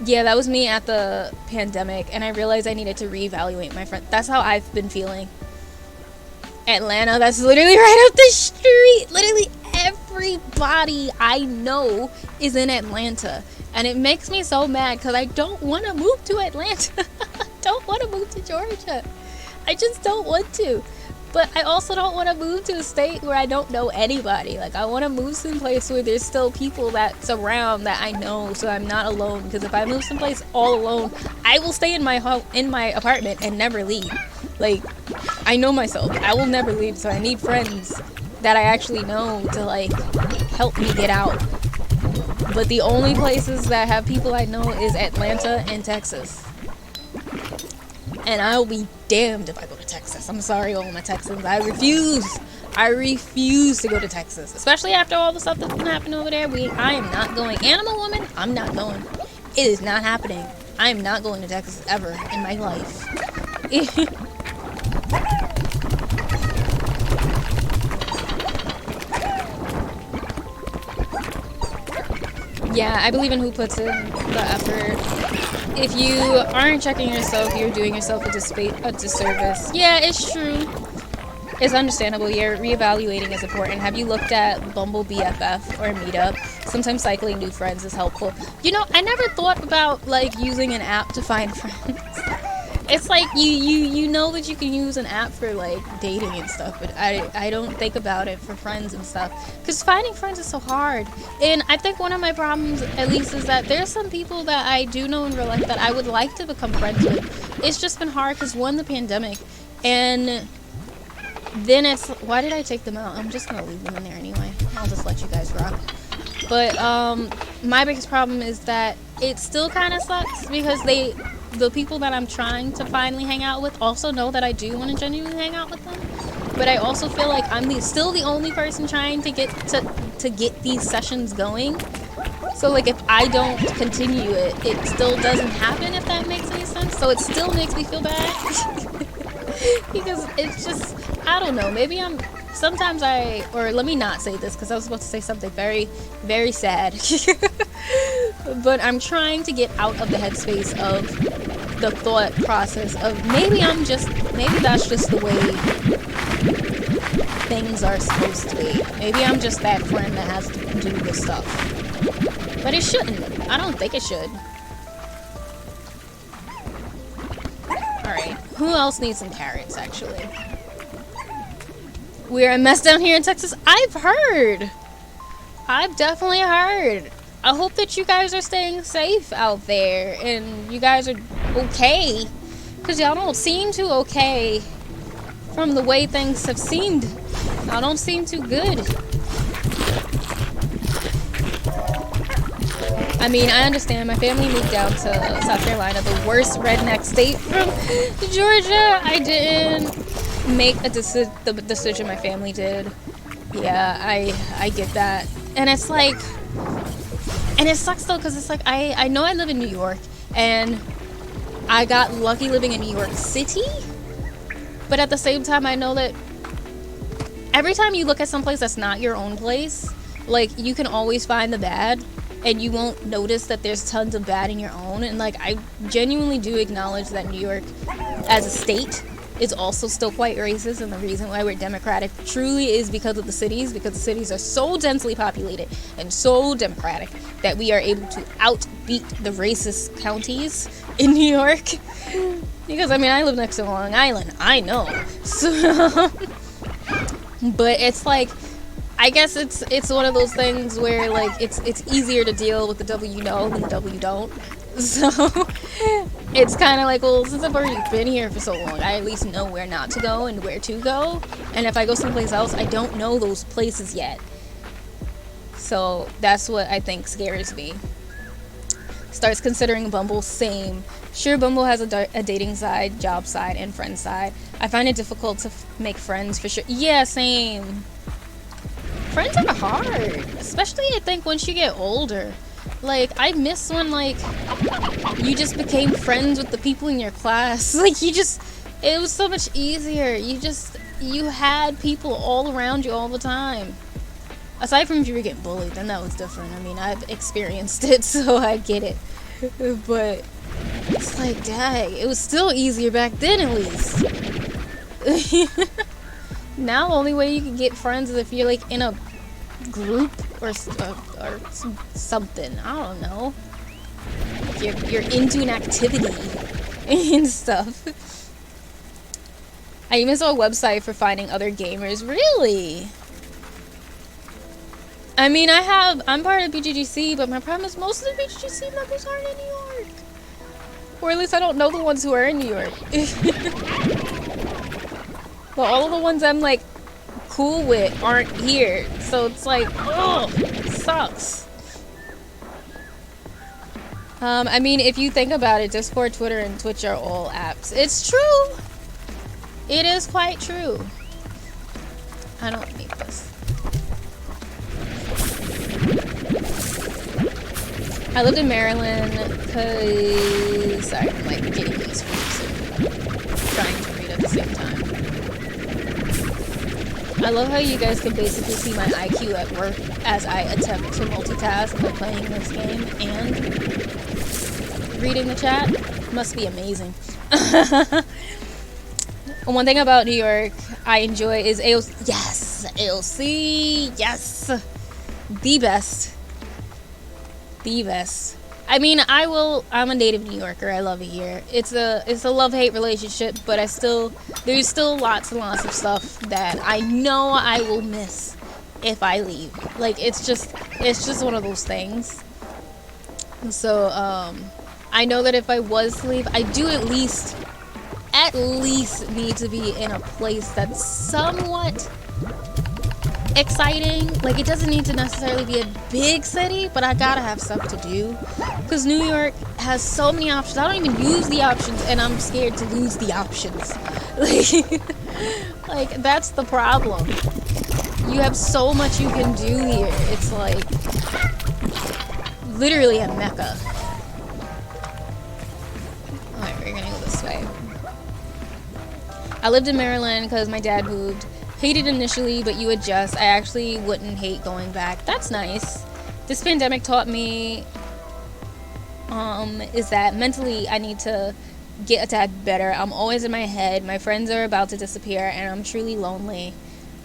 [SPEAKER 1] Yeah, that was me at the pandemic, and I realized I needed to reevaluate my friend. That's how I've been feeling. Atlanta, that's literally right up the street. Literally everybody I know is in Atlanta, and it makes me so mad because I don't want to move to Atlanta. I don't want to move to Georgia. I just don't want to. But I also don't want to move to a state where I don't know anybody. Like, I want to move someplace where there's still people that's around that I know, so I'm not alone. Because if I move someplace all alone, I will stay in my apartment and never leave. Like, I know myself. I will never leave, so I need friends that I actually know to, like, help me get out. But the only places that have people I know is Atlanta and Texas. And I'll be damned if I go to Texas. I'm sorry, all my Texans. I refuse to go to Texas. Especially after all the stuff that's been happening over there. I am not going. Animal Woman, I'm not going. It is not happening. I am not going to Texas ever in my life. Yeah, I believe in who puts in the effort. If you aren't checking yourself, you're doing yourself a disservice. Yeah, it's true. It's understandable. Yeah, reevaluating is important. Have you looked at Bumble BFF or Meetup? Sometimes cycling new friends is helpful. You know, I never thought about, like, using an app to find friends. It's like you know that you can use an app for, like, dating and stuff, but I don't think about it for friends and stuff, because finding friends is so hard. And I think one of my problems, at least, is that there's some people that I do know in real life that I would like to become friends with. It's just been hard because, one, the pandemic, and then it's, why did I take them out? I'm just gonna leave them in there anyway. I'll just let you guys rock. But my biggest problem is that it still kind of sucks because the people that I'm trying to finally hang out with also know that I do want to genuinely hang out with them. But I also feel like I'm still the only person trying to get these sessions going. So, like, if I don't continue it, it still doesn't happen, if that makes any sense. So it still makes me feel bad. Because it's just, I don't know, maybe or let me not say this because I was supposed to say something very, very sad. But I'm trying to get out of the headspace of the thought process of maybe that's just the way things are supposed to be. Maybe I'm just that friend that has to do this stuff. But it shouldn't. I don't think it should. Alright, who else needs some carrots, actually? We're a mess down here in Texas. I've definitely heard. I hope that you guys are staying safe out there and you guys are okay, because y'all don't seem too okay from the way things have seemed. Y'all don't seem too good. I mean, I understand. My family moved down to South Carolina, the worst redneck state from Georgia. I didn't make the decision my family did. Yeah, I get that. And it's like, and it sucks though, because it's like, I know I live in New York, and I got lucky living in New York City, but at the same time, I know that every time you look at someplace that's not your own place, like, you can always find the bad, and you won't notice that there's tons of bad in your own. And, like, I genuinely do acknowledge that New York as a state is also still quite racist, and the reason why we're democratic truly is because of the cities, because the cities are so densely populated and so democratic that we are able to outbeat the racist counties in New York. Because, I mean, I live next to Long Island, I know. So, but it's like, I guess it's one of those things where, like, it's easier to deal with the W you know than the W you don't. So it's kind of like, well, since I've already been here for so long, I at least know where not to go and where to go. And if I go someplace else, I don't know those places yet. So that's what I think scares me. Starts considering Bumble, same. Sure, Bumble has a dating side, job side, and friend side. I find it difficult to make friends for sure. Yeah, same. Friends are hard, especially I think once you get older. Like, I miss when, like, you just became friends with the people in your class. Like, you just It was so much easier. You had people all around you all the time. Aside from if you were getting bullied, then that was different. I mean, I've experienced it, so I get it. But it's like, dang, it was still easier back then, at least. Now, the only way you can get friends is if you're like in a group or something. I don't know. You're into an activity and stuff. I even saw a website for finding other gamers. Really? I mean, I'm part of BGGC, but my problem is most of the BGGC members aren't in New York. Or at least I don't know the ones who are in New York. But all of the ones I'm like cool with aren't here. So it's like, oh, it sucks. I mean, if you think about it, Discord, Twitter, and Twitch are all apps. It's true. It is quite true. I don't need this. I lived in Maryland because... Sorry, I'm like getting these fruits and trying to read at the same time. I love how you guys can basically see my IQ at work as I attempt to multitask by playing this game and reading the chat. Must be amazing. One thing about New York I enjoy is AOC. Yes! AOC! Yes! The best. The best. I mean, I'm a native New Yorker. I love it here. It's a love-hate relationship, but there's still lots and lots of stuff that I know I will miss if I leave. Like, it's just one of those things. So, I know that if I was to leave, I do at least need to be in a place that's somewhat exciting. Like, it doesn't need to necessarily be a big city, but I gotta have stuff to do because New York has so many options. I don't even use the options, and I'm scared to lose the options. Like that's the problem. You have so much you can do here. It's like literally a mecca. Alright, we're gonna go this way. I lived in Maryland because my dad moved. Hated initially, but you adjust. I actually wouldn't hate going back. That's nice. This pandemic taught me is that mentally I need to get a tad better. I'm always in my head. My friends are about to disappear and I'm truly lonely.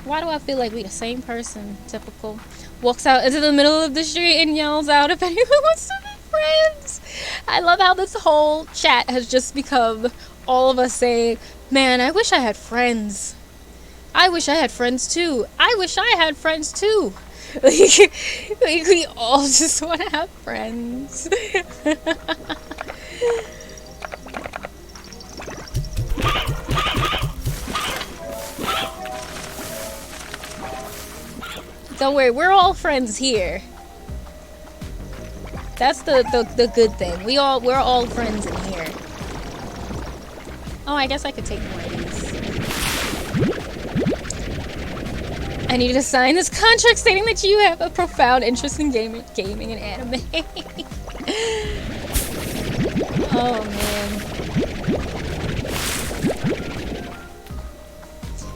[SPEAKER 1] Why do I feel like we the same person? Typical. Walks out into the middle of the street and yells out if anyone wants to be friends. I love how this whole chat has just become all of us saying, man, I wish I had friends. I wish I had friends too. I wish I had friends too. Like we all just want to have friends. Don't worry, we're all friends here. That's the good thing. We're all friends in here. Oh, I guess I could take more of these. I need to sign this contract stating that you have a profound interest in gaming and anime. Oh man.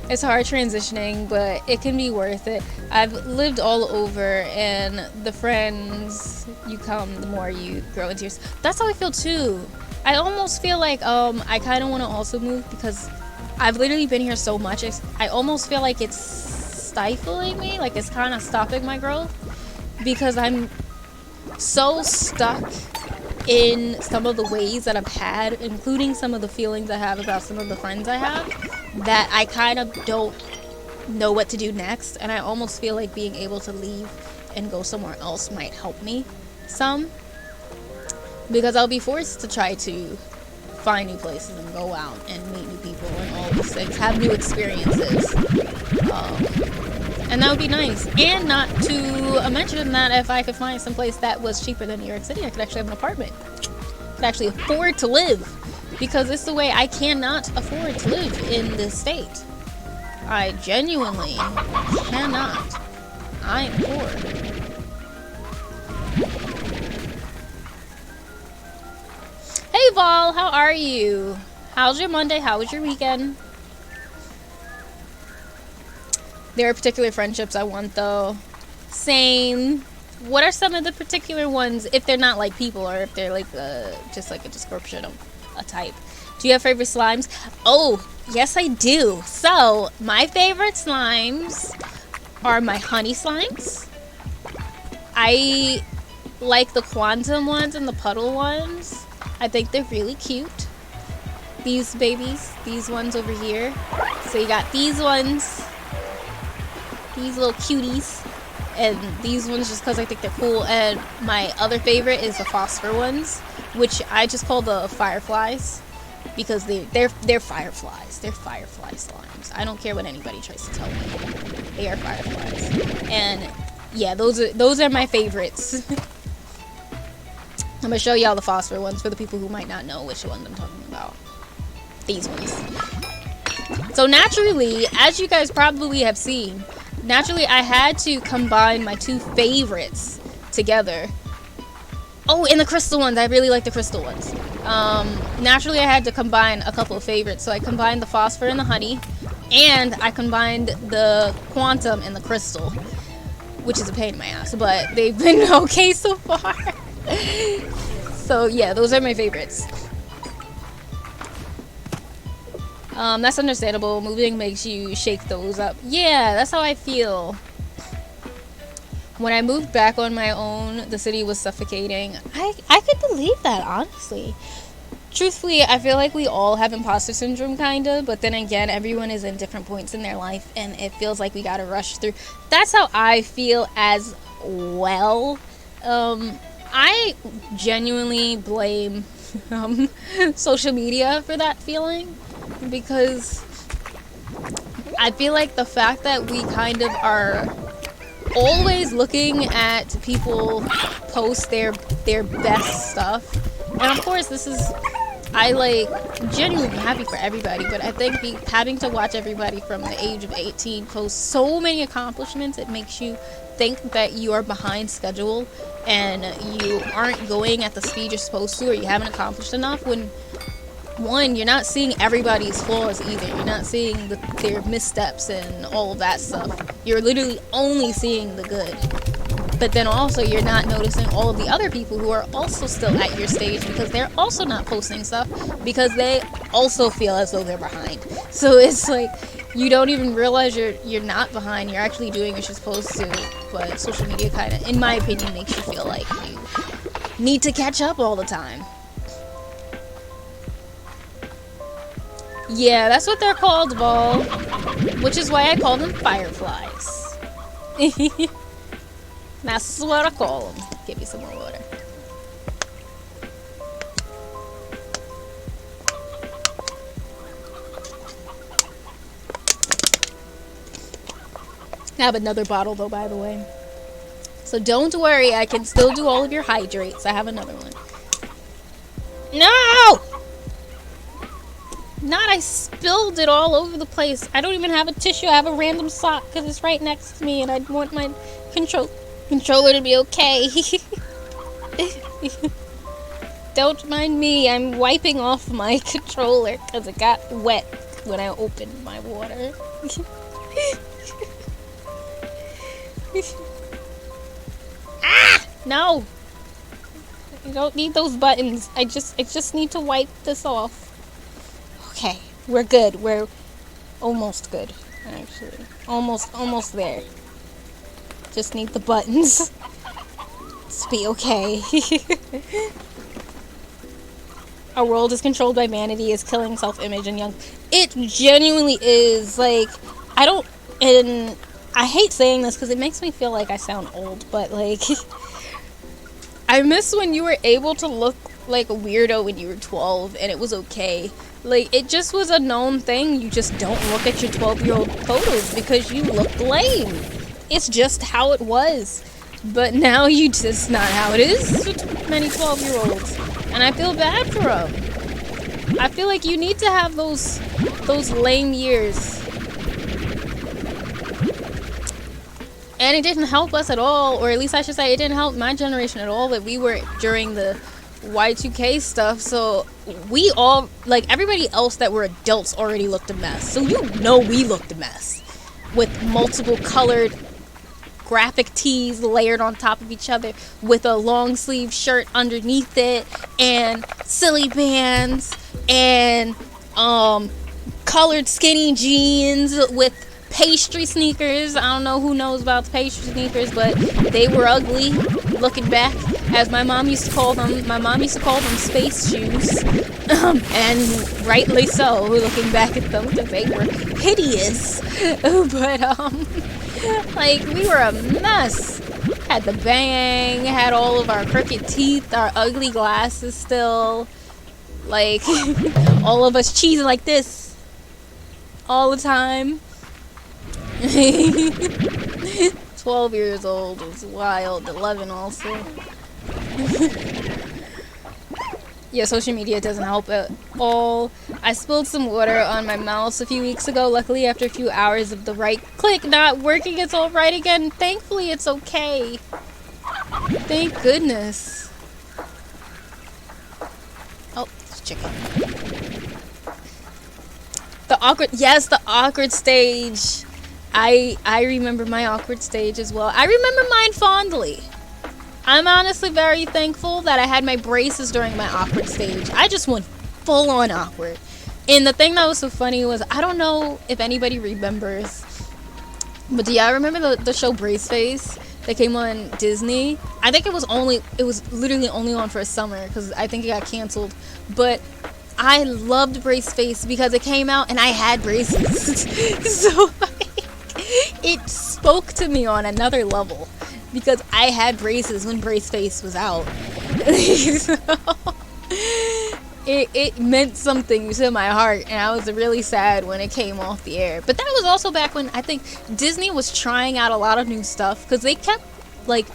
[SPEAKER 1] It's hard transitioning, but it can be worth it. I've lived all over, and the friends you come, the more you grow into yourself. That's how I feel too. I almost feel like I kind of want to also move because I've literally been here so much. I almost feel like it's stifling me, like it's kind of stopping my growth because I'm so stuck in some of the ways that I've had, including some of the feelings I have about some of the friends I have, that I kind of don't know what to do next, and I almost feel like being able to leave and go somewhere else might help me some, because I'll be forced to try to find new places and go out and meet new people and all these things, have new experiences. And that would be nice. And not to mention that if I could find some place that was cheaper than New York City, I could actually have an apartment. I could actually afford to live. Because it's the way I cannot afford to live in this state. I genuinely cannot. I am poor. Hey Vol, how are you? How's your Monday? How was your weekend? There are particular friendships I want, though. Same. What are some of the particular ones, if they're not like people, or if they're like just like a description of a type? Do you have favorite slimes? Oh, yes I do. So, my favorite slimes are my honey slimes. I like the quantum ones and the puddle ones. I think they're really cute. These babies, these ones over here. So you got these ones, these little cuties, and these ones just because I think they're cool. And my other favorite is the phosphor ones, which I just call the fireflies, because they're fireflies. They're firefly slimes. I don't care what anybody tries to tell me. They are fireflies. And yeah, those are my favorites. I'm gonna show y'all the phosphor ones for the people who might not know which ones I'm talking about. These ones. So naturally, as you guys probably have seen, naturally I had to combine my two favorites together. Oh, and the crystal ones. I really like the crystal ones. Naturally I had to combine a couple of favorites. So I combined the phosphor and the honey, and I combined the quantum and the crystal, which is a pain in my ass, but they've been okay so far. So yeah, those are my favorites. That's understandable. Moving makes you shake those up. Yeah, that's how I feel. When I moved back on my own, the city was suffocating. I could believe that, honestly. Truthfully, I feel like we all have imposter syndrome, kinda, but then again, everyone is in different points in their life, and it feels like we gotta rush through. That's how I feel as well. I genuinely blame social media for that feeling, because I feel like the fact that we kind of are always looking at people post their best stuff, and of course this is, I like genuinely happy for everybody, but I think having to watch everybody from the age of 18 post so many accomplishments, it makes you think that you are behind schedule and you aren't going at the speed you're supposed to, or you haven't accomplished enough, when one, you're not seeing everybody's flaws either. You're not seeing their missteps and all of that stuff. You're literally only seeing the good. But then also you're not noticing all of the other people who are also still at your stage, because they're also not posting stuff because they also feel as though they're behind. So it's like you don't even realize you're not behind. You're actually doing what you're supposed to. But social media kind of, in my opinion, makes you feel like you need to catch up all the time. Yeah, that's what they're called, Vol. Which is why I call them fireflies. That's what I call them. Give me some more water. I have another bottle, though, by the way. So don't worry, I can still do all of your hydrates. I have another one. No! Not, I spilled it all over the place. I don't even have a tissue. I have a random sock because it's right next to me, and I want my controller to be okay. Don't mind me. I'm wiping off my controller because it got wet when I opened my water. Ah! No! You don't need those buttons. I just need to wipe this off. Okay, we're good. We're almost good, actually. Almost there. Just need the buttons to be okay. Our world is controlled by vanity, is killing self-image and young. It genuinely is. Like, and I hate saying this because it makes me feel like I sound old, but like, I miss when you were able to look like a weirdo when you were 12 and it was okay. Like, it just was a known thing. You just don't look at your 12-year-old photos because you look lame. It's just how it was. But now that's not how it is for many 12-year-olds. And I feel bad for them. I feel like you need to have those lame years. And it didn't help us at all, or at least I should say it didn't help my generation at all, that we were during the Y2K stuff, so we all, like, everybody else that were adults already looked a mess. So you know we looked a mess. With multiple colored graphic tees layered on top of each other, with a long sleeve shirt underneath it, and silly bands, and colored skinny jeans with pastry sneakers. I don't know who knows about the pastry sneakers, but they were ugly. Looking back, as my mom used to call them, space shoes, and rightly so. Looking back at them, because they were hideous. But like, we were a mess. Had the bang, had all of our crooked teeth, our ugly glasses still. Like, all of us cheesing like this all the time. 12 years old was wild. 11 also. Yeah, social media doesn't help at all. I spilled some water on my mouse a few weeks ago. Luckily, after a few hours of the right click not working, it's all right again. Thankfully, it's okay. Thank goodness. Oh, it's chicken. The awkward stage. I remember my awkward stage as well. I remember mine fondly. I'm honestly very thankful that I had my braces during my awkward stage. I just went full on awkward. And the thing that was so funny was, I don't know if anybody remembers, but do y'all remember the show Brace Face that came on Disney? I think it was literally only on for a summer, because I think it got canceled. But I loved Brace Face because it came out and I had braces. So it spoke to me on another level, because I had braces when Brace Face was out. So, it meant something to my heart, and I was really sad when it came off the air. But that was also back when I think Disney was trying out a lot of new stuff, because they kept, like,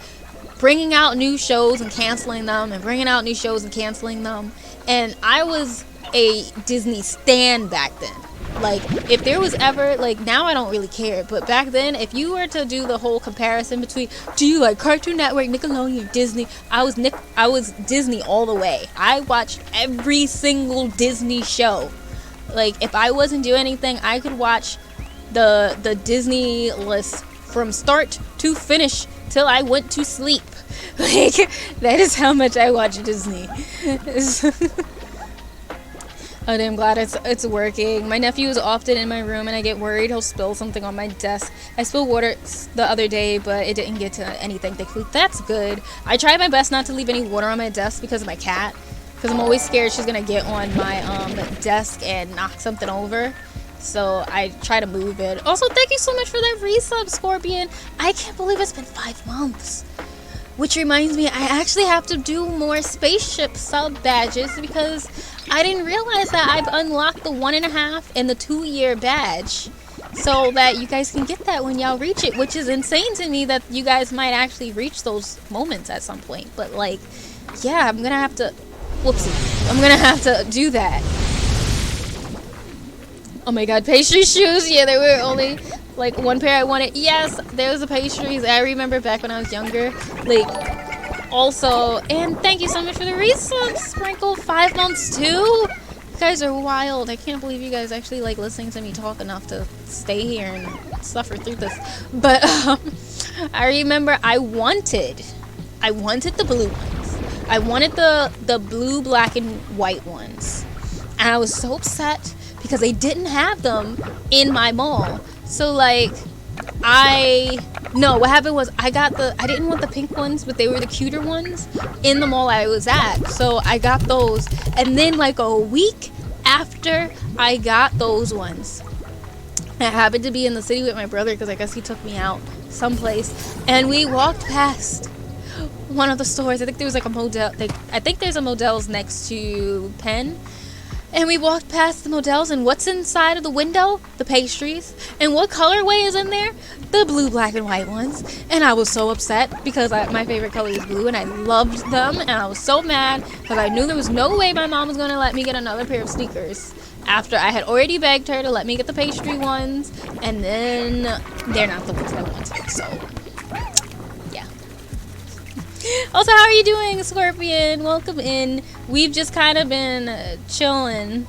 [SPEAKER 1] bringing out new shows and canceling them, and bringing out new shows and canceling them. And I was a Disney stan back then. Like, if there was ever, like, now I don't really care, but back then, if you were to do the whole comparison between, do you like Cartoon Network, Nickelodeon, Disney, I was Disney all the way. I watched every single Disney show. Like, if I wasn't doing anything, I could watch the Disney list from start to finish till I went to sleep. Like, that is how much I watch Disney. I'm glad it's working. My nephew is often in my room, and I get worried he'll spill something on my desk. I spilled water the other day, but it didn't get to anything, thankfully. That's good. I try my best not to leave any water on my desk because of my cat, because I'm always scared she's gonna get on my desk and knock something over. So I try to move it. Also, thank you so much for that resub, Scorpion. I can't believe it's been 5 months. Which reminds me, I actually have to do more spaceship sub badges, because I didn't realize that I've unlocked the 1.5 and the 2-year badge, so that you guys can get that when y'all reach it, which is insane to me that you guys might actually reach those moments at some point. But, like, yeah, I'm gonna have to, I'm gonna have to do that. Oh my god, pastry shoes. Yeah, there were only like one pair I wanted. Yes, there was the pastries. I remember back when I was younger. Like, also, and thank you so much for the resub, Sprinkle. 5 months too. You guys are wild. I can't believe you guys actually like listening to me talk enough to stay here and suffer through this. But I remember I wanted the blue ones. I wanted the blue, black, and white ones, and I was so upset because they didn't have them in my mall. So, like, what happened was I didn't want the pink ones, but they were the cuter ones in the mall I was at. So I got those, and then like a week after I got those ones, I happened to be in the city with my brother, because I guess he took me out someplace, and we walked past one of the stores. I think there was like a Model. I think there's a Modell's next to Penn. And we walked past the Models, and what's inside of the window? The pastries. And what colorway is in there? The blue, black, and white ones. And I was so upset because my favorite color is blue, and I loved them. And I was so mad because I knew there was no way my mom was going to let me get another pair of sneakers after I had already begged her to let me get the pastry ones. And then they're not the ones I wanted. So, yeah. Also, how are you doing, Scorpion? Welcome in. We've just kind of been chilling.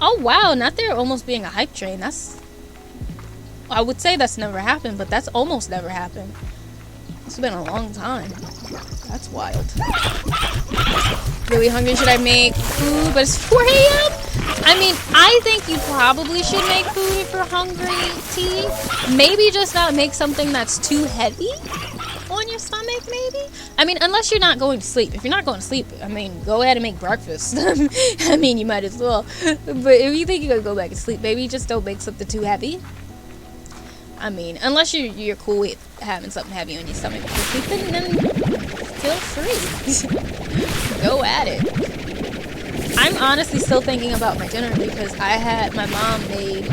[SPEAKER 1] Oh wow, not there almost being a hype train. I would say that's never happened, but that's almost never happened. It's been a long time. That's wild. Really hungry? Should I make food? But it's 4 a.m.? I mean, I think you probably should make food if you're hungry, T. Maybe just not make something that's too heavy on your stomach, maybe? I mean, unless you're not going to sleep. If you're not going to sleep, I mean, go ahead and make breakfast. I mean, you might as well. But if you think you're going to go back and sleep, maybe just don't make something too heavy. I mean, unless you're cool with having something heavy on your stomach before sleeping, then feel free. Go at it. I'm honestly still thinking about my dinner because my mom made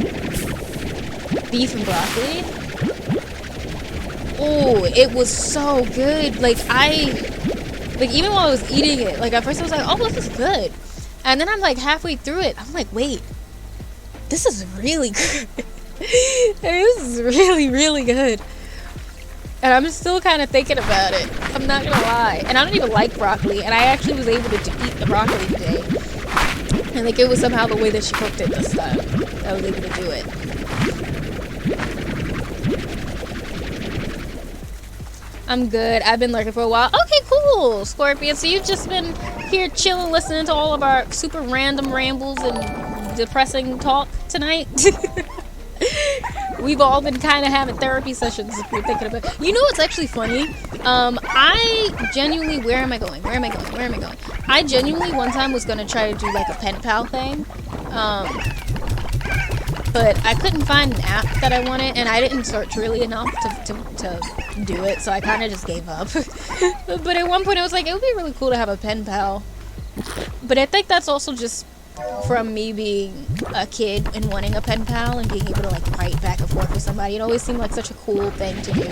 [SPEAKER 1] beef and broccoli. Oh, it was so good. Like even while I was eating it, like at first I was like, oh, this is good. And then I'm like halfway through it, I'm like, wait, this is really good. This is really, really good. And I'm still kind of thinking about it. I'm not gonna lie. And I don't even like broccoli. And I actually was able to eat the broccoli today. And like it was somehow the way that she cooked it this time. I was able to do it. I'm good. I've been lurking for a while. Okay, cool, Scorpion. So you've just been here chilling, listening to all of our super random rambles and depressing talk tonight. We've all been kind of having therapy sessions if you're thinking about it. You know what's actually funny? I genuinely, where am I going? I genuinely one time was going to try to do like a pen pal thing. But I couldn't find an app that I wanted, and I didn't search really enough to do it, so I kind of just gave up. But at one point I was like, it would be really cool to have a pen pal. But I think that's also just from me being a kid and wanting a pen pal and being able to like write back and forth with somebody. It always seemed like such a cool thing to do,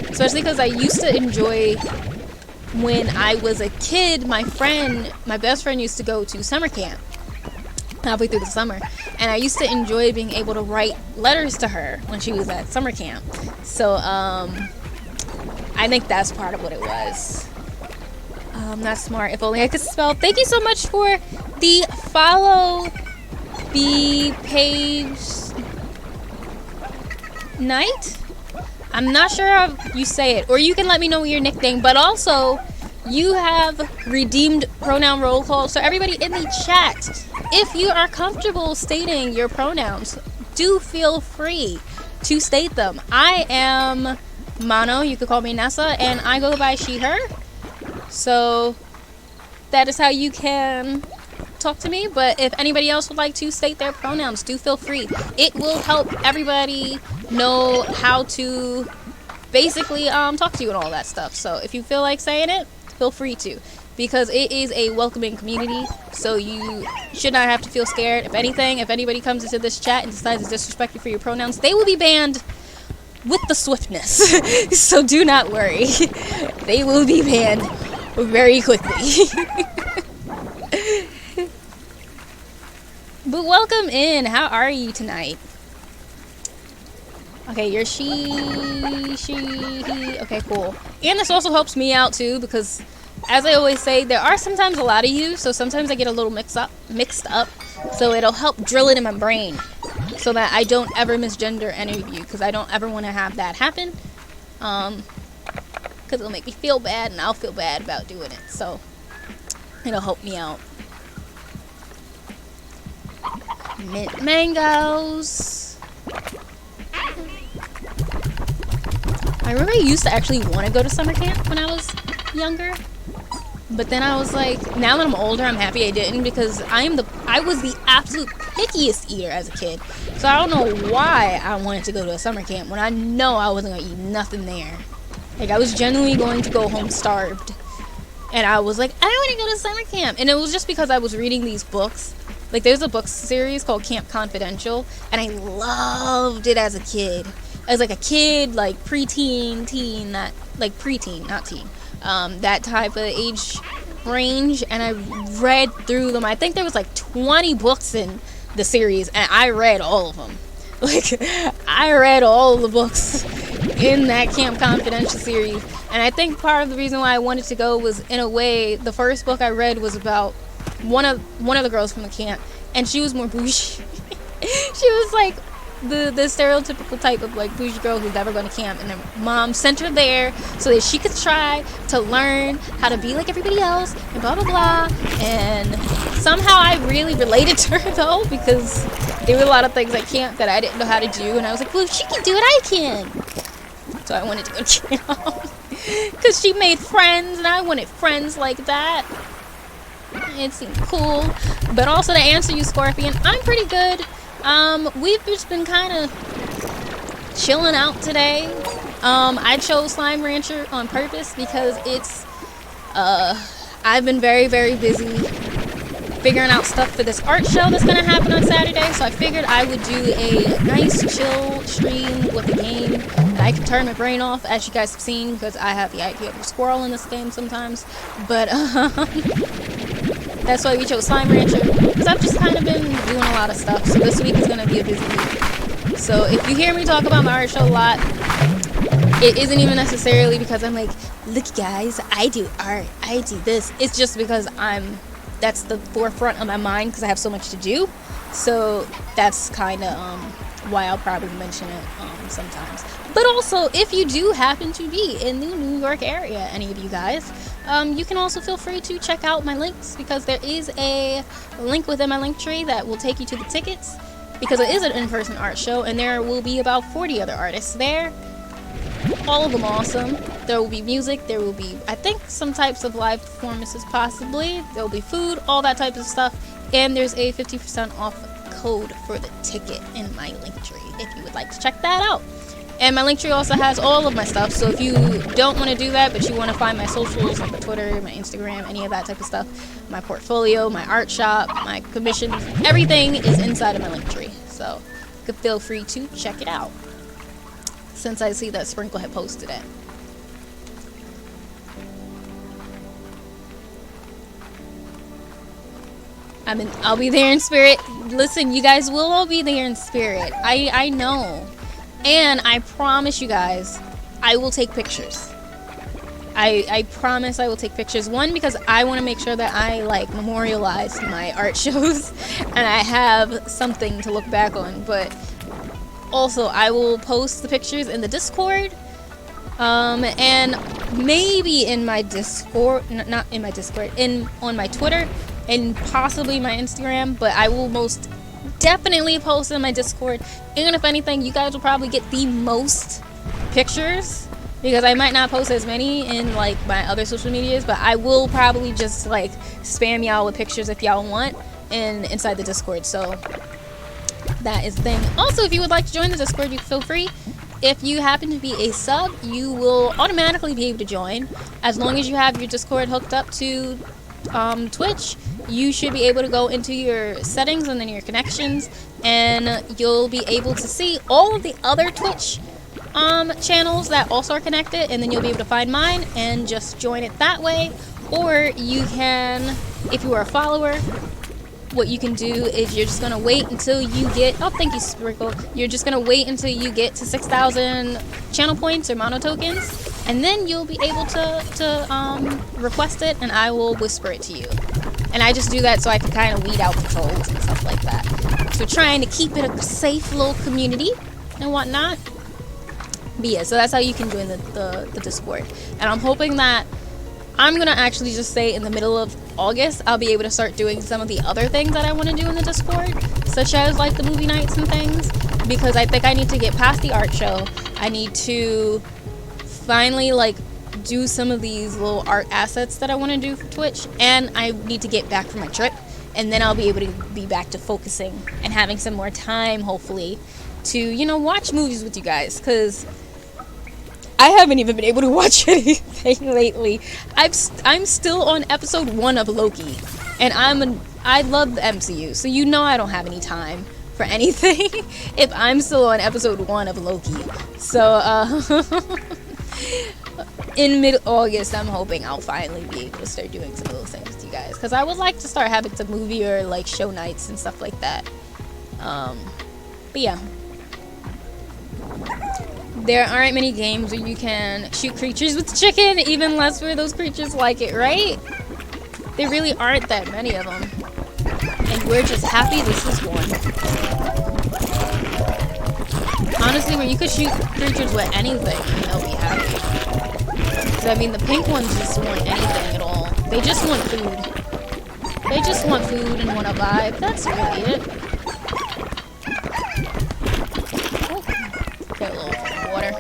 [SPEAKER 1] especially because I used to enjoy when I was a kid. My best friend used to go to summer camp halfway through the summer, and I used to enjoy being able to write letters to her when she was at summer camp. So I think that's part of what it was. That's smart. If only I could spell. Thank you so much for the follow the page night. I'm not sure how you say it, or you can let me know your nickname, but also you have redeemed pronoun roll call. So everybody in the chat, if you are comfortable stating your pronouns, do feel free to state them. I am Mono, you could call me Nessa, and I go by she, her. So that is how you can talk to me. But if anybody else would like to state their pronouns, do feel free. It will help everybody know how to basically talk to you and all that stuff. So if you feel like saying it, feel free to, because it is a welcoming community, so you should not have to feel scared. If anything, if anybody comes into this chat and decides to disrespect you for your pronouns, they will be banned with the swiftness. So do not worry. They will be banned very quickly. But welcome in. How are you tonight? Okay, you're she, he. Okay, cool. And this also helps me out too, because as I always say, there are sometimes a lot of you, so sometimes I get a little mixed up. So it'll help drill it in my brain so that I don't ever misgender any of you, because I don't ever want to have that happen. Because it'll make me feel bad, and I'll feel bad about doing it. So it'll help me out. Mint mangoes. I remember I used to actually want to go to summer camp when I was younger, but then I was like, now that I'm older, I'm happy I didn't, because I was the absolute pickiest eater as a kid. So I don't know why I wanted to go to a summer camp when I know I wasn't going to eat nothing there. Like, I was genuinely going to go home starved. And I was like, I want to go to summer camp. And it was just because I was reading these books. Like, there's a book series called Camp Confidential, and I loved it as a kid. As like a kid, like preteen, teen, that, like preteen, not teen. That type of age range, and I read through them. I think there was like 20 books in the series, and I read all of them. Like, I read all the books, in that Camp Confidential series. And I think part of the reason why I wanted to go was, in a way, the first book I read was about one of the girls from the camp, and she was more bougie. She was like the stereotypical type of like bougie girl who's never going to camp, and her mom sent her there so that she could try to learn how to be like everybody else and blah blah blah. And somehow I really related to her though, because there were a lot of things at camp that I didn't know how to do, and I was like, well, if she can do it, I can. So I wanted to go to camp because she made friends, and I wanted friends like that. It seemed cool. But also, to answer you, Scorpion, I'm pretty good. We've just been kind of chilling out today. I chose Slime Rancher on purpose because it's I've been very, very busy figuring out stuff for this art show that's gonna happen on Saturday. So I figured I would do a nice chill stream with a game that I can turn my brain off, as you guys have seen, because I have the idea of a squirrel in this game sometimes. But that's why we chose Slime Rancher, because I've just kind of been doing a lot of stuff. So this week is gonna be a busy week. So if you hear me talk about my art show a lot, it isn't even necessarily because I'm like, look guys, I do art, I do this. It's just because that's the forefront of my mind because I have so much to do. So that's kind of why I'll probably mention it sometimes. But also, if you do happen to be in the New York area, any of you guys, you can also feel free to check out my links, because there is a link within my link tree that will take you to the tickets, because it is an in-person art show, and there will be about 40 other artists there. All of them awesome. There will be music, there will be, I think, some types of live performances possibly. There will be food, all that type of stuff. And there's a 50% off code for the ticket in my link tree if you would like to check that out. And my link tree also has all of my stuff, so if you don't want to do that, but you want to find my socials, like my Twitter, my Instagram, any of that type of stuff, my portfolio, my art shop, my commissions, everything is inside of my link tree. So you can feel free to check it out, since I see that Sprinkle had posted it. I'll be there in spirit. Listen, you guys will all be there in spirit. I know. And I promise you guys, I will take pictures. I promise I will take pictures. One, because I want to make sure that I like memorialize my art shows and I have something to look back on. But also, I will post the pictures in the Discord, and maybe in my Discord, not in my Discord, on my Twitter, and possibly my Instagram, but I will most definitely post in my Discord. And if anything, you guys will probably get the most pictures, because I might not post as many in like my other social medias, but I will probably just like spam y'all with pictures if y'all want inside the Discord. So that is the thing. Also, if you would like to join the Discord, you can feel free. If you happen to be a sub, you will automatically be able to join as long as you have your Discord hooked up to Twitch. You should be able to go into your settings and then your connections, and you'll be able to see all of the other Twitch channels that also are connected, and then you'll be able to find mine and just join it that way. Or you can, if you are a follower, what you can do is you're just gonna wait until you get, oh thank you Sprinkle, you're just gonna wait until you get to 6,000 channel points or mono tokens, and then you'll be able to request it, and I will whisper it to you. And I just do that so I can kind of weed out the trolls and stuff like that. So trying to keep it a safe little community and whatnot. But yeah, so that's how you can join the Discord. And I'm hoping that I'm going to actually just say in the middle of August, I'll be able to start doing some of the other things that I want to do in the Discord, such as like the movie nights and things, because I think I need to get past the art show. I need to finally like do some of these little art assets that I want to do for Twitch, and I need to get back from my trip, and then I'll be able to be back to focusing and having some more time, hopefully, to, you know, watch movies with you guys, because I haven't even been able to watch anything lately. I'm still on episode 1 of Loki, and I love the MCU, so you know I don't have any time for anything if I'm still on episode 1 of Loki. So in mid-August, I'm hoping I'll finally be able to start doing some of those things with you guys, because I would like to start having some movie or like show nights and stuff like that. But yeah. There aren't many games where you can shoot creatures with chicken, even less where those creatures like it, right? There really aren't that many of them. And we're just happy this is one. Honestly, where you could shoot creatures with anything, and they'll be happy. So, I mean, the pink ones just want anything at all. They just want food. They just want food and want to vibe. That's really it. Oh, get a little water.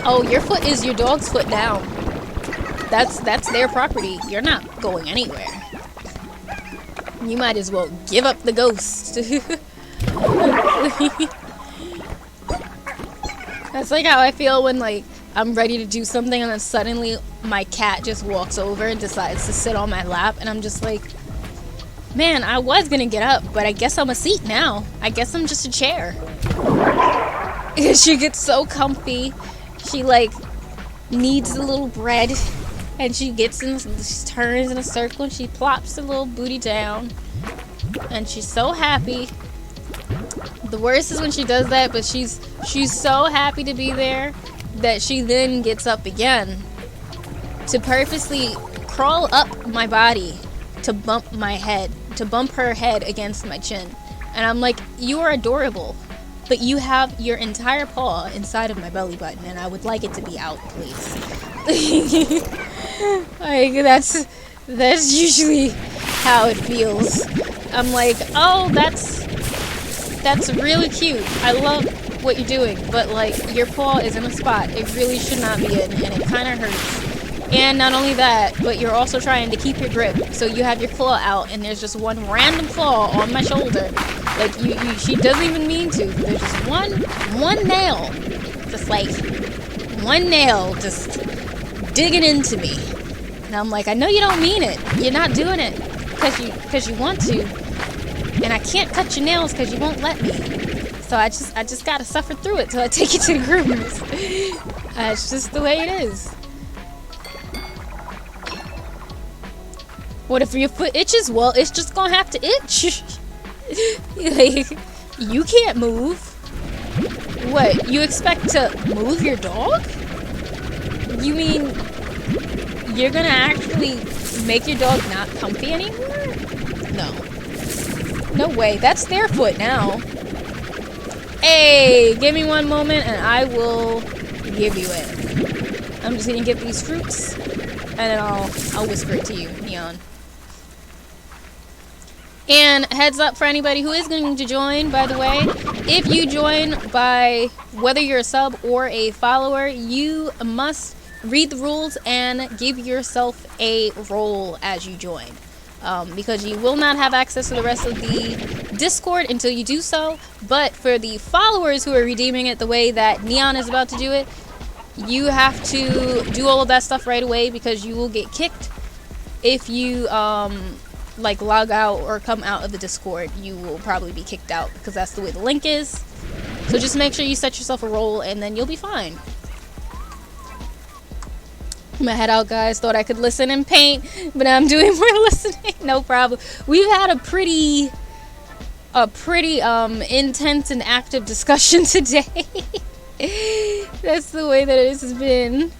[SPEAKER 1] Oh, your foot is your dog's foot now. That's their property. You're not going anywhere. You might as well give up the ghost. That's like how I feel when, like, I'm ready to do something and then suddenly my cat just walks over and decides to sit on my lap, and I'm just like, man, I was gonna get up, but I guess I'm a seat now. I guess I'm just a chair. She gets so comfy. She, like, needs a little bread, and she gets in, she turns in a circle, and she plops her little booty down, and she's so happy. The worst is when she does that, but she's so happy to be there that she then gets up again to purposely crawl up my body to bump my head, to bump her head against my chin. And I'm like, you are adorable, but you have your entire paw inside of my belly button, and I would like it to be out, please. Like, that's usually how it feels. I'm like, oh, that's really cute. I love what you're doing, but, like, your paw is in a spot it really should not be in, and it kind of hurts. And not only that, but you're also trying to keep your grip, so you have your claw out, and there's just one random claw on my shoulder. Like, she doesn't even mean to. There's just one nail, just like, one nail just digging into me. And I'm like, I know you don't mean it. You're not doing it because you want to. And I can't cut your nails because you won't let me. So I just gotta suffer through it till I take you to the groomers. It's just the way it is. What if your foot itches? Well, it's just gonna have to itch. Like, you can't move. What, you expect to move your dog? You mean you're gonna actually make your dog not comfy anymore? No. No way. That's their foot now. Hey, give me one moment and I will give you it. I'm just gonna get these fruits and then I'll whisper it to you, Neon. And heads up for anybody who is going to join, by the way, if you join by whether you're a sub or a follower, you must read the rules and give yourself a role as you join. Because you will not have access to the rest of the Discord until you do so. But for the followers who are redeeming it the way that Neon is about to do it, you have to do all of that stuff right away because you will get kicked if you like log out or come out of the Discord. You will probably be kicked out because that's the way the link is. So just make sure you set yourself a role and then you'll be fine. I'm gonna head out, guys. Thought I could listen and paint, but now I'm doing more listening. No problem. We've had a pretty intense and active discussion today. That's the way that it has been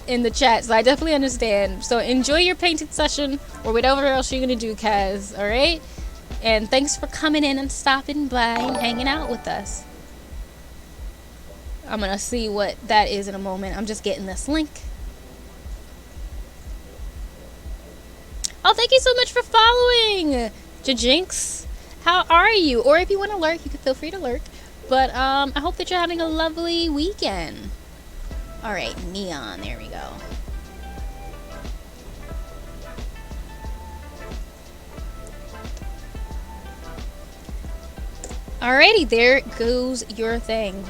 [SPEAKER 1] in the chat, so I definitely understand. So enjoy your painting session or whatever else you're gonna do, Kaz. All right, and thanks for coming in and stopping by and hanging out with us. I'm gonna see what that is in a moment. I'm just getting this link. Oh, thank you so much for following, Jajinx. How are you? Or if you want to lurk, you can feel free to lurk. But I hope that you're having a lovely weekend. All right, Neon. There we go. Alrighty, there goes your thing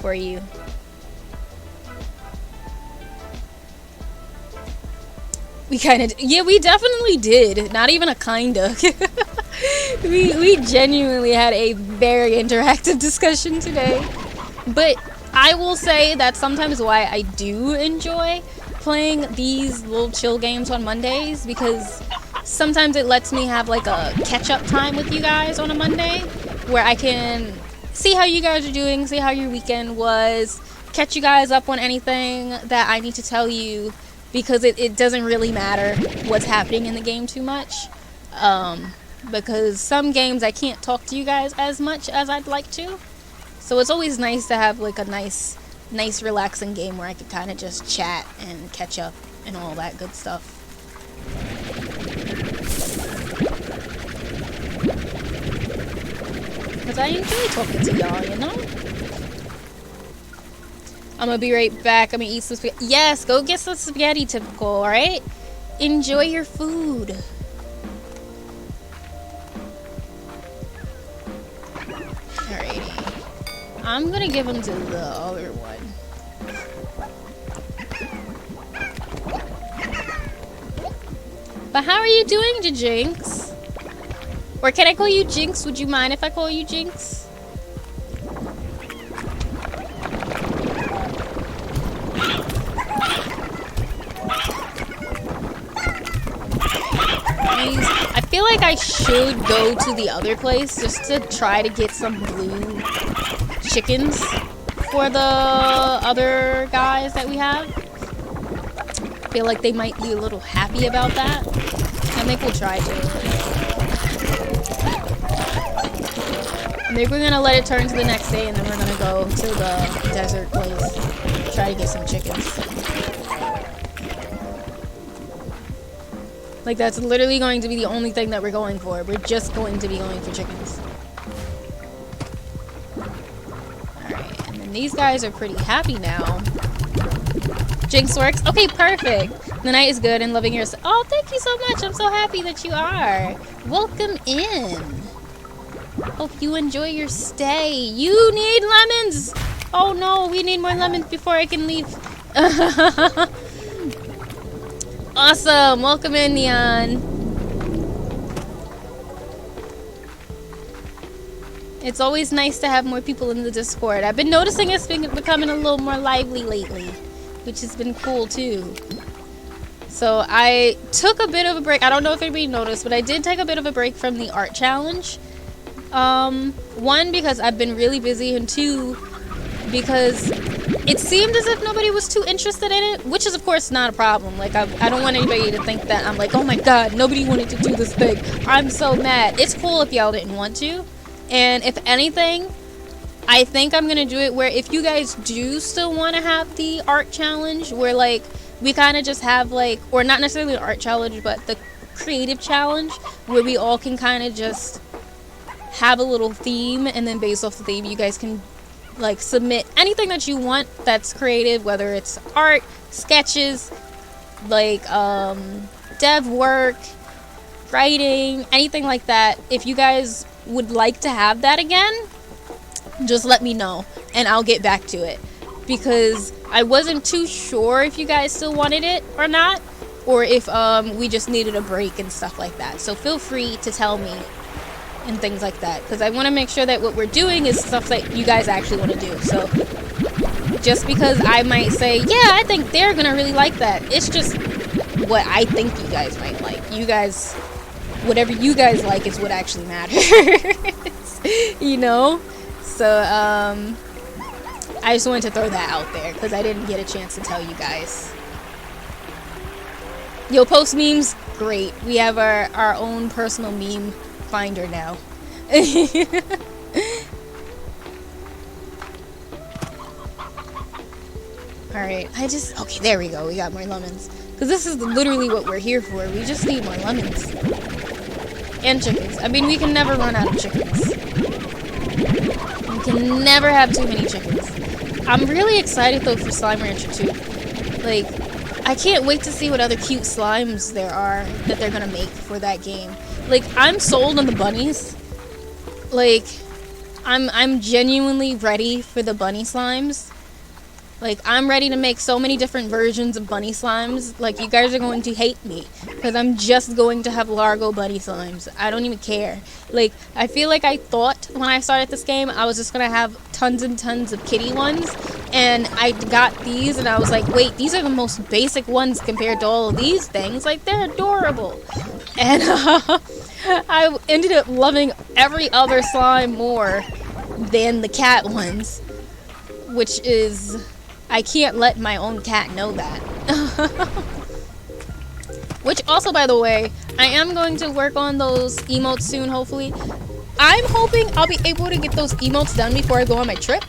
[SPEAKER 1] for you. We kind of, yeah, we definitely did. Not even a kinda. we genuinely had a very interactive discussion today. But I will say that's sometimes why I do enjoy playing these little chill games on Mondays, because sometimes it lets me have like a catch-up time with you guys on a Monday where I can see how you guys are doing, see how your weekend was, catch you guys up on anything that I need to tell you, because it doesn't really matter what's happening in the game too much. Because some games I can't talk to you guys as much as I'd like to. So it's always nice to have like a nice relaxing game where I could kind of just chat and catch up and all that good stuff. Because I enjoy talking to y'all, you know? I'm gonna be right back. I'm gonna eat some spaghetti. Yes, go get some spaghetti, typical, alright? Enjoy your food. Alrighty. I'm gonna give him to the other one. But how are you doing, Jinx? Or can I call you Jinx? Would you mind if I call you Jinx? I feel like I should go to the other place just to try to get some blue chickens for the other guys that we have. I feel like they might be a little happy about that. I think we'll try to. I think we're gonna let it turn to the next day and then we're gonna go to the desert place, try to get some chickens. Like, that's literally going to be the only thing that we're going for. We're just going to be going for chickens. Alright, and then these guys are pretty happy now. Jinx works. Okay, perfect. The night is good and loving your... Oh, thank you so much. I'm so happy that you are. Welcome in. Hope you enjoy your stay. You need lemons. Oh, no. We need more lemons before I can leave. Awesome. Welcome in, Neon. It's always nice to have more people in the Discord. I've been noticing it's been becoming a little more lively lately, which has been cool too. So I took a bit of a break. I don't know if anybody noticed, but I did take a bit of a break from the art challenge. One, because I've been really busy, and two, because it seemed as if nobody was too interested in it, which is of course not a problem. Like, I don't want anybody to think that I'm like, oh my god, nobody wanted to do this thing, I'm so mad. It's cool if y'all didn't want to, and if anything, I think I'm gonna do it where if you guys do still want to have the art challenge, where like we kind of just have like, or not necessarily the art challenge, but the creative challenge, where we all can kind of just have a little theme, and then based off the theme you guys can like submit anything that you want that's creative, whether it's art, sketches, like dev work, writing, anything like that. If you guys would like to have that again, just let me know and I'll get back to it, because I wasn't too sure if you guys still wanted it or not, or if we just needed a break and stuff like that. So feel free to tell me and things like that, because I want to make sure that what we're doing is stuff that you guys actually want to do. So just because I might say, yeah, I think they're gonna really like that, it's just what I think you guys might like. You guys, whatever you guys like is what actually matters. You know? So I just wanted to throw that out there because I didn't get a chance to tell you guys. Yo, post memes, great. We have our own personal meme finder now. Alright, okay, there we go. We got more lemons. Because this is literally what we're here for. We just need more lemons. And chickens. I mean, we can never run out of chickens. We can never have too many chickens. I'm really excited, though, for Slime Rancher 2. Like, I can't wait to see what other cute slimes there are that they're gonna make for that game. Like, I'm sold on the bunnies. Like, I'm genuinely ready for the bunny slimes. Like, I'm ready to make so many different versions of bunny slimes. Like, you guys are going to hate me because I'm just going to have Largo bunny slimes. I don't even care. Like, I feel like I thought when I started this game I was just gonna have tons and tons of kitty ones, and I got these and I was like, wait, these are the most basic ones compared to all of these things. Like, they're adorable. And I ended up loving every other slime more than the cat ones, which is, I can't let my own cat know that. Which also, by the way, I am going to work on those emotes soon, hopefully. I'm hoping I'll be able to get those emotes done before I go on my trip.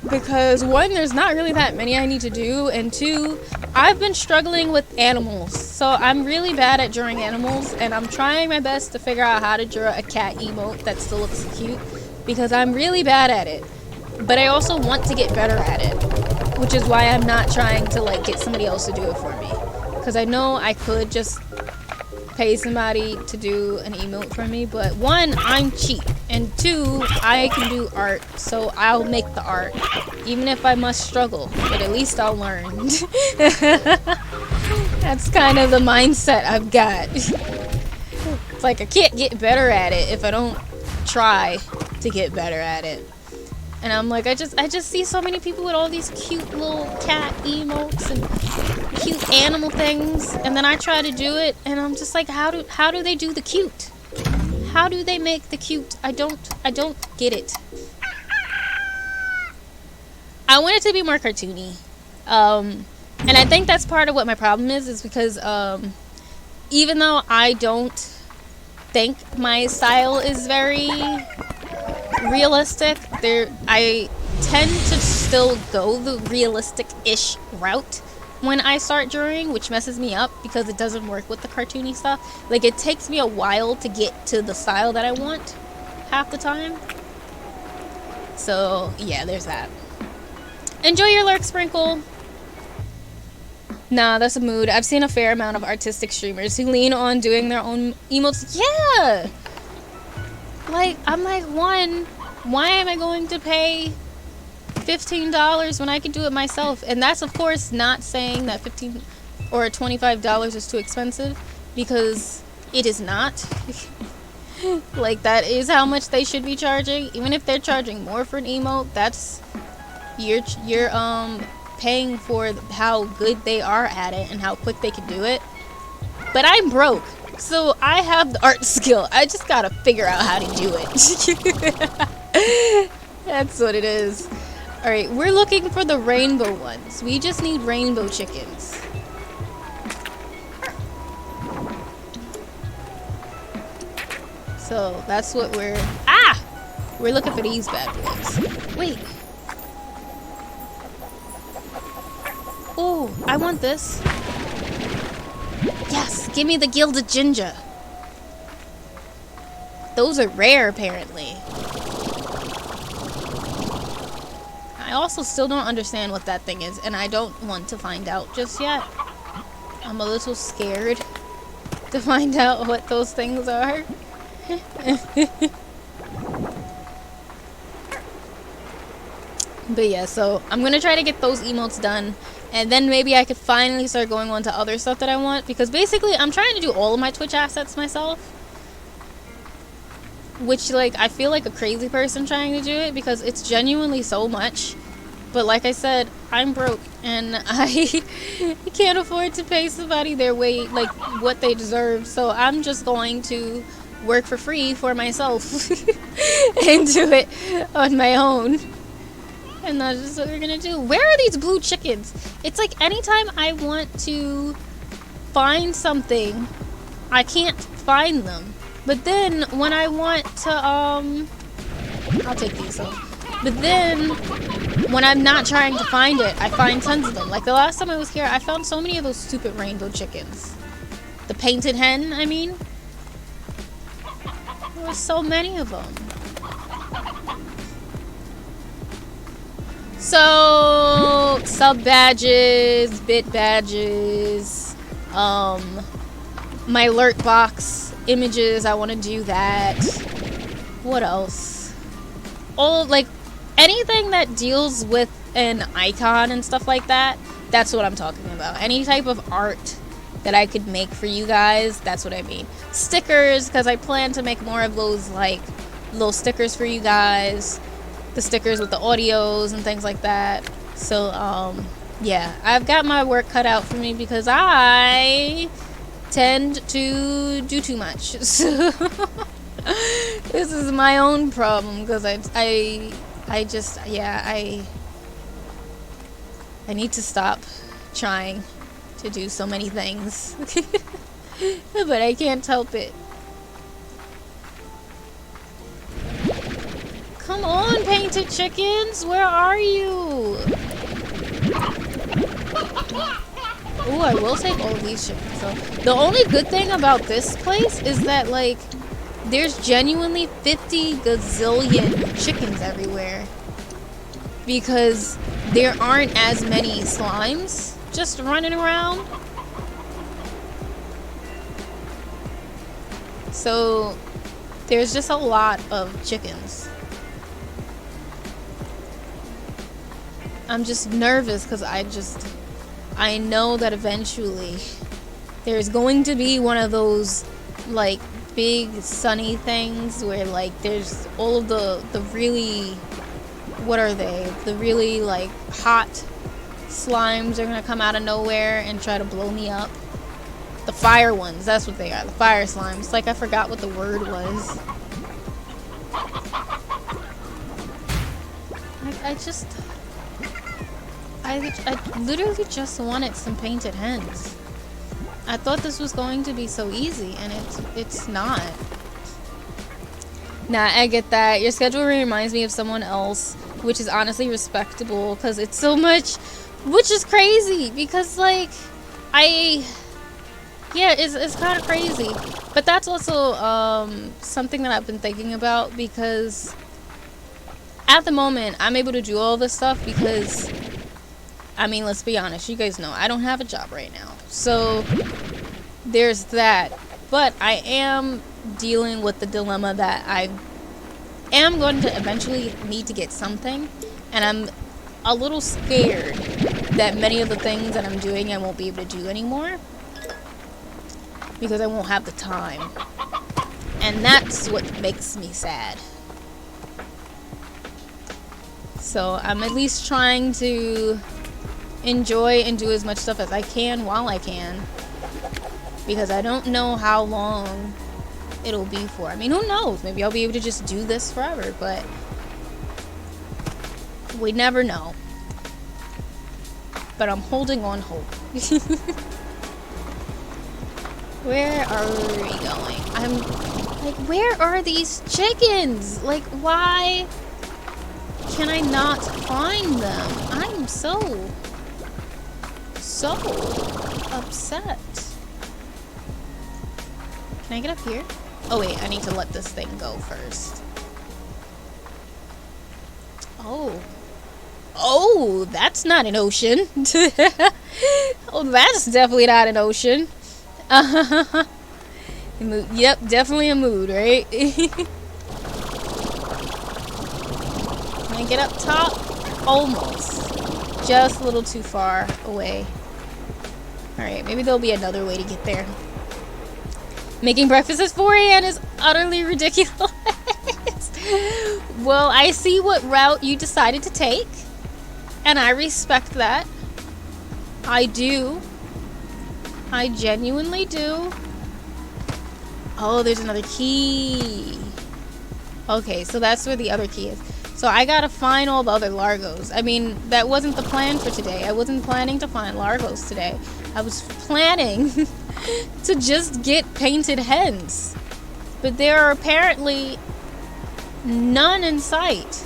[SPEAKER 1] Because one, there's not really that many I need to do, and two, I've been struggling with animals. So I'm really bad at drawing animals, and I'm trying my best to figure out how to draw a cat emote that still looks cute, because I'm really bad at it. But I also want to get better at it, which is why I'm not trying to like get somebody else to do it for me. Because I know I could just pay somebody to do an emote for me, but one, I'm cheap, and two, I can do art, so I'll make the art, even if I must struggle, but at least I'll learn. That's kind of the mindset I've got. It's like I can't get better at it if I don't try to get better at it. And I'm like, I just see so many people with all these cute little cat emotes and cute animal things, and then I try to do it, and I'm just like, how do they do the cute? How do they make the cute? I don't get it. I want it to be more cartoony, and I think that's part of what my problem is because even though I don't think my style is very realistic, I tend to still go the realistic-ish route when I start drawing, which messes me up because it doesn't work with the cartoony stuff. Like, it takes me a while to get to the style that I want half the time. So yeah, there's that. Enjoy your lurk, Sprinkle. Nah, that's a mood. I've seen a fair amount of artistic streamers who lean on doing their own emotes. Yeah! Like, I'm like, one, why am I going to pay $15 when I can do it myself? And that's, of course, not saying that $15 or $25 is too expensive, because it is not. Like, that is how much they should be charging. Even if they're charging more for an emote, that's, you're paying for how good they are at it and how quick they can do it. But I'm broke. So I have the art skill. I just gotta figure out how to do it. That's what it is. Alright, we're looking for the rainbow ones. We just need rainbow chickens. So that's what we're looking for, these bad boys. Wait. Oh, I want this. Yes, give me the gilded ginger. Those are rare, apparently. I also still don't understand what that thing is, and I don't want to find out just yet. I'm a little scared to find out what those things are. But yeah, so I'm gonna try to get those emotes done, and then maybe I could finally start going on to other stuff that I want, because basically I'm trying to do all of my Twitch assets myself, which, like, I feel like a crazy person trying to do it because it's genuinely so much. But like I said, I'm broke, and I can't afford to pay somebody their way, like, what they deserve, so I'm just going to work for free for myself and do it on my own. And that's just what we're gonna do. Where are these blue chickens? It's like anytime I want to find something, I can't find them. But then when I want to, I'll take these off. But then when I'm not trying to find it, I find tons of them. Like the last time I was here, I found so many of those stupid rainbow chickens. The painted hen, I mean. There were so many of them. So, sub badges, bit badges, my alert box images, I want to do that. What else? All, like, anything that deals with an icon and stuff like that, that's what I'm talking about. Any type of art that I could make for you guys, that's what I mean. Stickers, because I plan to make more of those, like, little stickers for you guys. The stickers with the audios and things like that. So, yeah, I've got my work cut out for me because I tend to do too much. So this is my own problem because I just, yeah, I need to stop trying to do so many things. But I can't help it. Come on, painted chickens, where are you? Oh, I will take all of these chickens. So the only good thing about this place is that, like, there's genuinely 50 gazillion chickens everywhere. Because there aren't as many slimes just running around. So there's just a lot of chickens. I'm just nervous because I know that eventually there's going to be one of those, like, big sunny things where, like, there's all of the really, what are they? The really, like, hot slimes are gonna come out of nowhere and try to blow me up. The fire ones, that's what they are. The fire slimes. Like, I forgot what the word was. I literally just wanted some painted hens. I thought this was going to be so easy, and it's not. Nah, I get that. Your schedule reminds me of someone else, which is honestly respectable, because it's so much, which is crazy, because, like, yeah, it's kind of crazy. But that's also something that I've been thinking about, because at the moment, I'm able to do all this stuff because, I mean, let's be honest, you guys know, I don't have a job right now. So, there's that. But I am dealing with the dilemma that I am going to eventually need to get something. And I'm a little scared that many of the things that I'm doing I won't be able to do anymore. Because I won't have the time. And that's what makes me sad. So I'm at least trying to enjoy and do as much stuff as I can while I can. Because I don't know how long it'll be for. I mean, who knows? Maybe I'll be able to just do this forever, but we never know. But I'm holding on hope. Where are we going? I'm like, where are these chickens? Like, why can I not find them? I'm so upset. Can I get up here? Oh wait, I need to let this thing go first. Oh, that's not an ocean. Oh, that's definitely not an ocean. Yep, definitely a mood, right? Can I get up top? Almost. Just a little too far away. Alright, maybe there'll be another way to get there. Making breakfast at 4 a.m. is utterly ridiculous. Well, I see what route you decided to take. And I respect that. I do. I genuinely do. Oh, there's another key. Okay, so that's where the other key is. So I gotta find all the other Largos. I mean, that wasn't the plan for today. I wasn't planning to find Largos today. I was planning to just get painted hens. But there are apparently none in sight.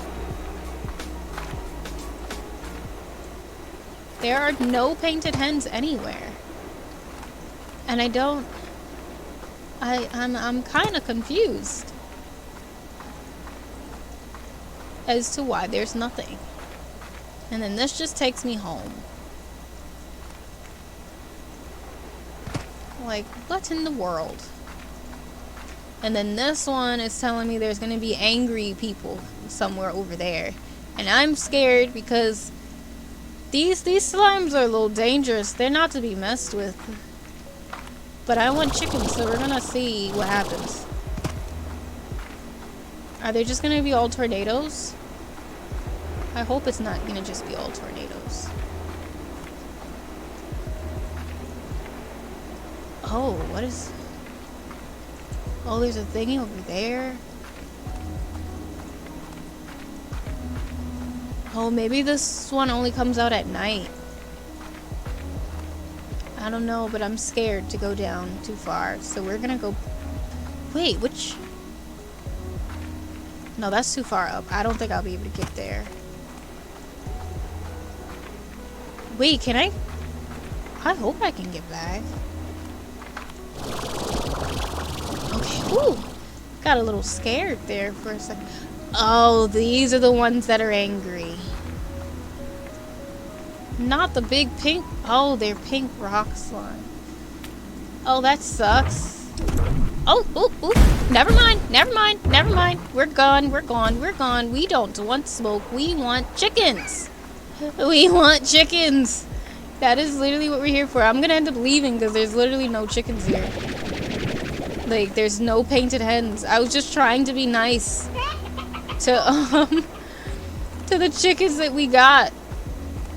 [SPEAKER 1] There are no painted hens anywhere. And I don't... I'm kind of confused as to why there's nothing. And then this just takes me home. Like, what in the world? And then this one is telling me there's gonna be angry people somewhere over there. And I'm scared because these slimes are a little dangerous. They're not to be messed with. But I want chickens, so we're gonna see what happens. Are they just gonna be all tornadoes? I hope it's not gonna just be all tornadoes. Oh, what is... Oh, there's a thingy over there. Oh, maybe this one only comes out at night. I don't know, but I'm scared to go down too far. So we're gonna go... Wait, which... No, that's too far up. I don't think I'll be able to get there. Wait, can I... I hope I can get back. Okay, ooh. Got a little scared there for a second. Oh, these are the ones that are angry. Not the big pink... Oh, they're pink rock slime. Oh, that sucks. Oh, ooh, ooh. Never mind, never mind, never mind. We're gone, we're gone, we're gone. We don't want smoke. We want chickens. We want chickens. That is literally what we're here for. I'm gonna end up leaving because there's literally no chickens here. Like, there's no painted hens. I was just trying to be nice to the chickens that we got.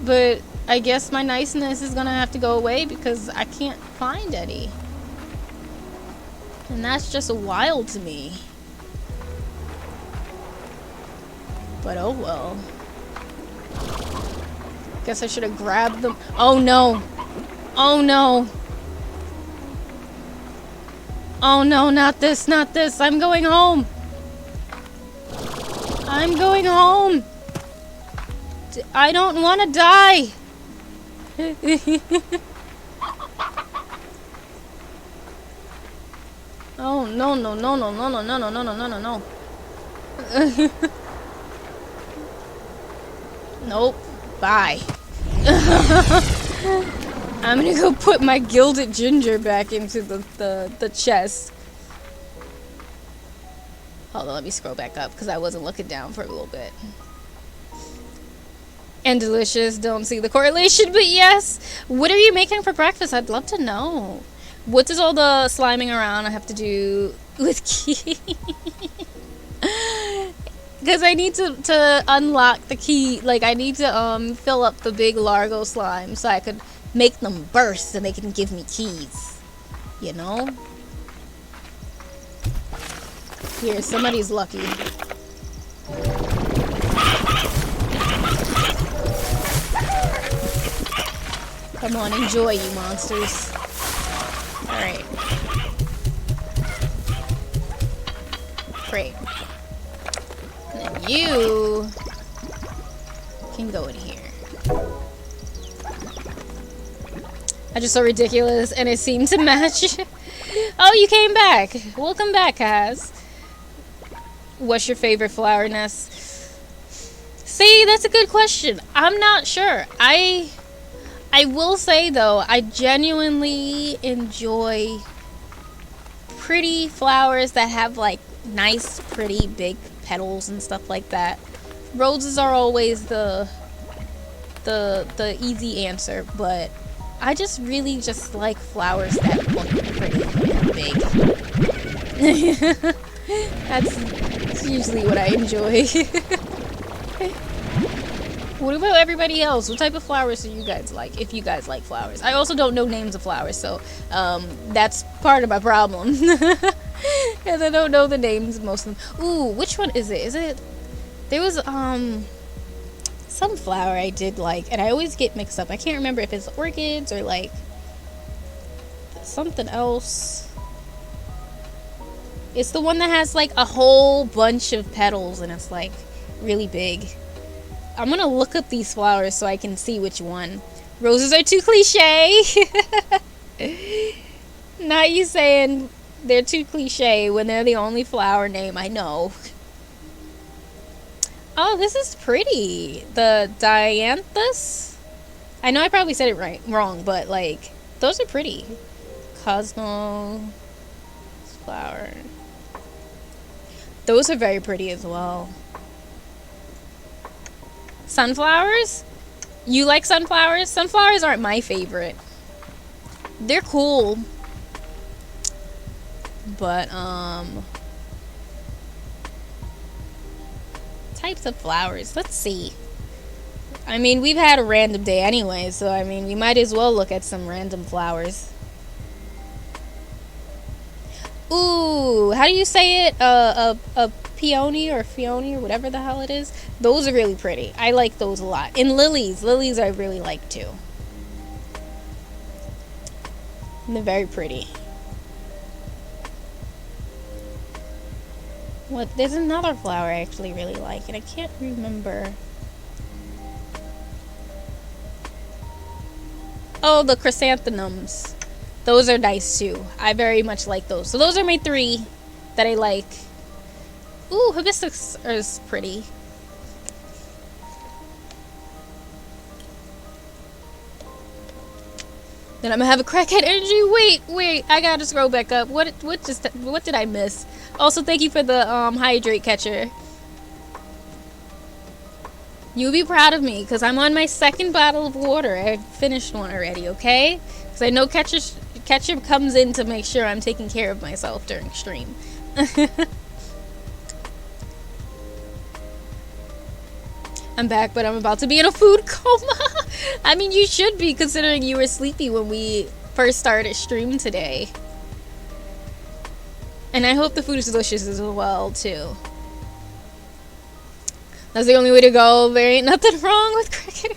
[SPEAKER 1] But I guess my niceness is gonna have to go away because I can't find any. And that's just wild to me. But oh well. Guess I should have grabbed them. Oh no. Oh no. Oh no, not this, not this. I'm going home. I'm going home. I don't want to die. Oh no no no no no no no no no no no no. Nope. Bye. I'm gonna go put my gilded ginger back into the chest. Hold on, let me scroll back up because I wasn't looking down for a little bit. And delicious, don't see the correlation, but yes. What are you making for breakfast? I'd love to know. What does all the sliming around have to do with key? Because I need to unlock the key. Like, I need to fill up the big Largo slime so I could make them burst and they can give me keys. You know? Here, somebody's lucky. Come on, enjoy, you monsters. Alright. Great. And then you can go in here. I just saw ridiculous and it seemed to match. Oh, you came back. Welcome back, Kaz. What's your favorite flower nest? See, that's a good question. I'm not sure. I will say though, I genuinely enjoy pretty flowers that have like nice, pretty big petals and stuff like that. Roses are always the easy answer, but I just really just like flowers that look pretty and big. That's usually what I enjoy. What about everybody else? What type of flowers do you guys like, if you guys like flowers? I also don't know names of flowers, so that's part of my problem. Because I don't know the names of most of them. Ooh, which one is it? Is it... There was some flower I did like, and I always get mixed up. I can't remember if it's orchids or like something else. It's the one that has like a whole bunch of petals and it's like really big. I'm gonna look up these flowers so I can see which one. Roses are too cliche. Not you saying they're too cliche when they're the only flower name I know. Oh, this is pretty. The dianthus? I know I probably said it wrong, but like, those are pretty. Cosmo flower. Those are very pretty as well. Sunflowers? You like sunflowers? Sunflowers aren't my favorite. They're cool. But, types of flowers. Let's see. I mean, we've had a random day anyway, so I mean, we might as well look at some random flowers. Ooh, how do you say it? A peony or peony or whatever the hell it is. Those are really pretty. I like those a lot. And lilies. Lilies I really like too. And they're very pretty. What? There's another flower I actually really like, and I can't remember. Oh, the chrysanthemums. Those are nice too. I very much like those. So those are my 3 that I like. Ooh, hibiscus is pretty. Then I'm gonna have a crackhead energy. Wait, I gotta scroll back up. What did I miss? Also, thank you for the hydrate catcher. You'll be proud of me because I'm on my 2nd bottle of water. I finished one already, okay? Because I know catcher comes in to make sure I'm taking care of myself during stream. I'm back, but I'm about to be in a food coma. I mean, you should be, considering you were sleepy when we first started stream today. And I hope the food is delicious as well, too. That's the only way to go. There ain't nothing wrong with cricket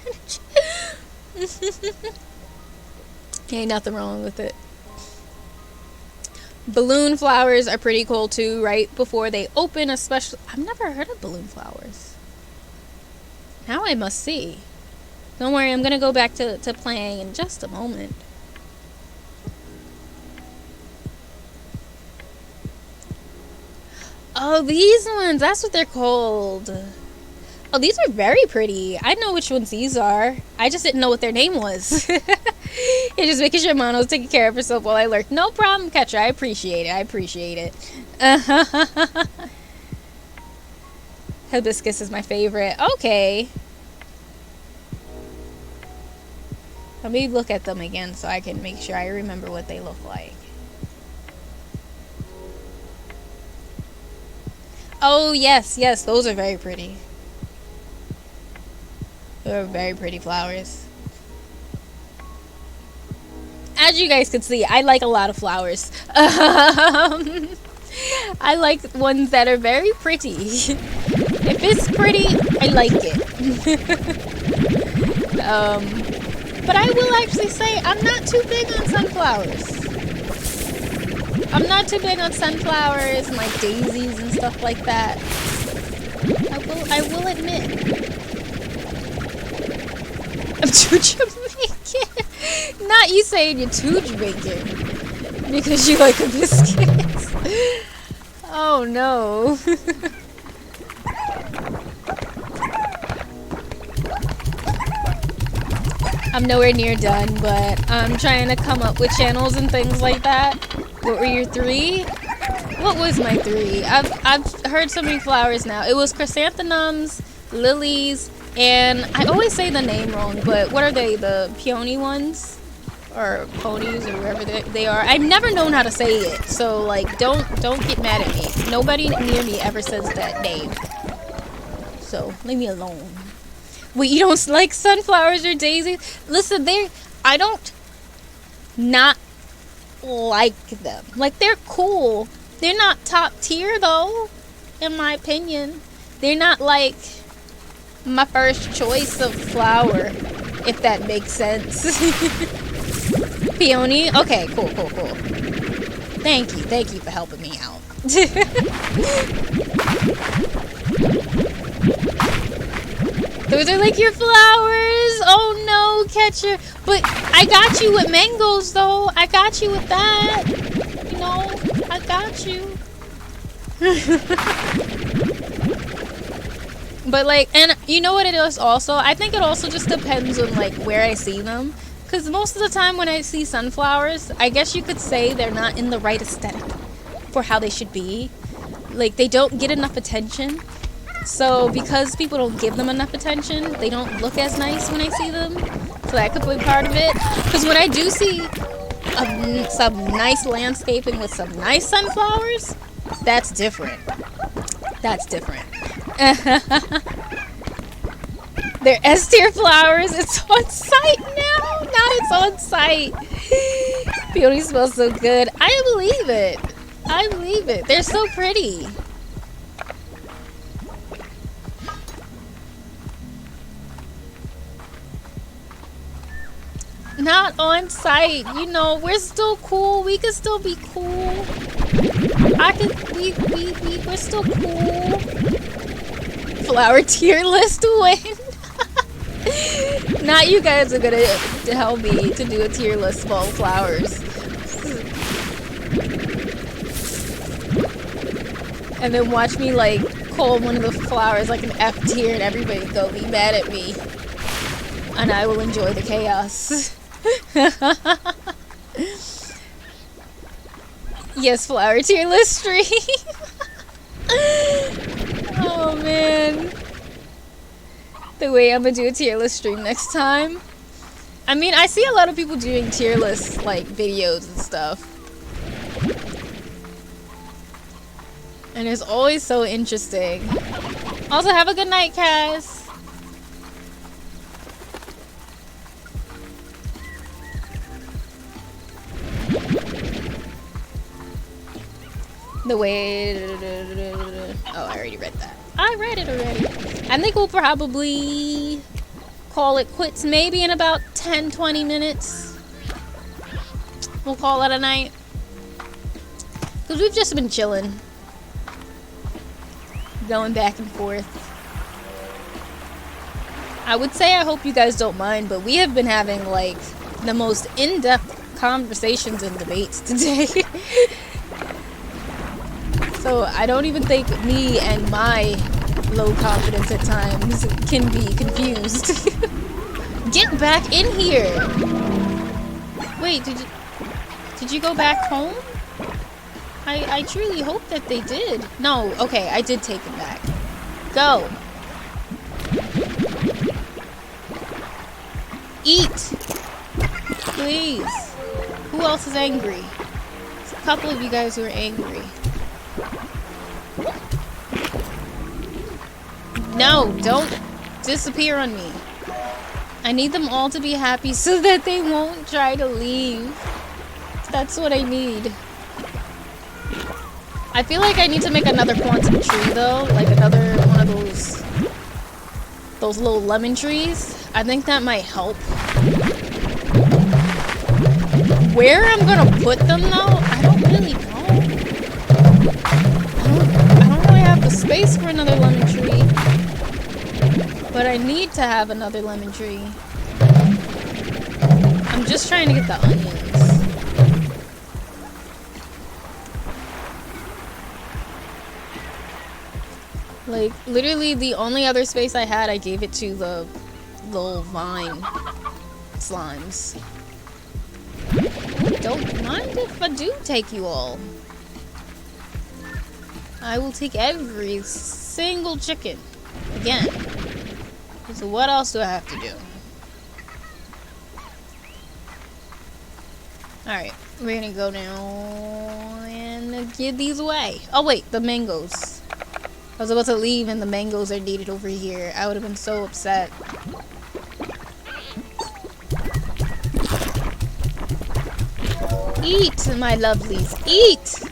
[SPEAKER 1] energy. Ain't nothing wrong with it. Balloon flowers are pretty cool, too, right before they open, especially. I've never heard of balloon flowers. Now I must see. Don't worry, I'm gonna go back to playing in just a moment. Oh, these ones, that's what they're called. Oh, these are very pretty. I know which ones these are. I just didn't know what their name was. You're just making sure Mono's taking care of herself while I lurk. No problem, Catcher. I appreciate it. I appreciate it. Hibiscus is my favorite. Okay. Let me look at them again so I can make sure I remember what they look like. Oh, yes, those are very pretty. They're very pretty flowers. As you guys can see, I like a lot of flowers. I like ones that are very pretty. If it's pretty, I like it. But I will actually say I'm not too big on sunflowers. I'm not too big on sunflowers and like daisies and stuff like that. I will admit. I'm too Jamaican. Not you saying you're too Jamaican because you like hibiscus. Oh no. I'm nowhere near done, but I'm trying to come up with channels and things like that. What were your 3? What was my 3? I've heard so many flowers now. It was chrysanthemums, lilies, and I always say the name wrong, but what are they? The peony ones? Or ponies or wherever they are. I've never known how to say it, so like don't get mad at me. Nobody near me ever says that name. So leave me alone. Wait, you don't like sunflowers or daisies? Listen, I don't not like them. Like, they're cool. They're not top tier, though, in my opinion. They're not, like, my first choice of flower, if that makes sense. Peony? Okay, cool. Thank you for helping me out. Those are like your flowers. Oh no, Catcher. But I got you with mangoes though. I got you with that. You know, I got you. But like, and you know what it is also? I think it also just depends on like where I see them. Because most of the time when I see sunflowers, I guess you could say they're not in the right aesthetic for how they should be. Like, they don't get enough attention. So because people don't give them enough attention, they don't look as nice when I see them. So that could be part of it. Because when I do see some nice landscaping with some nice sunflowers, that's different. That's different. They're S-tier flowers. It's on site now. Now it's on site. Peony smells so good. I believe it. I believe it. They're so pretty. Not on site. You know, we're still cool. We can still be cool. We're still cool. Flower tier list win. Not you guys are gonna help me to do a tier list of all flowers. And then watch me like call one of the flowers like an F tier and everybody go be mad at me. And I will enjoy the chaos. Yes, flower tier list stream. Oh man. The way I'm gonna do a tier list stream next time. I mean, I see a lot of people doing tier list like videos and stuff. And it's always so interesting. Also, have a good night, Cass. The way... Oh, I already read that. I read it already. I think we'll probably call it quits maybe in about 10-20 minutes. We'll call it a night. Because we've just been chilling. Going back and forth. I would say I hope you guys don't mind, but we have been having like the most in-depth conversations and debates today. So I don't even think me and my low confidence at times can be confused. Get back in here! Wait, did you go back home? I truly hope that they did. No, okay, I did take it back. Go! Eat! Please. Who else is angry? There's a couple of you guys who are angry. No, don't disappear on me. I need them all to be happy so that they won't try to leave. That's what I need. I feel like I need to make another quantum tree though, like another one of those little lemon trees. I think that might help. Where I'm gonna put them though, I don't really know. I don't really have the space for another lemon tree. But I need to have another lemon tree. I'm just trying to get the onions. Like, literally the only other space I had, I gave it to the little vine slimes. Don't mind if I do take you all. I will take every single chicken. Again. So what else do I have to do? Alright, we're gonna go down and give these away. Oh wait, the mangoes. I was about to leave and the mangoes are needed over here. I would have been so upset. Eat, my lovelies. Eat!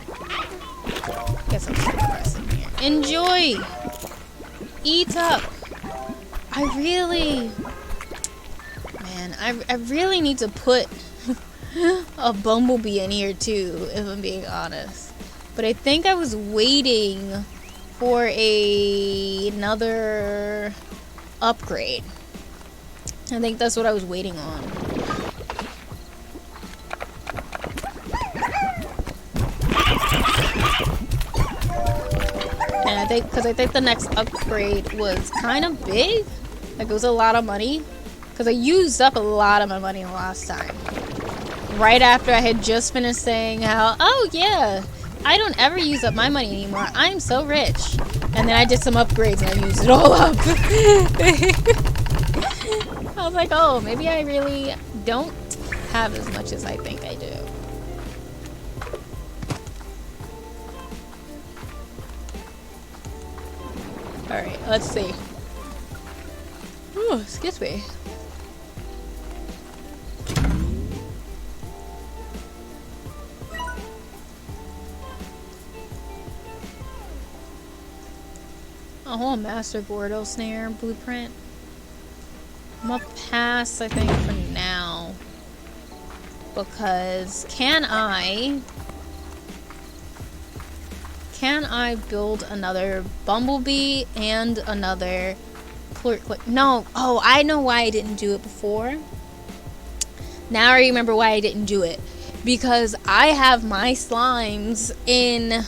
[SPEAKER 1] Get some grass in here. Enjoy! Eat up! I really... Man, I really need to put a bumblebee in here too, if I'm being honest. But I think I was waiting for another upgrade. I think that's what I was waiting on. And I think the next upgrade was kind of big. Like, it was a lot of money. Because I used up a lot of my money last time. Right after I had just finished saying how, oh yeah, I don't ever use up my money anymore. I'm so rich. And then I did some upgrades and I used it all up. I was like, oh, maybe I really don't have as much as I think I do. Alright, let's see. Ooh, excuse me. A whole Master Gordo snare blueprint. I'm gonna pass, I think, for now. Because can I build another Bumblebee and another Plort? No. Oh, I know why I didn't do it before. Now I remember why I didn't do it. Because I have my slimes in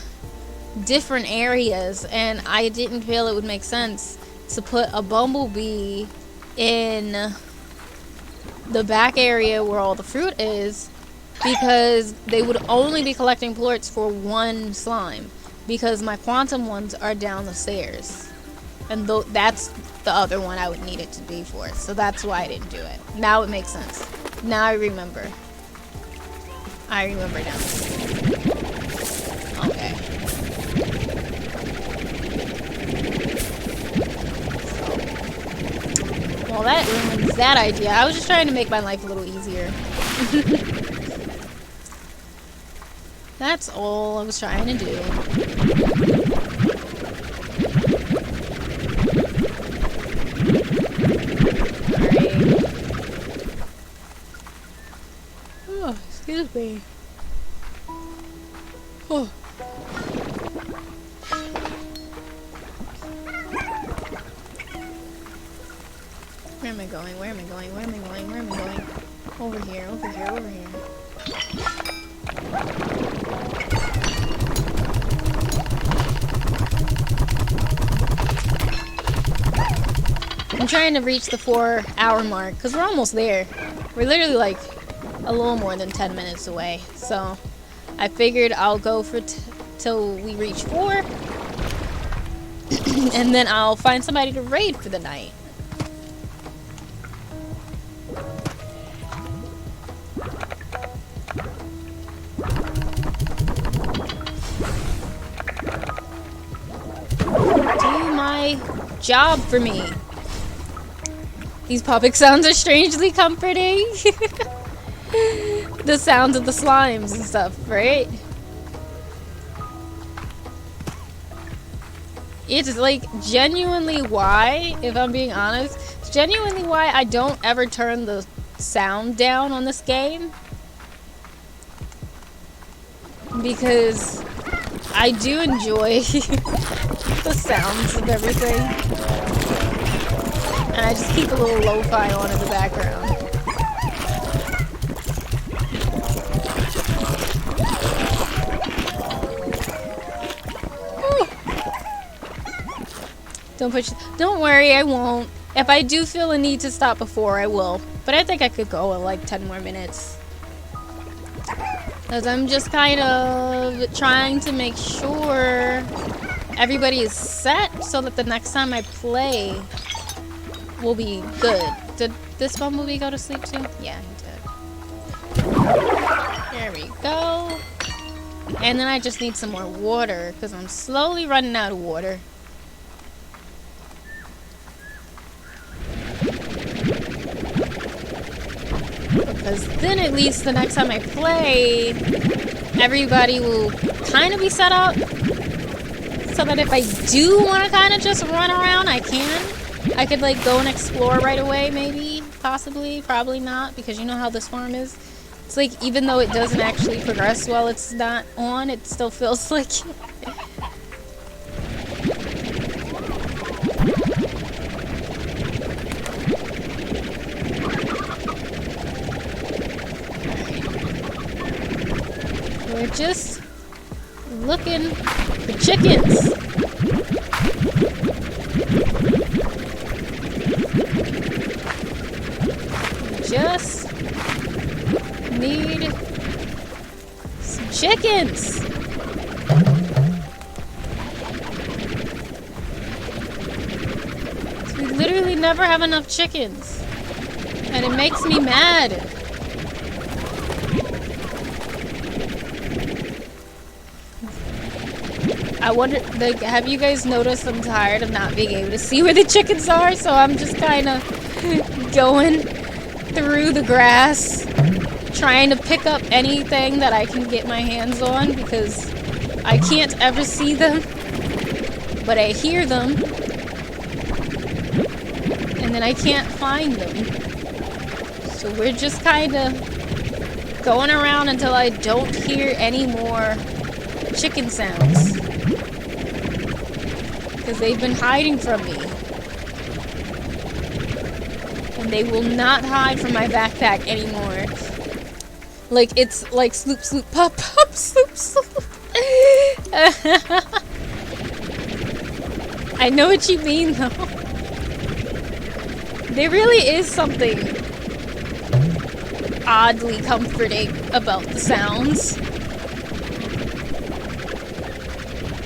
[SPEAKER 1] different areas and I didn't feel it would make sense to put a Bumblebee in the back area where all the fruit is, because they would only be collecting plorts for one slime, because my quantum ones are down the stairs, and that's the other one I would need it to be for. So that's why I didn't do it. Now it makes sense. Now I remember now. Okay. Well, that ruins that idea. I was just trying to make my life a little easier. That's all I was trying to do. Alright. Oh, excuse me. Oh. Where am I going? Where am I going? Where am I going? Where am I going? Over here, over here, over here. I'm trying to reach the 4-hour mark, because we're almost there. We're literally like a little more than 10 minutes away. So I figured I'll go for till we reach 4. And then I'll find somebody to raid for the night. Do my job for me. These popping sounds are strangely comforting. The sounds of the slimes and stuff, right? It's like genuinely why, if I'm being honest, it's genuinely why I don't ever turn the sound down on this game. Because I do enjoy the sounds of everything. And I just keep a little lo-fi on in the background. Don't worry, I won't. If I do feel a need to stop before, I will. But I think I could go in like 10 more minutes. Because I'm just kind of trying to make sure everybody is set so that the next time I play will be good. Did this Bumblebee go to sleep too? Yeah, he did. There we go. And then I just need some more water because I'm slowly running out of water. Because then at least the next time I play, everybody will kind of be set up. So that if I do want to kind of just run around, I can. I could like go and explore right away, maybe, possibly, probably not. Because you know how this farm is. It's like even though it doesn't actually progress while it's not on, it still feels like... We're just looking for chickens. Just need some chickens. literally never have enough chickens. And it makes me mad. I wonder, like, have you guys noticed I'm tired of not being able to see where the chickens are? So I'm just kind of going through the grass, trying to pick up anything that I can get my hands on because I can't ever see them, but I hear them, and then I can't find them. So we're just kind of going around until I don't hear any more chicken sounds. Because they've been hiding from me. And they will not hide from my backpack anymore. Like, it's like sloop, sloop, pop, pop, sloop, sloop. I know what you mean, though. There really is something oddly comforting about the sounds.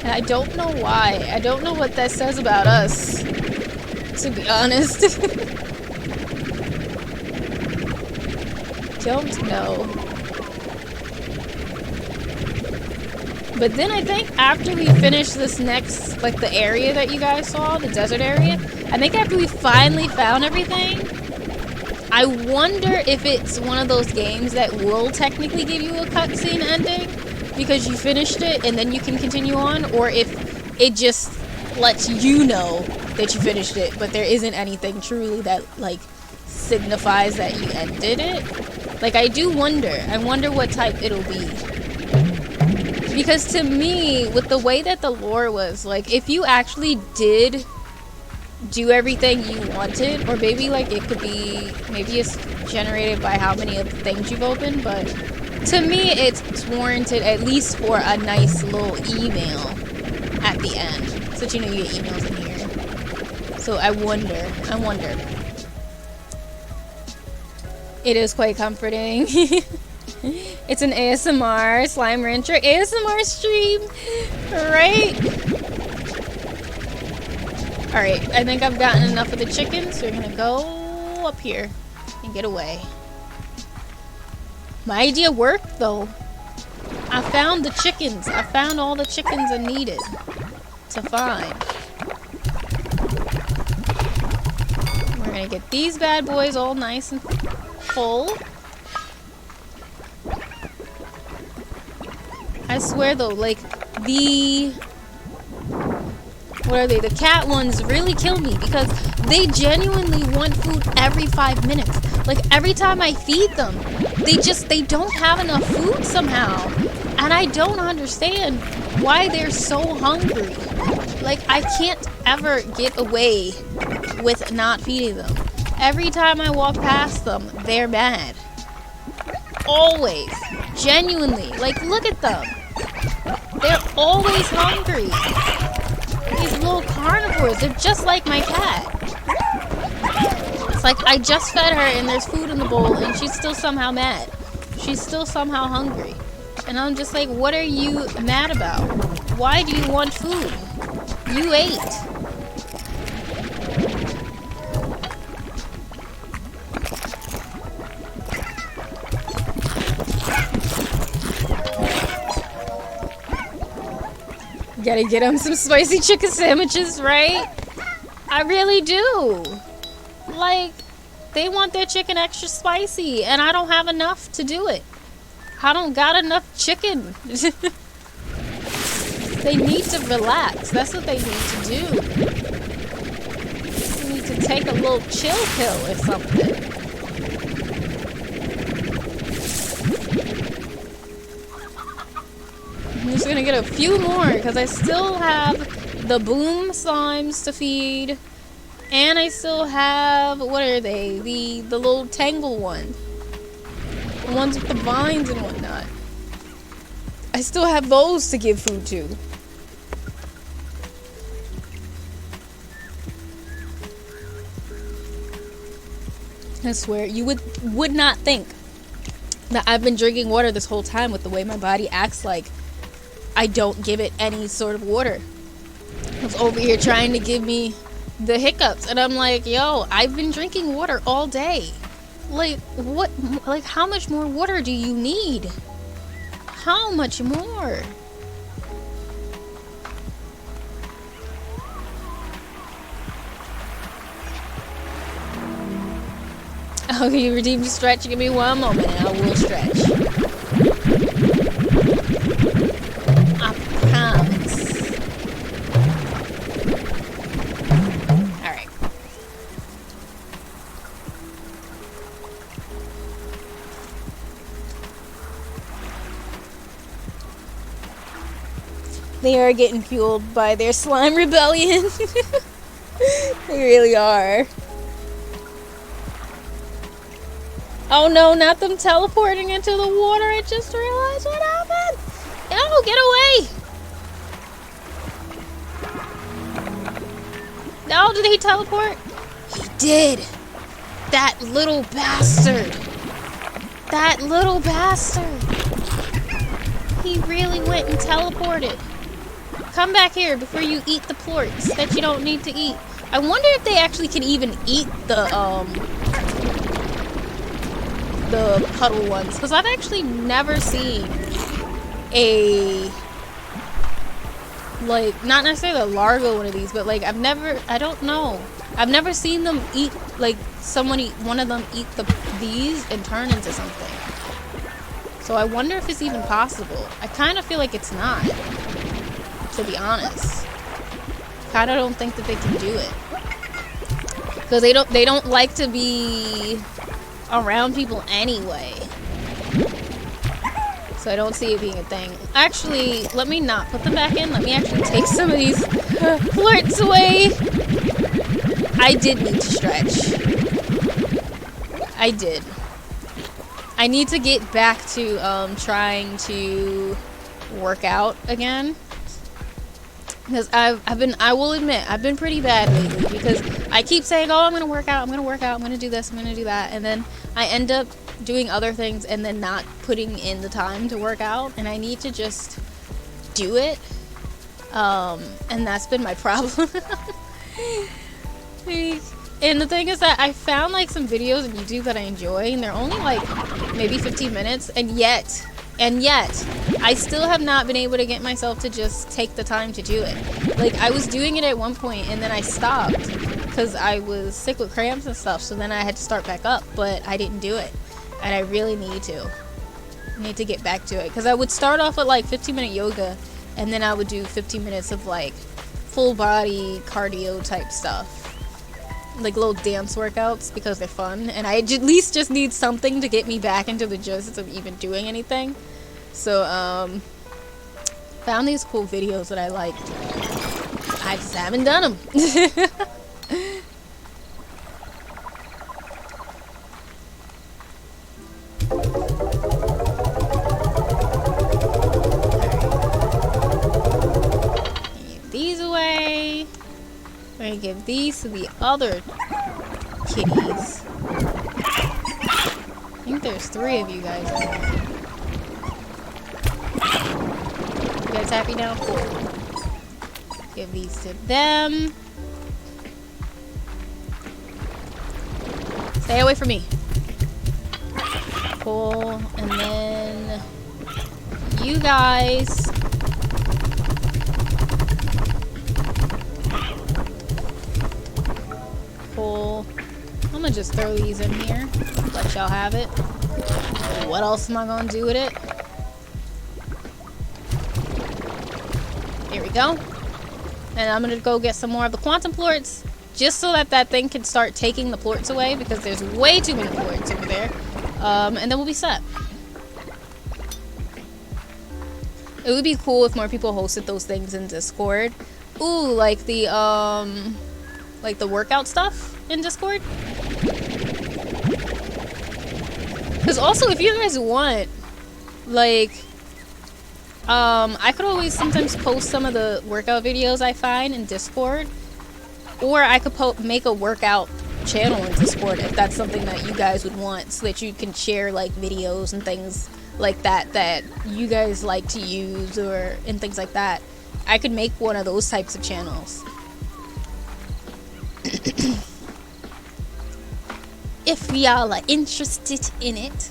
[SPEAKER 1] And I don't know why. I don't know what that says about us, to be honest. Don't know. But then I think after we finish this next, like the area that you guys saw, the desert area, I think after we finally found everything, I wonder if it's one of those games that will technically give you a cutscene ending because you finished it and then you can continue on, or if it just lets you know that you finished it, but there isn't anything truly that, like, signifies that you ended it. Like, I do wonder. I wonder what type it'll be. Because to me, with the way that the lore was, like, if you actually did do everything you wanted, or maybe, like, it could be, maybe it's generated by how many of the things you've opened, but to me, it's warranted at least for a nice little email at the end, so that you know you get emails in here. So I wonder. It is quite comforting. It's an ASMR Slime Rancher ASMR stream, right? Alright, I think I've gotten enough of the chickens, so we're gonna go up here and get away. My idea worked, though. I found the chickens. I found all the chickens I needed to find. We're gonna get these bad boys all nice and full. I swear, though, like, what are they? The cat ones really kill me because they genuinely want food every 5 minutes. Like, every time I feed them, they don't have enough food somehow. And I don't understand why they're so hungry. Like, I can't ever get away with not feeding them. Every time I walk past them, they're mad. Always. Genuinely. Like, look at them. They're always hungry. These little carnivores, they're just like my cat. It's like I just fed her and there's food in the bowl and she's still somehow mad. She's still somehow hungry. And I'm just like, what are you mad about? Why do you want food? You ate. Gotta get them some spicy chicken sandwiches, right? I really do. Like, they want their chicken extra spicy, and I don't have enough to do it. I don't got enough chicken. They need to relax. That's what they need to do. They need to take a little chill pill or something. I'm just gonna get a few more because I still have the boom slimes to feed, and I still have, what are they? The little tangle one, the ones with the vines and whatnot. I still have those to give food to. I swear, you would not think that I've been drinking water this whole time with the way my body acts like I don't give it any sort of water. I was over here trying to give me the hiccups, and I'm like, yo, I've been drinking water all day. Like, what, like, how much more water do you need? How much more? Okay, you redeemed your stretch. Give me one moment and I will stretch. I promise. Alright. They are getting fueled by their slime rebellion. They really are. Oh no, not them teleporting into the water. I just realized what happened. No, get away. No, did he teleport? He did. That little bastard. That little bastard. He really went and teleported. Come back here before you eat the plorts that you don't need to eat. I wonder if they actually can even eat the puddle ones, because I've actually never seen a, like, not necessarily a larva one of these, but like I don't know. I've never seen them eat, like, one of them eat these and turn into something. So I wonder if it's even possible. I kind of feel like it's not, to be honest. Kind of don't think that they can do it, because they don't like to be around people anyway. So I don't see it being a thing. Actually, let me not put them back in. Let me actually take some of these plorts away. I did need to stretch. I did. I need to get back to trying to work out again. Because I will admit, I've been pretty bad lately, because I keep saying, oh, I'm going to work out, I'm going to work out, I'm going to do this, I'm going to do that, and then I end up doing other things and then not putting in the time to work out, and I need to just do it, and that's been my problem. And the thing is that I found, like, some videos on YouTube that I enjoy, and they're only, like, maybe 15 minutes, and yet, I still have not been able to get myself to just take the time to do it. Like, I was doing it at one point, and then I stopped, because I was sick with cramps and stuff, so then I had to start back up, but I didn't do it, and I really need to. I need to get back to it, because I would start off with, like, 15-minute yoga, and then I would do 15 minutes of, like, full body cardio type stuff. Like little dance workouts, because they're fun, and I at least just need something to get me back into the gist of even doing anything. So found these cool videos that I liked. I just haven't done them. Get these away. We're gonna give these to the other kitties. I think there's 3 of you guys in there. You guys happy now? Cool. Give these to them. Stay away from me. Cool. And then you guys. Cool. I'm gonna just throw these in here. Let y'all have it. What else am I gonna do with it? Here we go. And I'm gonna go get some more of the quantum plorts, just so that that thing can start taking the plorts away, because there's way too many plorts over there. And then we'll be set. It would be cool if more people hosted those things in Discord. Ooh, like the workout stuff in Discord. Because also, if you guys want, like, I could always sometimes post some of the workout videos I find in Discord, or I could make a workout channel in Discord if that's something that you guys would want, so that you can share, like, videos and things like that you guys like to use, and things like that. I could make one of those types of channels. If y'all are interested in it.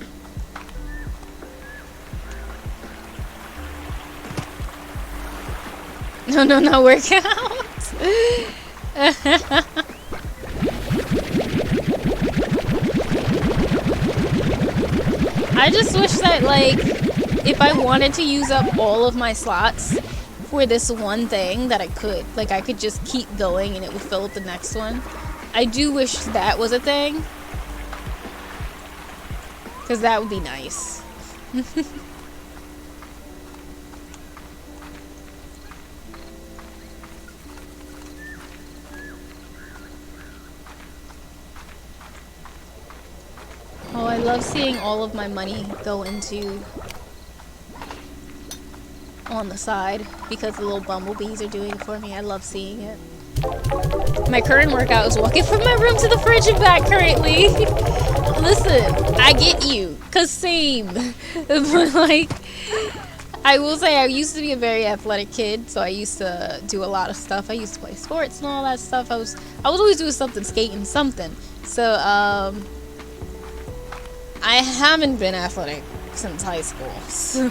[SPEAKER 1] No, not workouts. I just wish that, like, if I wanted to use up all of my slots for this one thing, that I could. Like, I could just keep going and it would fill up the next one. I do wish that was a thing. Because that would be nice. Oh, I love seeing all of my money go into on the side because the little bumblebees are doing it for me. I love seeing it. My current workout is walking from my room to the fridge and back currently. Listen, I get you, cause same. But like, I will say I used to be a very athletic kid, so I used to do a lot of stuff. I used to play sports and all that stuff. I was always doing something, skating, something. So I haven't been athletic since high school, so,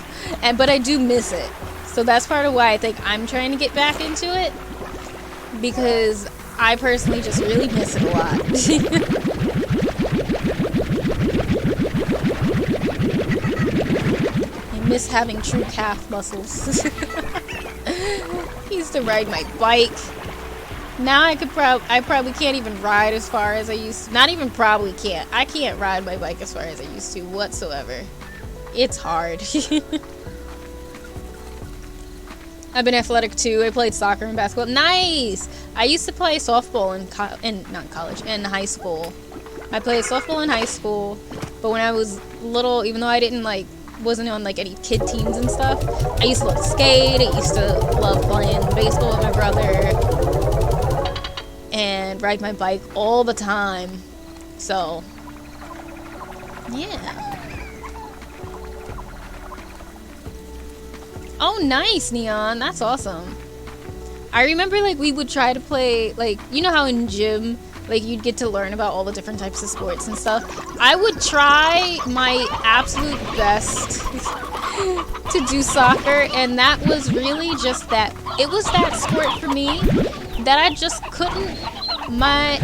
[SPEAKER 1] but I do miss it. So that's part of why I think I'm trying to get back into it, because I personally just really miss it a lot. I miss having true calf muscles. I used to ride my bike. Now I probably can't even ride as far as I used to. Not even probably can't. I can't ride my bike as far as I used to whatsoever. It's hard. I've been athletic too. I played soccer and basketball. Nice! I used to play softball in high school. I played softball in high school, but when I was little, even though I wasn't on like any kid teams and stuff, I used to love to skate. I used to love playing baseball with my brother and ride my bike all the time. So, yeah. Oh, nice, Neon. That's awesome. I remember, like, we would try to play, like, you know how in gym, like, you'd get to learn about all the different types of sports and stuff? I would try my absolute best to do soccer, and that was really just that. It was that sport for me that I just couldn't, my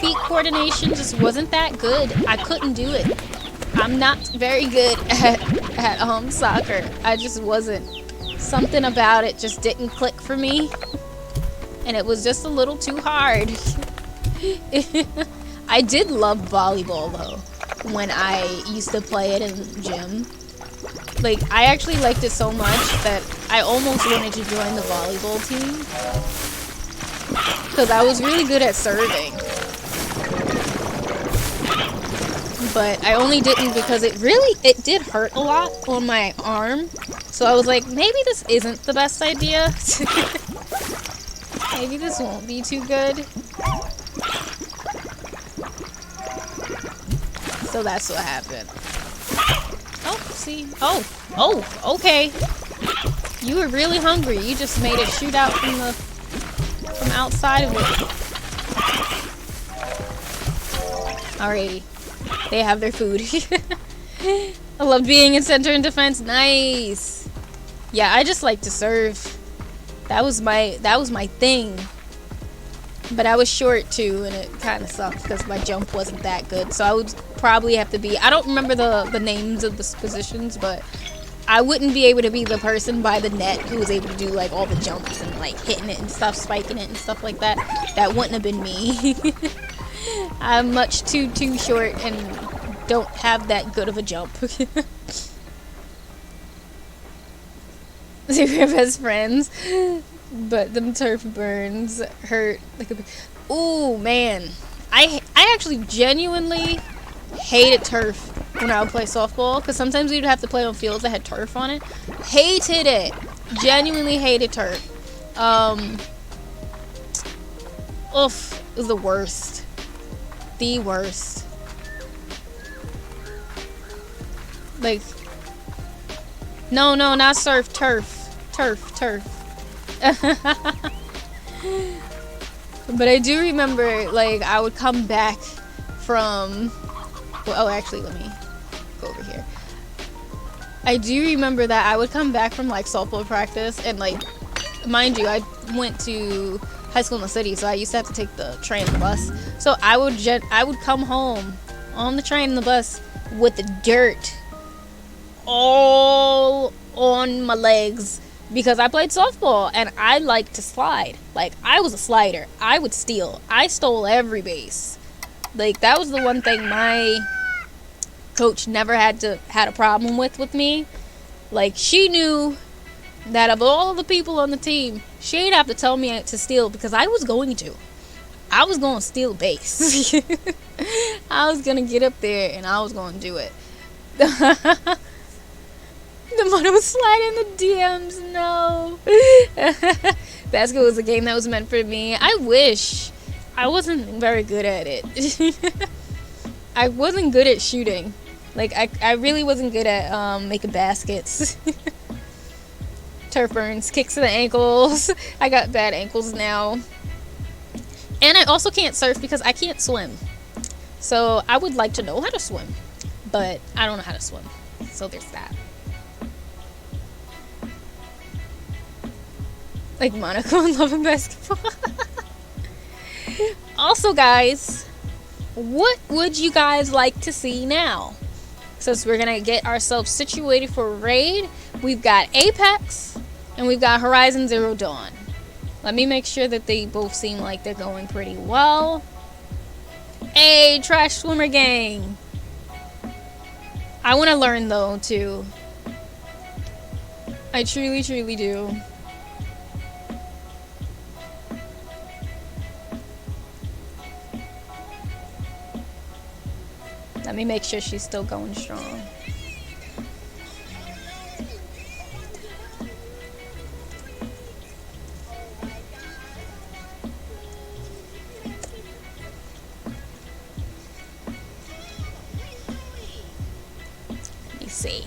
[SPEAKER 1] feet coordination just wasn't that good. I couldn't do it. I'm not very good at soccer. I just wasn't. Something about it just didn't click for me, and it was just a little too hard. I did love volleyball though when I used to play it in gym. Like, I actually liked it so much that I almost wanted to join the volleyball team because I was really good at serving. But I only didn't because it did hurt a lot on my arm. So I was like, maybe this isn't the best idea. Maybe this won't be too good. So that's what happened. Oh, see? Oh, okay. You were really hungry. You just made it shoot out from outside of it. Alrighty. They have their food. I love being in center and defense. Nice. Yeah, I just like to serve. That was my thing. But I was short too, and it kind of sucked because my jump wasn't that good. So I would probably have to be, I don't remember the names of the positions, but I wouldn't be able to be the person by the net who was able to do like all the jumps and like hitting it and stuff, spiking it and stuff like that. That wouldn't have been me. I'm much too short and don't have that good of a jump. We're best friends, but them turf burns hurt like a. Ooh, man, I actually genuinely hated turf when I would play softball because sometimes we'd have to play on fields that had turf on it. Hated it. Genuinely hated turf. Oof, it was the worst. The worst. Like, no, not surf, turf. But I do remember, like, I would come back from... Well, oh, actually, let me go over here. I do remember that I would come back from, like, softball practice, and, like, mind you, I went to high school in the city, so I used to have to take the train and the bus. So I would come home on the train and the bus with the dirt all on my legs because I played softball and I like to slide. Like, I was a slider. I would steal. I stole every base. Like, that was the one thing my coach never had a problem with me. Like, she knew that of all the people on the team, she didn't have to tell me to steal because I was going to. I was going to steal base. I was going to get up there and I was going to do it. The mother was sliding the DMs. No. Basketball was a game that was meant for me. I wish. I wasn't very good at it. I wasn't good at shooting. Like, I really wasn't good at making baskets. Turf burns, kicks to the ankles. I got bad ankles now. And I also can't surf because I can't swim. So I would like to know how to swim, but I don't know how to swim. So there's that. Like Monaco and Love and Basketball. Also, guys, what would you guys like to see now? Since we're gonna get ourselves situated for raid, we've got Apex and we've got Horizon Zero Dawn. Let me make sure that they both seem like they're going pretty well. Hey, Trash Swimmer Gang. I want to learn though too. I truly, truly do. Let me make sure she's still going strong. Let me see.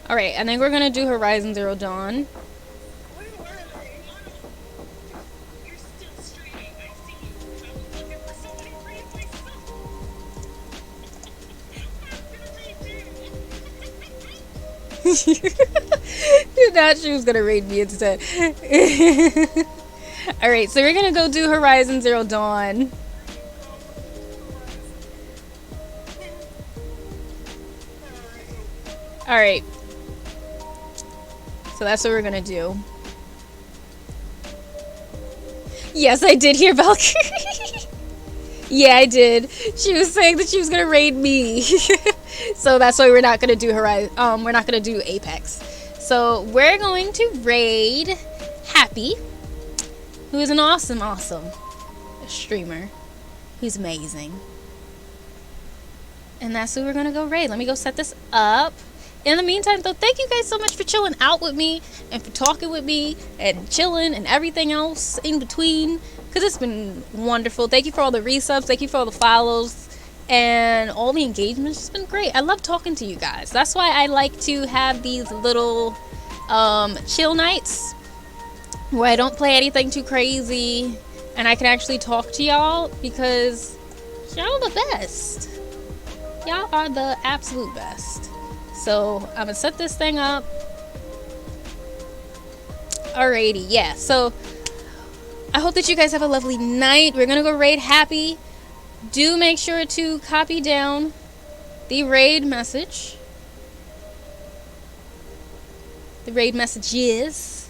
[SPEAKER 1] Alright, and then we're gonna do Horizon Zero Dawn. You thought she was gonna raid me instead. Alright, so we're gonna go do Horizon Zero Dawn. Alright. So that's what we're gonna do. Yes, I did hear Valkyrie. Yeah, I did. She was saying that she was gonna raid me. So that's why we're not gonna do Horizon. We're not gonna do Apex. So we're going to raid Happy, who is an awesome streamer. He's amazing. And that's who we're gonna go raid. Let me go set this up. In the meantime, though, thank you guys so much for chilling out with me and for talking with me and chilling and everything else in between, because it's been wonderful. Thank you for all the resubs. Thank you for all the follows and all the engagements. It's been great. I love talking to you guys. That's why I like to have these little chill nights where I don't play anything too crazy and I can actually talk to y'all, because y'all are the best. Y'all are the absolute best. So I'm gonna set this thing up. Alrighty, yeah. So I hope that you guys have a lovely night. We're gonna go raid Happy. Do make sure to copy down the raid message. The raid messages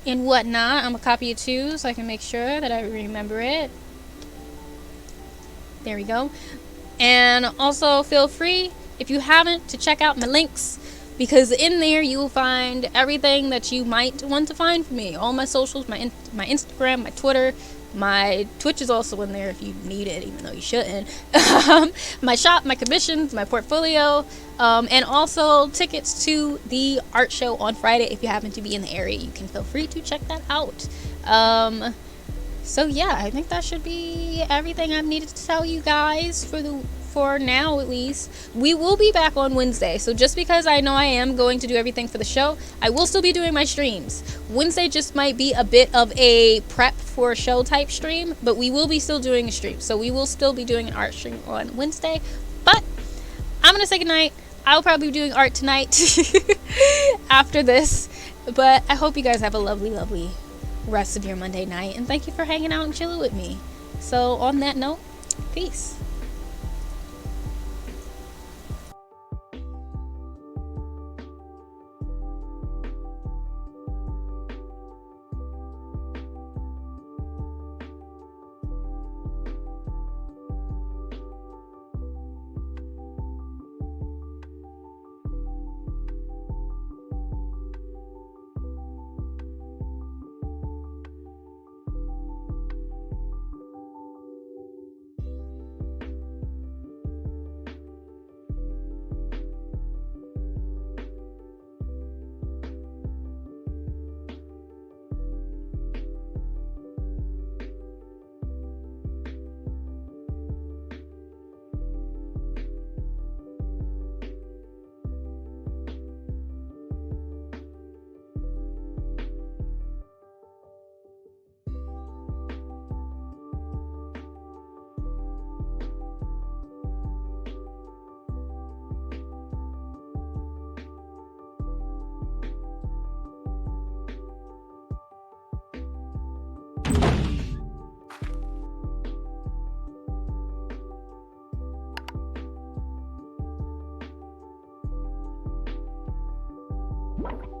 [SPEAKER 1] and whatnot. I'm gonna copy it too so I can make sure that I remember it. There we go. And also feel free, if you haven't, to check out my links, because in there you will find everything that you might want to find for me. All my socials, my Instagram, my Twitter, My Twitch is also in there if you need it, even though you shouldn't. My shop, my commissions, my portfolio, and also tickets to the art show on Friday. If you happen to be in the area, you can feel free to check that out. So yeah, I think that should be everything I've needed to tell you guys for now, at least. We will be back on Wednesday, so just because I know I am going to do everything for the show, I will still be doing my streams. Wednesday just might be a bit of a prep for a show type stream, but we will be still doing a stream, so we will still be doing an art stream on Wednesday. But I'm gonna say goodnight. I'll probably be doing art tonight after this, but I hope you guys have a lovely rest of your Monday night, and thank you for hanging out and chilling with me. So on that note, peace.
[SPEAKER 2] You